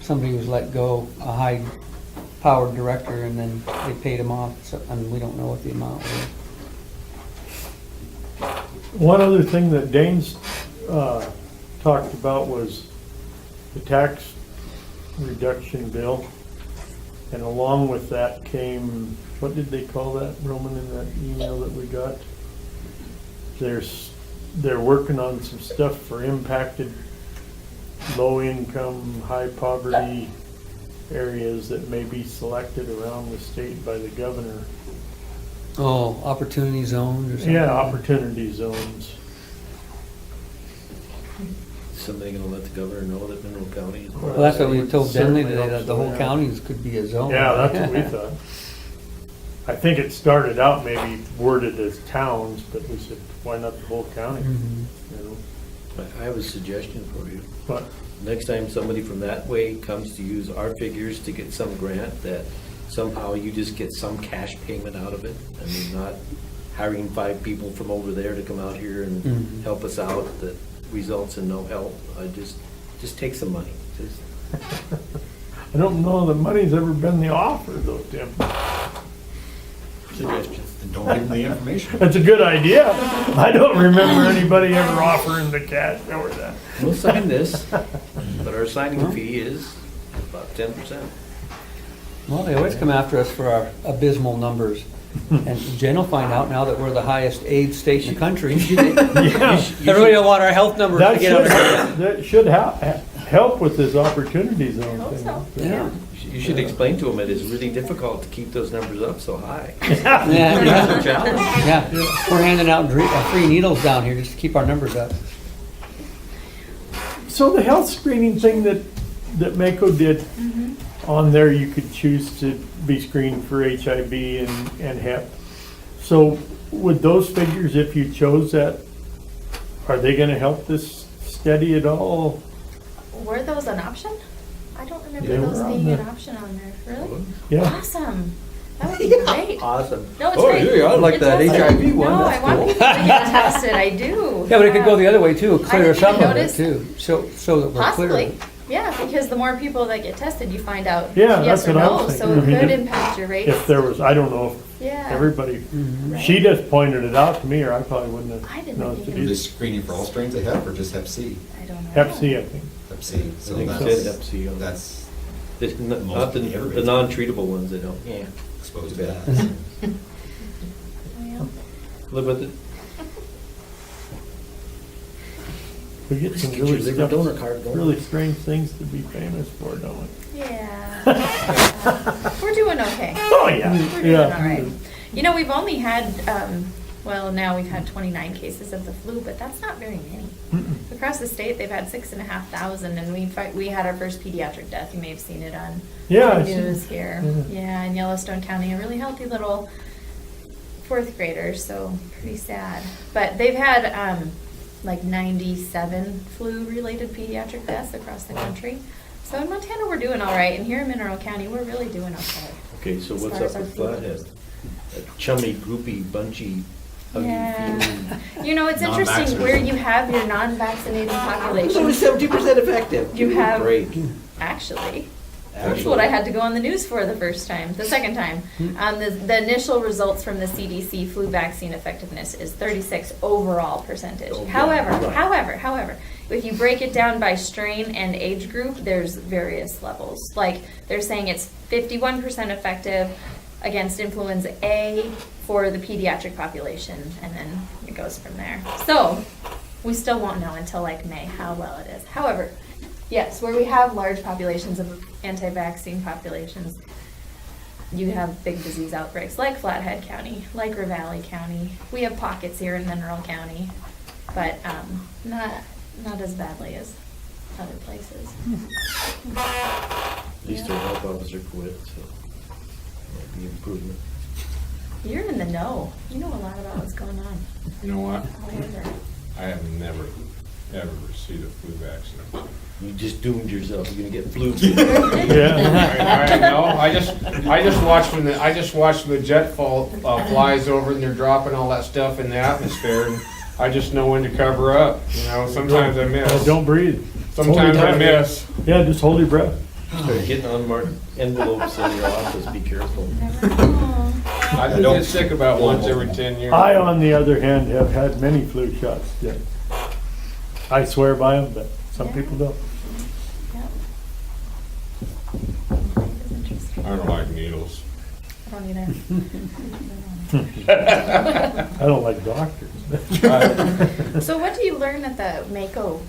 somebody was let go, a high-powered director, and then they paid him off, so, and we don't know what the amount was. One other thing that Dane's talked about was the tax reduction bill. And along with that came, what did they call that, Roman, in that email that we got? They're working on some stuff for impacted low-income, high-poverty areas that may be selected around the state by the governor. Oh, opportunity zones or something? Yeah, opportunity zones. Somebody gonna let the governor know that Mineral County is. Well, that's what we told Denley Certainly today, hope that the so, whole yeah. county could be a zone. Yeah, that's what we thought. I think it started out maybe worded as towns, but we said, why not the whole county? Mhm. You know? I have a suggestion for you. What? Next time somebody from that way comes to use our figures to get some grant, that somehow you just get some cash payment out of it. I mean, not hiring 5 people from over there to come out here and Mhm. help us out that results in no help. I just take some money. Just- I don't know the money's ever been the offer though, Tim. Suggestion. And don't give them the information. That's a good idea. I don't remember anybody ever offering the cash or that. We'll sign this, but our signing fee is about 10%. Well, they always come after us for our abysmal numbers. And Jen will find out now that we're the highest AIDS state in the country. Everybody will want our health numbers to get on. That should help with this opportunity zone hope thing. so. Yeah. You should explain to them it is really difficult to keep those numbers up so high. Yeah, That's a challenge. yeah. We're handing out free needles down here just to keep our numbers up. So the health screening thing that Mako did, on there you could choose to be screened for HIV and Hep. So would those figures, if you chose that, are they gonna help this study at all? Were those an option? I don't remember They those were on being there. an option on there. Really? Yeah. Awesome. That would be great. Awesome. No, it's Oh, great. yeah, I like It that does. HIV one. No, That's I want cool. people to get tested. I do. Yeah, but it could go the other way too, clear didn't some even of it notice. too, so that we're clear. Possibly. Yeah, because the more people that get tested, you find out Yeah, yes that's or what I no. was So thinking. it I mean, could if- impact your rates. If there was, I don't know if Yeah. everybody, Right. she just pointed it out to me, or I probably wouldn't I have didn't noticed think it it either. Just screening for all strains of Hep or just Hep C? I don't know. Hep C, I think. Hep C, so I think that's, it said Hep C on it. that's Not the non-treatable ones, they don't. Yeah. exposed to that. Well, Live with it. We get some Get your really liver donor card going. really strange things to be famous for, don't we? yeah. We're doing okay. Oh, yeah. We're doing Yeah. all right. You know, we've only had, well, now we've had 29 cases of the flu, but that's not very many. Across the state, they've had 6,500, and we had our first pediatric death. You may have seen it on Yeah, the I see. news here. Yeah, in Yellowstone County, a really healthy little fourth grader, so pretty sad. But they've had like 97 flu-related pediatric deaths across the country. So in Montana, we're doing all right, and here in Mineral County, we're really doing okay. Okay, so As what's far up as our with flu Flathead? A chummy, groupy, bunchy, huggy Yeah. feeling. You know, it's interesting Non-vaxxers. where you have your non-vaccinated population. It's only 70% effective. You have, Great. actually, that's what I had to go on the news for the second time. The initial results from the CDC flu vaccine effectiveness is 36 overall percentage. Oh, yeah, However, right. if you break it down by strain and age group, there's various levels. Like, they're saying it's 51% effective against influenza A for the pediatric population, and then it goes from there. So, we still won't know until like May how well it is. However, yes, where we have large populations of anti-vaccine populations, you have big disease outbreaks like Flathead County, like Ravalli County. We have pockets here in Mineral County, but not as badly as other places. At least our health officer quit, so might be improvement. You're in the know. You know a lot about what's going on. You know what? However, I have never, ever received a flu vaccine. You just doomed yourself. You're gonna get flu. I know. I just watched when the jet flies over and they're dropping all that stuff in the atmosphere, and I just know when to cover up. You know, sometimes I miss. Don't breathe. Sometimes I miss. Yeah, just hold your breath. Start getting unmarked envelopes in your office. Be careful. I do get sick about once every 10 years. I, on the other hand, have had many flu shots. Yeah. I swear by them, but some people don't. I don't like needles. I don't either. I don't like doctors. So what do you learn at the Mako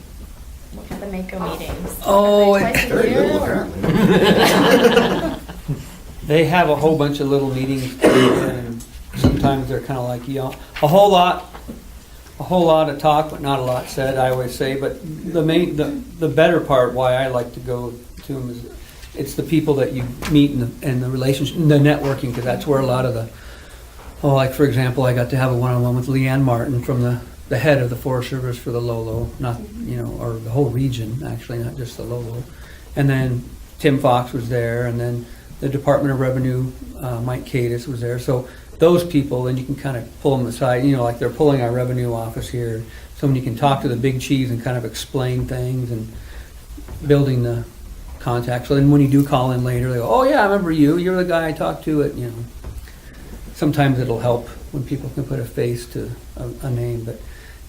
meetings? Oh, Are they twice a Very year, little, or- apparently. They have a whole bunch of little meetings, and sometimes they're kind of like, you know, a whole lot of talk, but not a lot said, I always say. But the better part, why I like to go to them, is it's the people that you meet and the relationship, the networking, because that's where a lot of like for example, I got to have a one-on-one with Leanne Martin from the head of the Forest Service for the Lolo, not, you know, or the whole region, actually, not just the Lolo. And then Tim Fox was there, and then the Department of Revenue, Mike Cadis was there. So those people, then you can kind of pull them aside, you know, like they're pulling our revenue office here. So when you can talk to the big cheese and kind of explain things and building the contact. So then when you do call in later, they go, oh yeah, I remember you. You're the guy I talked to it, you know. Sometimes it'll help when people can put a face to a name. But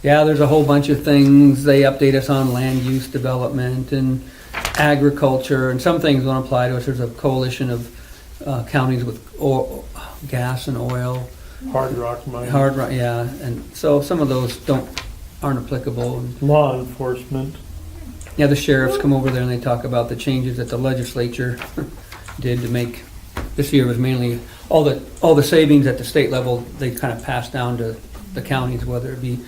yeah, there's a whole bunch of things. They update us on land use development and agriculture, and some things don't apply to us. There's a coalition of counties with gas and oil. Hard rock mine. Yeah, and so some of those aren't applicable. And, Law enforcement. yeah, the sheriffs come over there and they talk about the changes that the legislature did to make, this year was mainly, all the savings at the state level, they kind of passed down to the counties, whether it be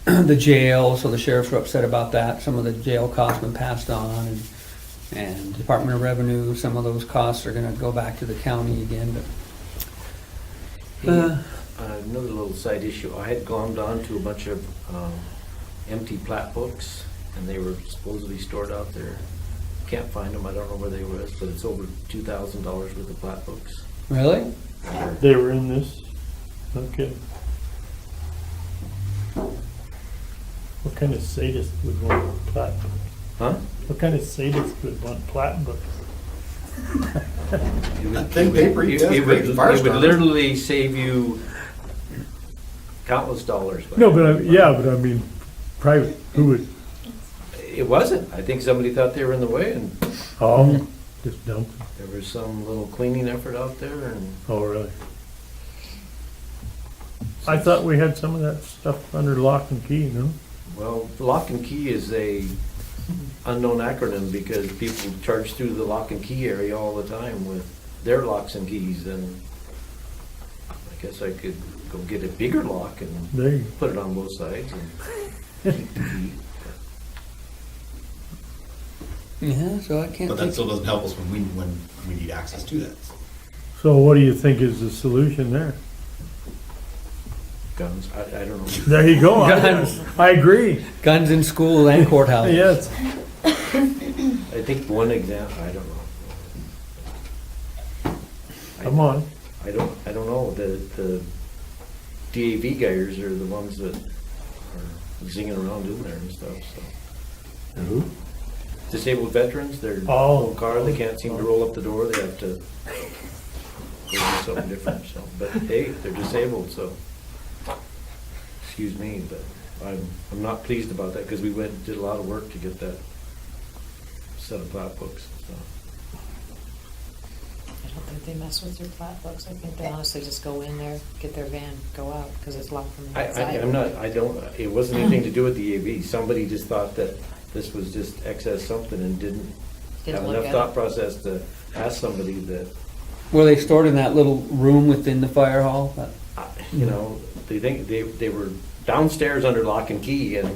the jail, so the sheriffs were upset about that. Some of the jail costs been passed on, and Department of Revenue, some of those costs are gonna go back to the county again, but. Another little side issue, I had glommed on to a bunch of empty plat books, and they were supposedly stored out there. Can't find them, I don't know where they was, but it's over $2,000 worth of plat books. Really? They were in this? Okay. What kind of sadist would want plat books? Huh? What kind of sadist would want plat books? It would literally save you countless dollars. No, but I mean, private, who would? It wasn't. I think somebody thought they were in the way, and Just dump them. there was some little cleaning effort out there, and Oh, really? I thought we had some of that stuff under lock and key, no? well, lock and key is a unknown acronym because people charge through the lock and key area all the time with their locks and keys, and I guess I could go get a bigger lock and There you put it on both sides and keep the key. Yeah, so I can't But that think. still doesn't help us when we need access to that. So what do you think is the solution there? Guns, I don't know. There you go. Guns. I agree. Guns in school and courthouse. Yes. I think one example, I don't know. Come on. I don't know. The DAV guys are the ones that are zinging around in there and stuff, so. Who? Disabled veterans, their Oh. own car, they can't seem to roll up the door, they have to go do something different, so. But hey, they're disabled, so. Excuse me, but I'm not pleased about that, because we went and did a lot of work to get that set of plat books and stuff. I don't think they mess with your plat books. I think they honestly just go in there, get their van, go out, because it's locked from the outside. It wasn't anything to do with the AV. Somebody just thought that this was just excess something and didn't have look enough at thought it. process to ask somebody that, Were they stored in that little room within the fire hall? you know, they think they were downstairs under lock and key, and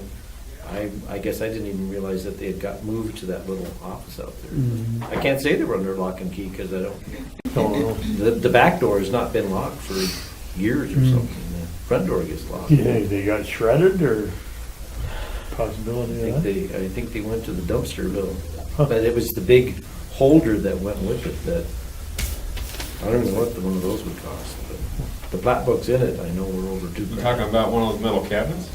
I guess I didn't even realize that they had got moved to that little office out there. Mhm. I can't say they were under lock and key because I Don't know. the back door has not been locked for years or something. The front door gets locked. Yeah, they got shredded or possibility of that? I think they went to the dumpster bill, but it was the big holder that went with it that, I don't know what one of those would cost, but the plat books in it, I know were over $2,000. You talking about one of those metal cabinets?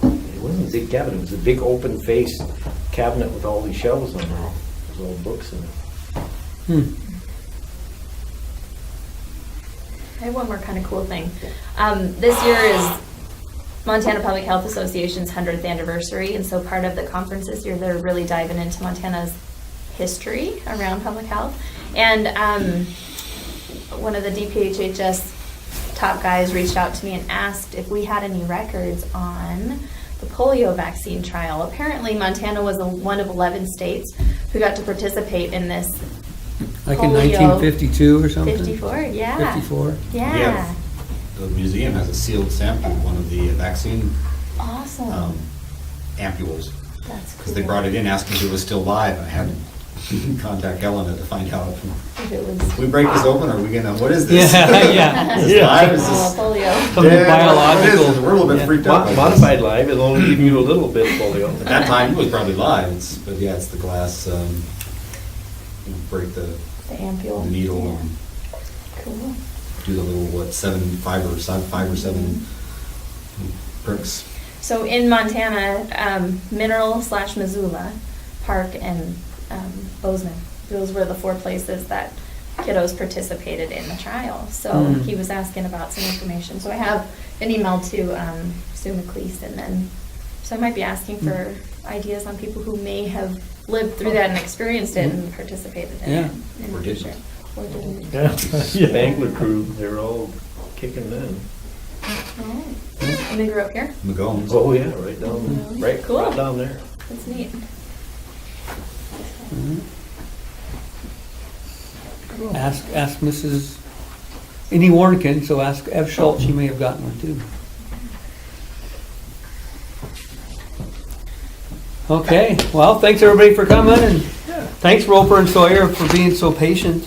It wasn't a big cabinet, it was a big open face cabinet with all these shelves on it, with all the books in it. I have one more kind of cool thing. This year is Montana Public Health Association's 100th anniversary, and so part of the conference this year, they're really diving into Montana's history around public health. And one of the DPHHS top guys reached out to me and asked if we had any records on the polio vaccine trial. Apparently, Montana was one of 11 states who got to participate in this. Like in polio- 1952 or something? 54, yeah. 54? Yeah. The museum has a sealed sample of one of the vaccine Awesome. ampules. That's Because they cool. brought it in asking if it was still live. I had to contact Helena to find out. If it was If we break this open, are we gonna, what is this? Yeah. Is this live? Is Oh, this? polio. Something Yeah, biological. what is this? We're a little bit freaked out. by this. Modified live, it'll only give you a little bit of polio. At that time, it was probably live, but yeah, it's the glass, you break the The ampule. needle and Cool. do the little, five or seven pricks. So in Montana, Mineral/Missoula, Park, and Bozeman, those were the 4 places that kiddos participated in the trial. So he was asking about some information. So I have an email to Sue McLeese, and then, so I might be asking for ideas on people who may have lived through that and experienced it and participated in Yeah. it in Or the didn't. future. Or didn't? Yeah. Daigle crew, they're all kicking in. Oh. And they grew up here? McGowan's. Oh, yeah, right down, right, Cool. right down there. That's neat. Ask Mrs. Innie Warnken, so ask Ev Schultz, she may have gotten one too. Okay, well, thanks everybody for coming, and thanks Roper and Sawyer for being so patient.